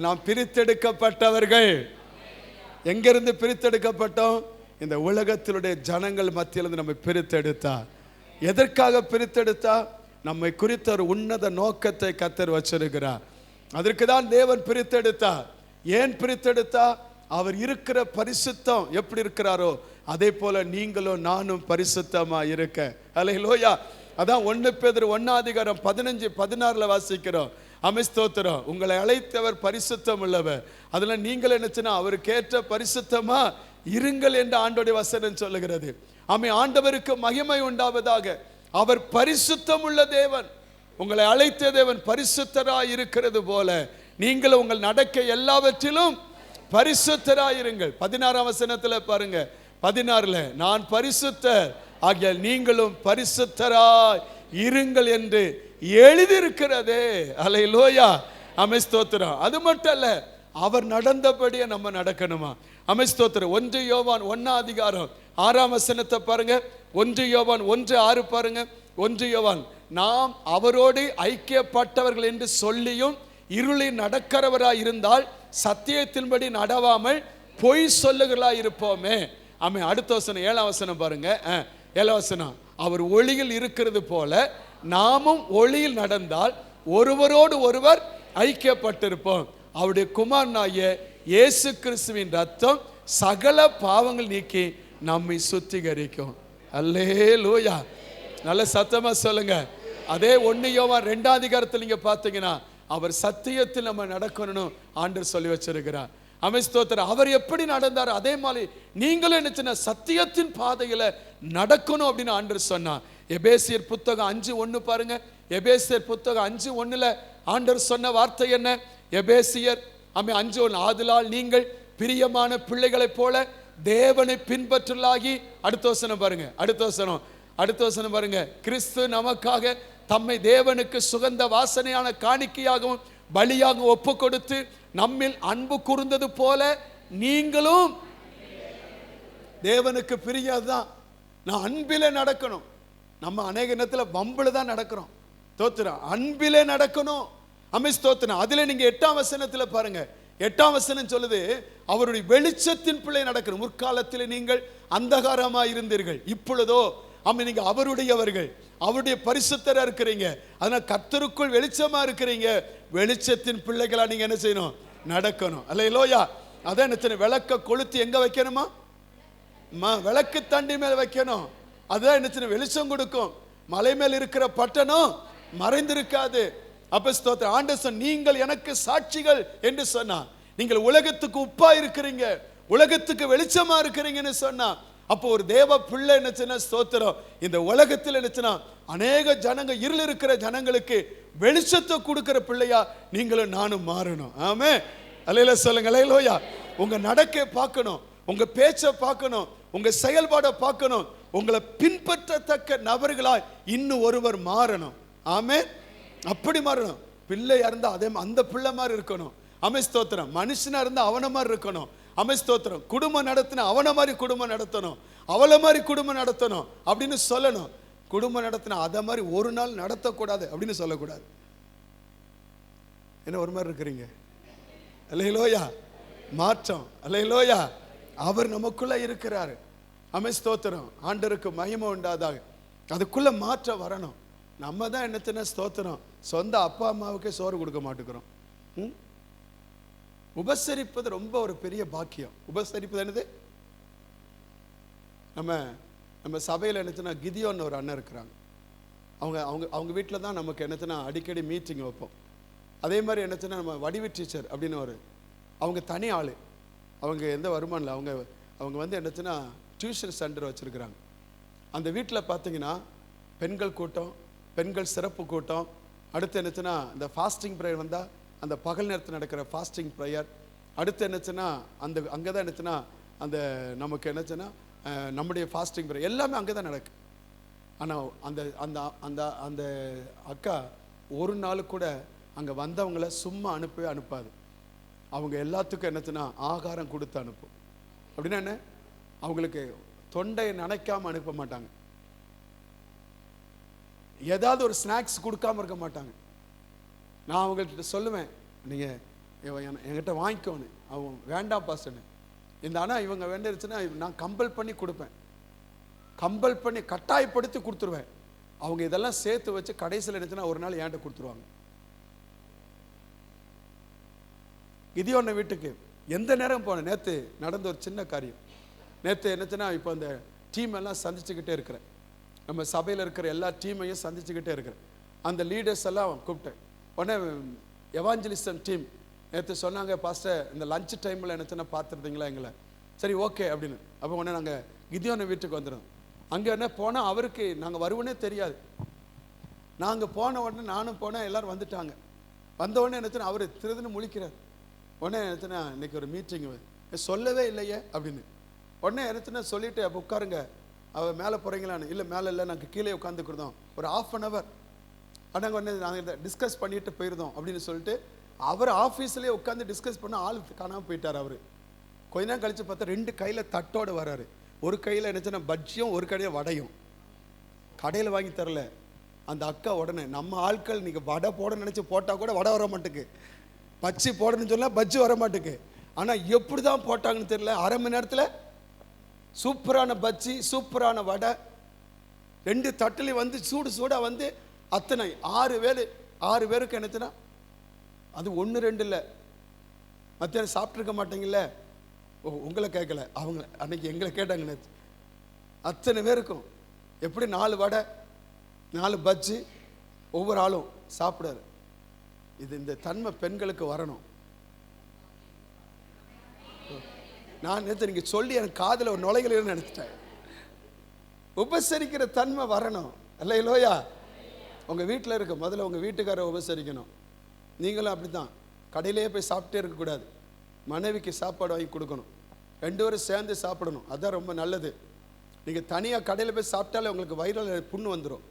நாம் பிரித்தெடுக்கப்பட்டவர்கள். எங்கிருந்து பிரித்தெடுக்கப்பட்டோம்? இந்த உலகத்தினுடைய ஜனங்கள் மத்தியிலிருந்து நம்ம பிரித்தெடுத்தார். எதற்காக பிரித்தெடுத்தா? நம்மை குறித்த ஒரு உன்னத நோக்கத்தை கர்த்தர் வச்சிருக்கிறார். அதற்கு தான் தேவன் பிரித்தெடுத்தார். ஏன் பிரித்தெடுத்தா? அவர் இருக்கிற பரிசுத்தம் எப்படி இருக்கிறாரோ அதே போல நீங்களும் நானும் பரிசுத்தமா இருக்க. அல்லேலூயா. அதான் 1 பேதுரு 1:15-16 வாசிக்கிறோம். ஸ்தோத்திரம். உங்களை அழைத்தவர் பரிசுத்தம் உள்ளவர். அதுல நீங்கள் என்னச்சுன்னா அவருக்கு ஏற்ற பரிசுத்தமா இருங்கள் என்று ஆண்டவருடைய வசனம் சொல்லுகிறது. ஆண்டவருக்கு மகிமை உண்டாவதாக. அவர் பரிசுத்தம் உள்ள தேவன். உங்களை அழைத்த தேவன் பரிசுத்தராய் இருக்கிறது போல நீங்கள் உங்கள் நடக்கை எல்லாவற்றிலும் பரிசுத்தராய் இருங்கள். 16ஆம் வசனத்துல பாருங்க. 16ல நான் பரிசுத்தர் ஆகிய நீங்களும் பரிசுத்தராய் இருங்கள் என்று எழுதியிருக்கிறதே. அல்லேலூயா. ஸ்தோத்திரம். அது மட்டும் அல்ல, அவர் நடந்தபடியே நம்ம நடக்கணுமா? ஸ்தோத்திரம். 1 யோவான் 1:6 வசனத்தை பாருங்க. 1 யோவான் 1:6 பாருங்க. 1 யோவான், நாம் அவரோடு ஐக்கியப்பட்டவர்கள் என்று சொல்லியும் இருளில் நடக்கிறவராய் இருந்தால் சத்தியத்தின்படி நடவாமல் பொய் சொல்லுகளா இருப்போமே. ஆமென். அடுத்த வசனம் 7ஆம் வசனம் பாருங்க. 7ஆம் வசனம், அவர் ஒளியில் இருக்கிறது போல நாமும் ஒளியில் நடந்தால் ஒருவரோடு ஒருவர் ஐக்கியப்பட்டிருப்போம். அவருடைய குமாரனாகிய இயேசு கிறிஸ்துவின் ரத்தம் சகல பாவங்கள் நீக்கி நம்மை சுத்திகரிக்கும். அல்லேலூயா. நல்ல சத்தமா சொல்லுங்க. அதே 1 யோவான் 2ஆம் அதிகாரத்தில் நீங்க பார்த்தீங்கன்னா, அவர் சத்தியத்தில் நம்ம நடக்கணும் ஆண்டவர் சொல்லி வச்சிருக்கிறார். ஸ்தோத்திரம். அவர் எப்படி நடந்தார் அதே மாதிரி நீங்களும் என்ன சத்தியத்தின் பாதையில நடக்கணும் அப்படின்னு ஆண்டவர் சொன்னார். எபேசியர் புத்தகம் 5:1 பாருங்க. எபேசியர் புத்தகம் 5:1 ஆண்டவர் சொன்ன வார்த்தை என்ன? எபேசியர் 5:1, ஆதலால் நீங்கள் பிரியமான பிள்ளைகளைப் போல தேவனை பின்பற்றலாகி, அடுத்த வசனம் பாருங்க. அடுத்த வசனம் பாருங்க. கிறிஸ்து நமக்காக தம்மை தேவனுக்கு சுகந்த வாசனையான காணிக்கையாகவும் பலியாகவும் ஒப்பு கொடுத்து நம்மில் அன்பு கூர்ந்தது போல நீங்களும் தேவனுக்கு பிரியாதான். நான் அன்பிலே நடக்கணும். நம்ம அநேக நேரத்தில் வம்பில தான் நடக்கிறோம். தோத்திரம். அன்பிலே நடக்கணும். ஸ்தோத்திரம். அதுல நீங்க 8ஆம் வசனத்தில் பாருங்க. 8ஆம் வசனம் சொல்லுது, அவருடைய வெளிச்சத்தின் பிள்ளை நடக்கணும். முற்காலத்தில் நீங்கள் அந்தகாரமாக இருந்தீர்கள், இப்பொழுதோ நீங்க அவருடையவர்கள், அவருடைய பரிசுத்தரா இருக்கிறீங்க. அதனால கர்த்தருக்குள் வெளிச்சமா இருக்கிறீங்க. வெளிச்சத்தின் பிள்ளைகளா நீங்க என்ன செய்யணும்? நடக்கணும். அல்லேலூயா. அதான் என்ன, விளக்க கொளுத்தி எங்க வைக்கணுமா? விளக்கு தண்டி மேல வைக்கணும். அதான் என்ன, வெளிச்சம் கொடுக்கும். மலை மேல் இருக்கிற பட்டணம் மறைந்திருக்காது. ஸ்தோத்திரம். ஆண்டவர், நீங்கள் எனக்கு சாட்சிகள் என்று சொன்னார். நீங்கள் உலகத்துக்கு உப்பா இருக்கிறீங்க, உலகத்துக்கு வெளிச்சமா இருக்கிறீங்கன்னு சொன்னா, அப்போ ஒரு தேவ பிள்ளை என்னச்சுன்னா ஸ்தோத்திரம், இந்த உலகத்தில் என்னச்சுன்னா அநேக ஜனங்க, இருள் இருக்கிற ஜனங்களுக்கு வெளிச்சத்தை கொடுக்கிற பிள்ளையா நீங்களும் நானும் மாறணும். ஆமே. அல்லேலூயா சொல்லுங்க. அல்லேலூயா. உங்க நடக்கை பார்க்கணும், உங்க பேச்சை பார்க்கணும், உங்க செயல்பாடை பார்க்கணும். உங்களை பின்பற்றத்தக்க நபர்களாய் இன்னும் ஒருவர் மாறணும். ஆமே. அப்படி மாறணும். பிள்ளையா இருந்தா அதே அந்த பிள்ளை மாதிரி இருக்கணும். ஸ்தோத்திரம். மனுஷனா இருந்தா அவன மாதிரி இருக்கணும். ஸ்தோத்திரம். குடும்பம் நடத்தின அவனை மாதிரி குடும்பம் நடத்தணும், அவளை மாதிரி குடும்பம் நடத்தணும் அப்படின்னு சொல்லணும். குடும்பம் நடத்தின அதை மாதிரி ஒரு நாள் நடத்தக்கூடாது அப்படின்னு சொல்லக்கூடாது. என்ன ஒரு மாதிரி இருக்கிறீங்க? அல்லேலூயா. மாற்றம். அல்லேலூயா. அவர் நமக்குள்ள இருக்கிறாரு. ஸ்தோத்திரம். ஆண்டவருக்கு மகிமை உண்டாதாக. அதுக்குள்ள மாற்றம் வரணும். நம்ம தான் என்னத்தின ஸ்தோத்திரம், சொந்த அப்பா அம்மாவுக்கே சோறு கொடுக்க மாட்டேங்கிறோம். உபசரிப்பது ரொம்ப ஒரு பெரிய பாக்கியம். உபசரிப்பது என்னது? நம்ம சபையில் என்னச்சுன்னா கிதியோன்னு ஒரு அண்ணன் இருக்கிறாங்க. அவங்க வீட்டில் தான் நமக்கு என்னச்சுன்னா அடிக்கடி மீட்டிங் வைப்போம். அதே மாதிரி என்னச்சுன்னா நம்ம வடிவு டீச்சர் அப்படின்னு அவங்க தனி ஆள். அவங்க எந்த வருமானம் இல்லை. அவங்க வந்து என்னச்சுன்னா டியூஷன் சென்டர் வச்சுருக்குறாங்க. அந்த வீட்டில் பார்த்தீங்கன்னா பெண்கள் கூட்டம், பெண்கள் சிறப்பு கூட்டம், அடுத்து என்னச்சுன்னா இந்த ஃபாஸ்டிங் ப்ரேயர் வந்தால் அந்த பகல் நேரத்தில் நடக்கிற ஃபாஸ்டிங் ப்ரேயர், அடுத்து என்னச்சுன்னா அங்கே தான் என்னச்சுன்னா அந்த நமக்கு என்னச்சுன்னா நம்முடைய ஃபாஸ்டிங் ப்ரேயர் எல்லாமே அங்கே தான் நடக்கு. ஆனால் அந்த அந்த அந்த அந்த அக்கா ஒரு நாள் கூட அங்கே வந்தவங்கள சும்மா அனுப்பாது. அவங்க எல்லாத்துக்கும் என்னச்சுன்னா ஆகாரம் கொடுத்து அனுப்பும். அப்படின்னா என்ன, அவங்களுக்கு தொண்டையை நனைக்காமல் அனுப்ப மாட்டாங்க. ஏதாவது ஒரு ஸ்நாக்ஸ் கொடுக்காம இருக்க மாட்டாங்க. நான் அவங்கள்ட்ட சொல்லுவேன், நீங்கள் என்கிட்ட வாங்கிக்கோன்னு. அவங்க வேண்டாம் பாஸ்டர்னு. இந்த ஆனால் இவங்க வேண்டிருச்சுன்னா நான் கம்பல் பண்ணி கொடுப்பேன், கம்பல் பண்ணி கட்டாயப்படுத்தி கொடுத்துருவேன். அவங்க இதெல்லாம் சேர்த்து வச்சு கடைசியில் இருந்துச்சுன்னா ஒரு நாள் என்கிட்ட கொடுத்துருவாங்க. கிதியோன் வீட்டுக்கு எந்த நேரம் போனேன். நேற்று நடந்த ஒரு சின்ன காரியம். நேற்று என்னச்சுன்னா இப்போ அந்த டீம் எல்லாம் சந்திச்சுக்கிட்டே இருக்கிறேன். நம்ம சபையில் இருக்கிற எல்லா டீமையும் சந்திச்சுக்கிட்டே இருக்கிறேன். அந்த லீடர்ஸ் எல்லாம் கூப்பிட்டேன். உடனே எவாஞ்சலிசம் டீம் நேற்று சொன்னாங்க, பாஸ்டர் இந்த லஞ்ச் டைமில் என்னச்சுன்னா பார்த்துருந்தீங்களா எங்களை? சரி ஓகே அப்படின்னு. அப்போ உடனே நாங்கள் கிதியோன் வீட்டுக்கு வந்துடும். அங்கே என்ன போனால் அவருக்கு நாங்கள் வருவோன்னே தெரியாது. நாங்கள் போன உடனே நானும் போனேன், எல்லோரும் வந்துட்டாங்க. வந்த உடனே என்னச்சுன்னா அவர் திருதுன்னு முழிக்கிறார். உடனே என்னச்சுன்னா இன்னைக்கு ஒரு மீட்டிங் சொல்லவே இல்லையே அப்படின்னு. உடனே என்னச்சுன்னா சொல்லிவிட்டு அப்போ உட்காருங்க, அவள் மேலே போகிறீங்களான்னு. இல்லை மேலே இல்லை, நாங்கள் கீழே உட்காந்துக்கிருந்தோம் ஒரு 1/2 hour. ஆனால் உடனே நாங்கள் இதை டிஸ்கஸ் பண்ணிட்டு போயிருந்தோம் அப்படின்னு சொல்லிட்டு அவர் ஆஃபீஸ்லேயே உட்காந்து டிஸ்கஸ் பண்ண ஆள் காணாமல் போயிட்டார். அவர் கொஞ்ச நேரம் கழித்து பார்த்தா 2 கையில் தட்டோடு வர்றாரு. ஒரு கையில் என்னச்சுன்னா பஜ்ஜியும் ஒரு கையில் வடையும். கடையில் வாங்கி தரல அந்த அக்கா. உடனே நம்ம ஆட்கள் நீங்கள் வடை போட நினச்சி போட்டால் கூட வடை வர மாட்டேக்கு. பஜ்ஜி போடணும்னு சொன்னால் பஜ்ஜி வர மாட்டேக்கு. ஆனால் எப்படி தான் போட்டாங்கன்னு தெரியல, அரை மணி நேரத்தில் சூப்பரான பஜ்ஜி, சூப்பரான வடை, 2 தட்டுலையும் வந்து சூடு சூடாக வந்து அத்தனை 6 பேருக்கு என்னத்துனா அது 1 2 இல்லை. மத்தியானம் சாப்பிட்ருக்க மாட்டேங்கல்ல, உங்களை கேட்கல, அவங்க அன்னைக்கு எங்களை கேட்டாங்க நேற்று. அத்தனை பேருக்கும் எப்படி 4 வடை 4 பஜ்ஜி ஒவ்வொரு ஆளும் சாப்பிடாரு. இது இந்த தன்மை பெண்களுக்கு வரணும். நான் நேற்று நீங்க சொல்லி எனக்கு காதில் ஒரு நுழைகளைன்னு நினைச்சிட்டேன். உபசரிக்கிற தன்மை வரணும். அல்லேலூயா. உங்க வீட்டில் இருக்க முதல்ல உங்க வீட்டுக்காரரை உபசரிக்கணும். நீங்களும் அப்படித்தான். கடையிலேயே போய் சாப்பிட்டே இருக்கக்கூடாது. மனைவிக்கு சாப்பாடு வாங்கி கொடுக்கணும். 2 பேரும் சேர்ந்து சாப்பிடணும். அதுதான் ரொம்ப நல்லது. நீங்கள் தனியாக கடையில் போய் சாப்பிட்டாலே உங்களுக்கு வயிறில் புண்ணு வந்துடும்.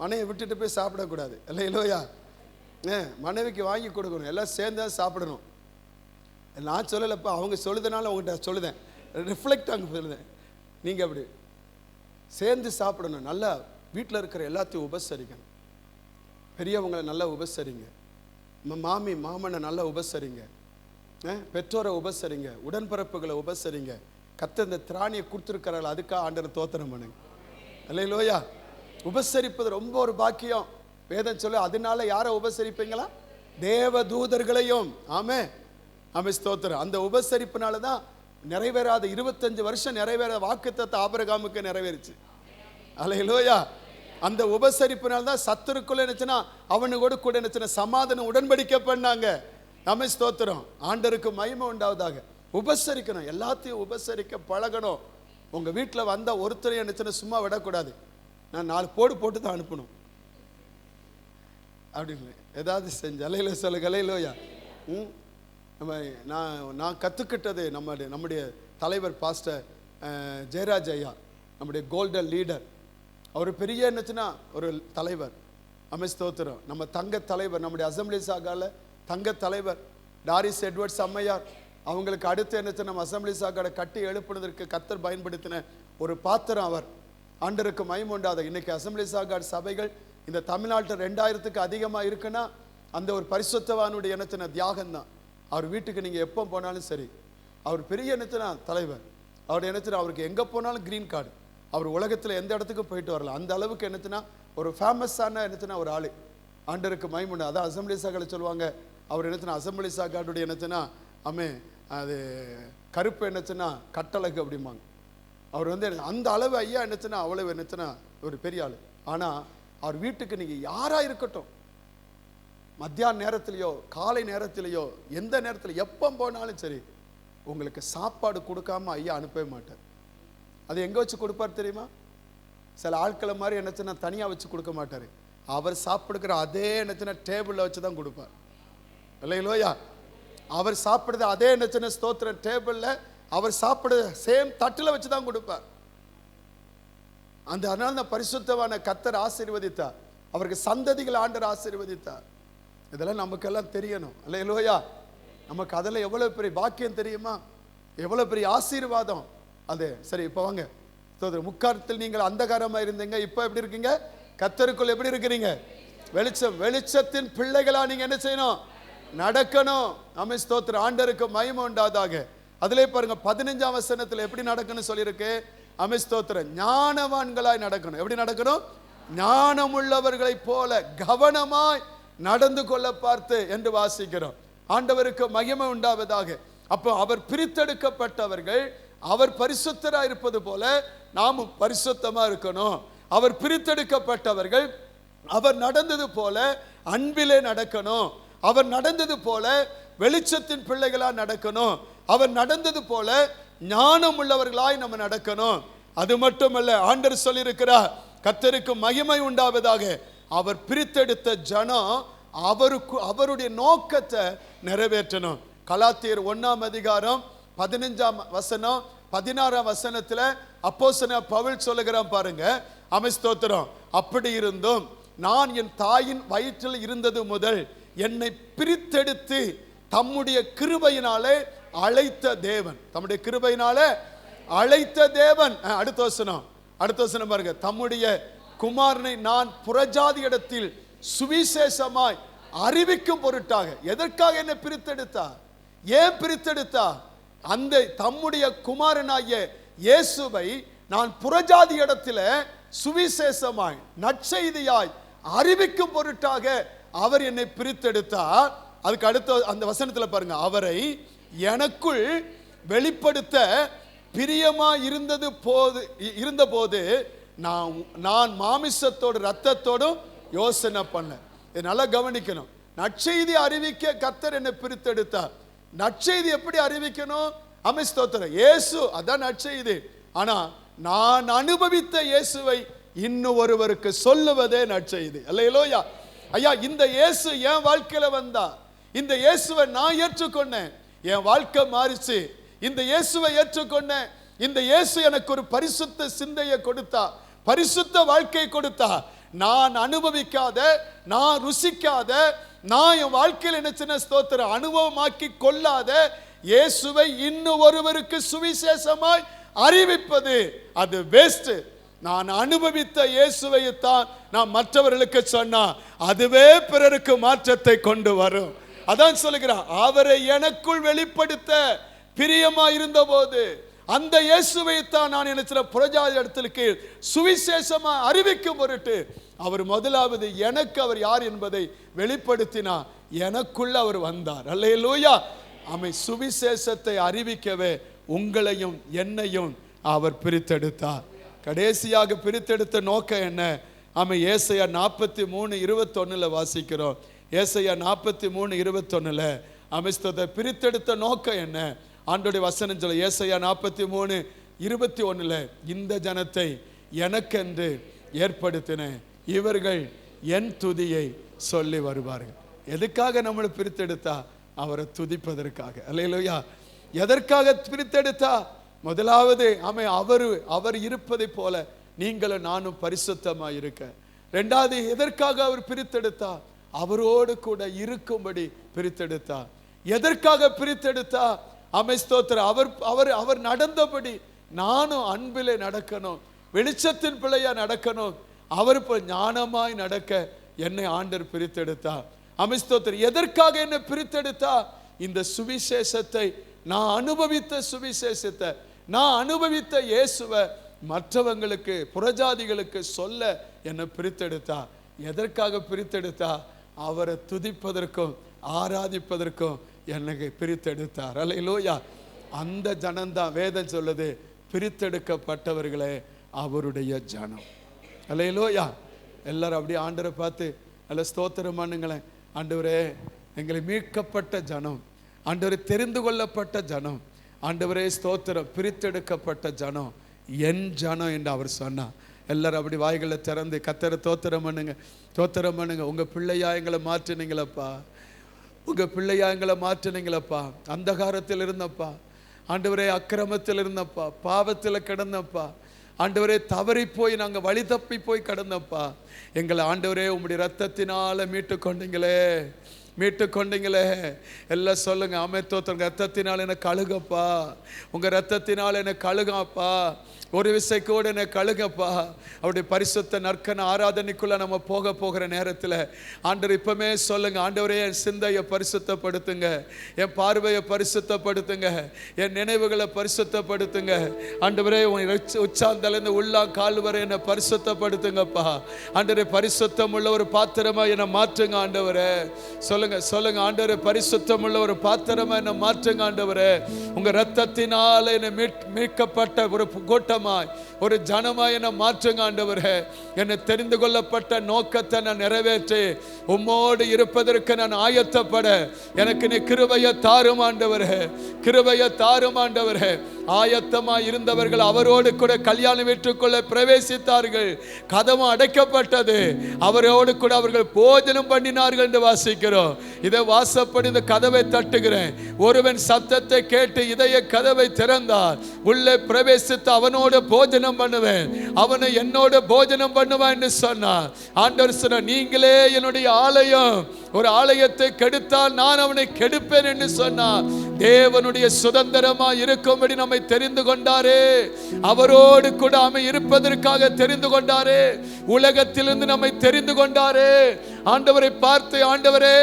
மனையை விட்டுட்டு போய் சாப்பிடக்கூடாது. இல்லையா? மனைவிக்கு வாங்கி கொடுக்கணும். எல்லாம் சேர்ந்து தான் சாப்பிடணும். நான் சொல்லலைப்பா, அவங்க சொல்லுதனால உங்கள்கிட்ட சொல்லுதேன், ரிஃப்ளெக்ட் ஆக சொல்லுதேன். நீங்கள் அப்படி சேர்ந்து சாப்பிடணும். நல்லா வீட்டில் இருக்கிற எல்லாத்தையும் உபசரிக்கணும். பெரியவங்களை நல்லா உபசரிங்க. மாமி மாமனை நல்லா உபசரிங்க. பெற்றோரை உபசரிங்க. உடன்பிறப்புகளை உபசரிங்க. கர்த்தர் இந்த திராணியை கொடுத்துருக்கிறாள், அதுக்காக ஆண்டவர் தோத்திரம் பண்ணுங்க. அல்லேலூயா. உபசரிப்பது ரொம்ப ஒரு பாக்கியம். வேதம் சொல்லு, அதனால யாரை உபசரிப்பீங்களா? தேவ தூதர்களையும். ஆமே ஆமே, ஸ்தோத்திரம். அந்த உபசரிப்பினால தான் நிறைவேறாத 25 வருஷம் நிறைவேறாத வாக்குத்தத்தம் ஆபிரகாமுக்கு நிறைவேறிச்சு. அல்லேலூயா. அந்த உபசரிப்பினால தான் சத்துருக்குள்ள என்னச்சுன்னா அவனு கூட என்னச்சுன்னா சமாதானம் உடன்படிக்கை பண்ணாங்க. ஆமே, ஸ்தோத்திரம். ஆண்டருக்கு மகிமை உண்டாவதாக. உபசரிக்கணும். எல்லாத்தையும் உபசரிக்க பழகணும். உங்க வீட்டில் வந்த ஒருத்தரையும் என்னச்சுன்னா சும்மா விடக்கூடாது. நான் 4 போட்டு தான் அனுப்பணும் அப்படின்னு ஏதாவது செஞ்சு. அலையில சொல்லுங்க. அலையிலோயா. நான் கற்றுக்கிட்டது நம்முடைய தலைவர் பாஸ்டர் ஜெயராஜ் ஐயா, நம்முடைய கோல்டன் லீடர். அவர் பெரிய என்னச்சுன்னா ஒரு தலைவர். ஆமென், ஸ்தோத்திரம். நம்ம தங்க தலைவர், நம்முடைய அசம்பிளி சாகால தங்க தலைவர் டாரிஸ் எட்வர்ட்ஸ் அம்மையார். அவங்களுக்கு அடுத்து என்னச்சு நம்ம அசம்பிளி சாக்காடை கட்டி எழுப்புனதற்கு கர்த்தர் பயன்படுத்தின ஒரு பாத்திரம் அவர். ஆண்டருக்கு மகிமை உண்டாத. இன்னைக்கு அசம்பிளி சாக்காடு சபைகள் இந்த தமிழ்நாட்டில் 2000க்கு அதிகமாக இருக்குன்னா அந்த ஒரு பரிசுத்தவானுடைய என்னத்தின தியாகம் தான். அவர் வீட்டுக்கு நீங்கள் எப்போ போனாலும் சரி, அவர் பெரிய என்னத்தினா தலைவர். அவர் என்னத்தினா அவருக்கு எங்கே போனாலும் கிரீன் கார்டு. அவர் உலகத்தில் எந்த இடத்துக்கும் போயிட்டு வரலாம். அந்த அளவுக்கு என்னத்தினா ஒரு ஃபேமஸான என்னத்தினா ஒரு ஆளு. ஆண்டருக்கு மகிமை உண்டு. அதான் அசம்பிளி சாக்காடு சொல்லுவாங்க. அவர் என்னத்தினா அசம்பிளி சாக்காடுடைய என்னத்தினா ஆமே அது கருப்பு என்னச்சுன்னா கட்டழகு அப்படிம்பாங்க. அவர் வந்து அந்த அளவு ஐயா என்னச்சுன்னா அவ்வளவு என்னச்சுன்னா ஒரு பெரிய ஆள். ஆனால் அவர் வீட்டுக்கு நீங்கள் யாராக இருக்கட்டும், மத்தியான நேரத்திலையோ காலை நேரத்திலையோ எந்த நேரத்தில் எப்போ போனாலும் சரி, உங்களுக்கு சாப்பாடு கொடுக்காம ஐயா அனுப்பவே மாட்டார். அது எங்கே வச்சு கொடுப்பார் தெரியுமா? சில ஆட்களை மாதிரி என்னச்சுன்னா தனியாக வச்சு கொடுக்க மாட்டார். அவர் சாப்பிடுக்கிற அதே என்னச்சுன்னா டேபிளில் வச்சு தான் கொடுப்பார். இல்லையிலோயா? அவர் சாப்பிடுறது அதே என்னச்சுன்னா ஸ்தோத்திரம் டேபிளில் அவர் சாப்பிடுற சேம் தட்டில் வச்சு தான் கொடுப்பார். அதனால தான் பரிசுத்தவான கர்த்தர் ஆசீர்வதித்தார். அவருக்கு சந்ததிகள் ஆண்டவர் ஆசீர்வதித்தார். இதெல்லாம் நமக்கெல்லாம் தெரியணும். அல்லேலூயா. நமக்கு அதில் எவ்வளோ பெரிய பாக்கியம் தெரியுமா? எவ்வளோ பெரிய ஆசீர்வாதம் அது. சரி, இப்போ வாங்க. முக்காலத்தில் நீங்கள் அந்தகாரமாக இருந்தீங்க, இப்போ எப்படி இருக்கீங்க? கர்த்தருக்குள் எப்படி இருக்கிறீங்க? வெளிச்சம். வெளிச்சத்தின் பிள்ளைகளா நீங்கள் என்ன செய்யணும்? நடக்கணும். ஆமென், ஸ்தோத்திரம். ஆண்டருக்கு மகிமை உண்டாதாக. அதிலே பாருங்க 15ஆம் வசனத்தில் எப்படி நடக்கணும் சொல்லியிருக்கு. ஆமென், ஸ்தோத்திரம். ஞானவான்களாய் நடக்கணும். எப்படி நடக்கணும்? ஞானமுள்ளவர்களைப் போல கவனமாய் நடந்து கொள்ள பார்த்து என்று வாசிக்கிறோம். ஆண்டவருக்கு மகிமை உண்டாவதாக. அப்போ அவர் பிரித்தெடுக்கப்பட்டவர்கள், அவர் பரிசுத்தராக இருப்பது போல நாமும் பரிசுத்தமா இருக்கணும். அவர் பிரித்தெடுக்கப்பட்டவர்கள், அவர் நடந்தது போல அன்பிலே நடக்கணும். அவர் நடந்தது போல வெளிச்சத்தின் பிள்ளைகளா நடக்கணும். அவர் நடந்தது போல ஞானம் உள்ளவர்களாய் நம்ம நடக்கணும். அது மட்டுமல்ல, ஆண்டவர் சொல்லியிருக்கிறார், கர்த்தருக்கு மகிமை உண்டாவதாக. அவர் பிரித்தெடுத்த ஜனம் அவருடைய நோக்கத்தை நிறைவேற்றணும். கலாத்தியர் 1ஆம் அதிகாரம் 15ஆம் வசனம் 16ஆம் வசனத்துல அப்போஸ்தலன் பவுல் சொல்லுகிறான் பாருங்க. ஆமென், ஸ்தோத்திரம். அப்படி இருந்தும் நான் என் தாயின் வயிற்றில் இருந்தது முதல் என்னை பிரித்தெடுத்து தம்முடைய கிருபையினாலே அழைத்த தேவன். தம்முடைய கிருபையினாலே அழைத்த தேவன். அடுத்த வசனம் பாருங்க. தம்முடைய குமாரனை நான் புறஜாதி இடத்தில் சுவிசேஷமாய் அறிவிக்கும் பொருட்டாக. எதற்காக என்னை பிரித்தெடுத்தார்? ஏன் பிரித்தெடுத்தார்? அந்த தம்முடைய குமாரனாகிய இயேசுவை நான் புறஜாதி இடத்துல சுவிசேஷமாய் நற்செய்தியாய் அறிவிக்கும் பொருட்டாக அவர் என்னை பிரித்தெடுத்தார். அதுக்கு அடுத்த அந்த வசனத்துல பாருங்க, அவரை எனக்குள் வெளிப்படுத்த பிரியமா இருந்தபோது நான் மாமிசத்தோடு ரத்தத்தோடும் யோசனை பண்ணேன். இது நல்லா கவனிக்கணும். நற்செய்தி அறிவிக்க கர்த்தர் என்னை பிரித்தெடுத்தார். நற்செய்தி எப்படி அறிவிக்கணும்? ஸ்தோத்திரம், இயேசு அதான் நற்செய்தி. ஆனா நான் அனுபவித்த இயேசுவை இன்னும் ஒருவருக்கு சொல்லுவதே நற்செய்தி. அல்லேலூயா. ஐயா, இந்த இயேசு என் வாழ்க்கையில வந்தா, இந்த இயேசுவை நான் ஏற்றுக்கொண்டேன், என் வாழ்க்கை மாறிச்சு. இந்த இயேசுவை ஏற்றுக்கொண்டேன். இந்த இயேசு எனக்கு ஒரு பரிசுத்த சிந்தையை கொடுத்தா, பரிசுத்த வாழ்க்கை கொடுத்தா. நான் அனுபவிக்காத, நான் ருசிக்காத, நான் என் வாழ்க்கையில் என்ன சின்ன ஸ்தோத்திரம் அனுபவமாக்கி கொள்ளாத இயேசுவை இன்னும் ஒருவருக்கு சுவிசேஷமாய் அறிவிப்பது அது வேஸ்ட். நான் அனுபவித்த இயேசுவை தான் நான் மற்றவர்களுக்கு சொன்னா அதுவே பிறருக்கு மாற்றத்தை கொண்டு வரும். அதான் சொல்லுகிறார், அவரை எனக்குள் வெளிப்படுத்த பிரியமா இருந்த போது அந்த இயேசுவை தான் நான் என்ன புறஜாதி இடத்திற்கு சுவிசேஷமா அறிவிக்கும் பொருட்டு அவர் முதலாவது எனக்கு அவர் யார் என்பதை வெளிப்படுத்தினா எனக்குள்ள அவர் வந்தார். அல்லேலூயா. சுவிசேஷத்தை அறிவிக்கவே உங்களையும் என்னையும் அவர் பிரித்தெடுத்தார். கடைசியாக பிரித்தெடுத்த நோக்கம் என்ன? ஏசாயா 43:21 வாசிக்கிறோம். ஏசாயா 43:21 பிரித்தெடுத்த நோக்கம் என்ன? ஆண்டோடைய வசனம் சொல்ல, ஏசாயா 43:21 இந்த ஜனத்தை எனக்கென்று ஏற்படுத்தினேன், இவர்கள் என் துதியை சொல்லி வருவார்கள். எதுக்காக நம்மளை பிரித்தெடுத்தா? அவரை துதிப்பதற்காக. அல்லேலூயா. எதற்காக பிரித்தெடுத்தா? முதலாவது அவர் இருப்பதை போல நீங்களும் நானும் பரிசுத்தமாய் இருக்க. இரண்டாவது, எதற்காக அவர் பிரித்தெடுத்தா? அவரோடு கூட இருக்கும்படி பிரித்தெடுத்தா. எதற்காக பிரித்தெடுத்தா? ஸ்தோத்திரம், அவர் நடந்தபடி நானும் அன்பிலே நடக்கணும், வெளிச்சத்தின் பிள்ளையா நடக்கணும், அவர் ஞானமாய் நடக்க என்னை ஆண்டவர் பிரித்தெடுத்தா. ஸ்தோத்திரம், எதற்காக என்னை பிரித்தெடுத்தா? இந்த சுவிசேஷத்தை, நான் அனுபவித்த சுவிசேஷத்தை, நான் அனுபவித்த இயேசுவை மற்றவங்களுக்கு, புறஜாதிகளுக்கு சொல்ல என்னை பிரித்தெடுத்தா. எதற்காக பிரித்தெடுத்தா? அவரை துதிப்பதற்கும் ஆராதிப்பதற்கும் என்னை பிரித்தெடுத்தார். அல்லேலூயா. அந்த ஜனம்தான் வேதம் சொல்லுது, பிரித்தெடுக்கப்பட்டவர்களே அவருடைய ஜனம். அல்லேலூயா. எல்லாரும் அப்படியே ஆண்டவரை பார்த்து அல்ல ஸ்தோத்திரம் பண்ணுங்களேன். ஆண்டவரே, எங்களை மீட்கப்பட்ட ஜனம், ஆண்டவரே தெரிந்து கொள்ளப்பட்ட ஜனம், ஆண்டவரே ஸ்தோத்திரம், பிரித்தெடுக்கப்பட்ட ஜனம், என் ஜனம் என்று அவர் சொன்னார். எல்லாரும் அப்படி வாய்களை திறந்து கர்த்தரை தோத்திரம் பண்ணுங்க, தோத்திரம் பண்ணுங்க. உங்க பிள்ளையா எங்களை மாற்றினீங்களப்பா, உங்க பிள்ளையா எங்களை மாற்றினீங்களப்பா. அந்தகாரத்தில் இருந்தப்பா, ஆண்டவரே அக்கிரமத்தில் இருந்தப்பா, பாவத்தில் கிடந்தப்பா, ஆண்டவரே தவறி போய் நாங்கள் வழி தப்பி போய் கிடந்தப்பா. எங்களை ஆண்டவரே உம்முடைய ரத்தத்தினால மீட்டு கொண்டீங்களே, மீட்டு கொண்டீங்களே. எல்லாம் சொல்லுங்க, தோத்திரம், ரத்தத்தினால் என்னை கழுகப்பா, உங்க ரத்தத்தினால் என்னை கழுகப்பா, ஒரு விசைக்கோடு என்னை கழுகப்பா. அவருடைய பரிசுத்த நற்கன ஆராதனைக்குள்ள நம்ம போகிற நேரத்தில் ஆண்டவர் இப்பமே சொல்லுங்க, ஆண்டவரே என் சிந்தையை பரிசுத்தப்படுத்துங்க, என் பார்வையை பரிசுத்தப்படுத்துங்க, என் நினைவுகளை பரிசுத்தப்படுத்துங்க. ஆண்டவரே உச்சாந்தலேருந்து உள்ளா கால் வரை என்னை பரிசுத்தப்படுத்துங்கப்பா. ஆண்டவரே பரிசுத்தம் உள்ள ஒரு பாத்திரமா என்னை மாற்றுங்க ஆண்டவரே. சொல்லுங்க சொல்லுங்க, ஆண்டவரே பரிசுத்தம் உள்ள ஒரு பாத்திரமா என்னை மாற்றுங்க ஆண்டவரே. உங்க ரத்தத்தினால என்னை மீட்கப்பட்ட ஒரு கூட்டம், ஒரு ஜனமாய் என்னை மாற்றுங்க ஆண்டவரே. என்னை தெரிந்து கொள்ளப்பட்ட நோக்கத்தை நான் நிறைவேற்றி உம்மோடு இருப்பதற்கு நான் ஆயத்தப்பட எனக்கு நீ கிருபையை தாரும் ஆண்டவரே, கிருபையை தாரும் ஆண்டவரே. ஆயத்தமாய் இருந்தவர்கள் அவரோடு கூட கல்யாண வீட்டுக்குள்ள பிரவேசித்தார்கள், கதவு அடைக்கப்பட்டது, அவரோடு கூட அவர்கள் போஜனம் பண்ணினார்கள் என்று வாசிக்கிறோம். இதை வாசப்படி இந்த கதவை தட்டுகிறேன், ஒருவன் சத்தத்தை கேட்டு இதய கதவை திறந்தார், உள்ளே பிரவேசித்து அவனோடு போஜனம் பண்ணுவேன், அவனை என்னோட போஜனம் பண்ணுவான் என்று சொன்னார். ஆண்டவர் சொன்னார், நீங்களே என்னுடைய ஆலயம், ஒரு ஆலயத்தை கெடுத்தால் நான் அவனை கெடுப்பேன் என்று சொன்னார். தேவனுடைய சுதந்திரமா இருக்கும்படி நம்மை தெரிந்து கொண்டாரே. அவரோடு கூட அமை இருப்பதற்காக தெரிந்து கொண்டாரே. உலகத்திலிருந்து நம்மை தெரிந்து கொண்டாரே. ஆண்டவரை பார்த்து, ஆண்டவரே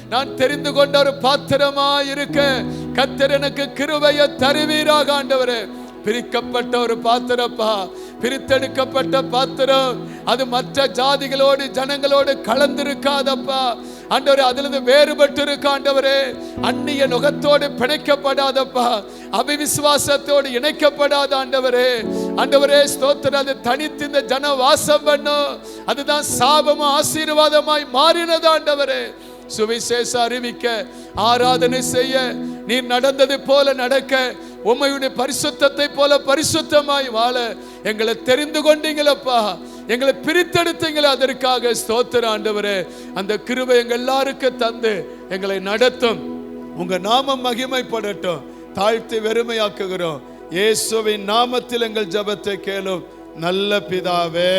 நான் தெரிந்து கொண்ட ஒரு பாத்திரமா இருக்க கர்த்தர் எனக்கு கிருபையை தருவீராக. ஆண்டவரே, பிரிக்கப்பட்ட ஒரு பாத்திரப்பா, பிரித்தெடுக்கப்பட்ட பாத்திரம், அது மற்ற ஜாதிகளோடு ஜனங்களோடு கலந்திருக்காதப்பா. ஆண்டவரே, அதிலிருந்து வேறுபட்டு இருக்க ஆண்டவரே. அந்நிய நுகத்தோடு பிணைக்கப்படாதப்பா, அவிவிசுவாசத்தோடு இணைக்கப்படாத ஆண்டவரே. ஆண்டவரே ஸ்தோத்திரம். அது தனித்து இந்த ஜன வாசம் பண்ணும். அதுதான் சாபமும் ஆசீர்வாதமாய் மாறினது ஆண்டவரே. சுவிசேஷ அறிவிக்க, ஆராதனை செய்ய, நீர் நடந்தது போல நடக்க, உம்மையுடைய பரிசுத்தத்தை போல பரிசுத்தமாய் வாழ எங்களை தெரிந்து கொண்டீங்களப்பா. எங்களை பிரித்தெடுத்தீங்களே, அதற்காக ஸ்தோத்திரம் ஆண்டவரே. அந்த கிருபை எங்க எல்லாருக்கும் தந்து எங்களை நடத்தும். உங்க நாமம் மகிமைப்படட்டும். தாழ்த்தி வெறுமையாக்குகிறோம். இயேசுவின் நாமத்தில் எங்கள் ஜெபத்தை கேளும் நல்ல பிதாவே.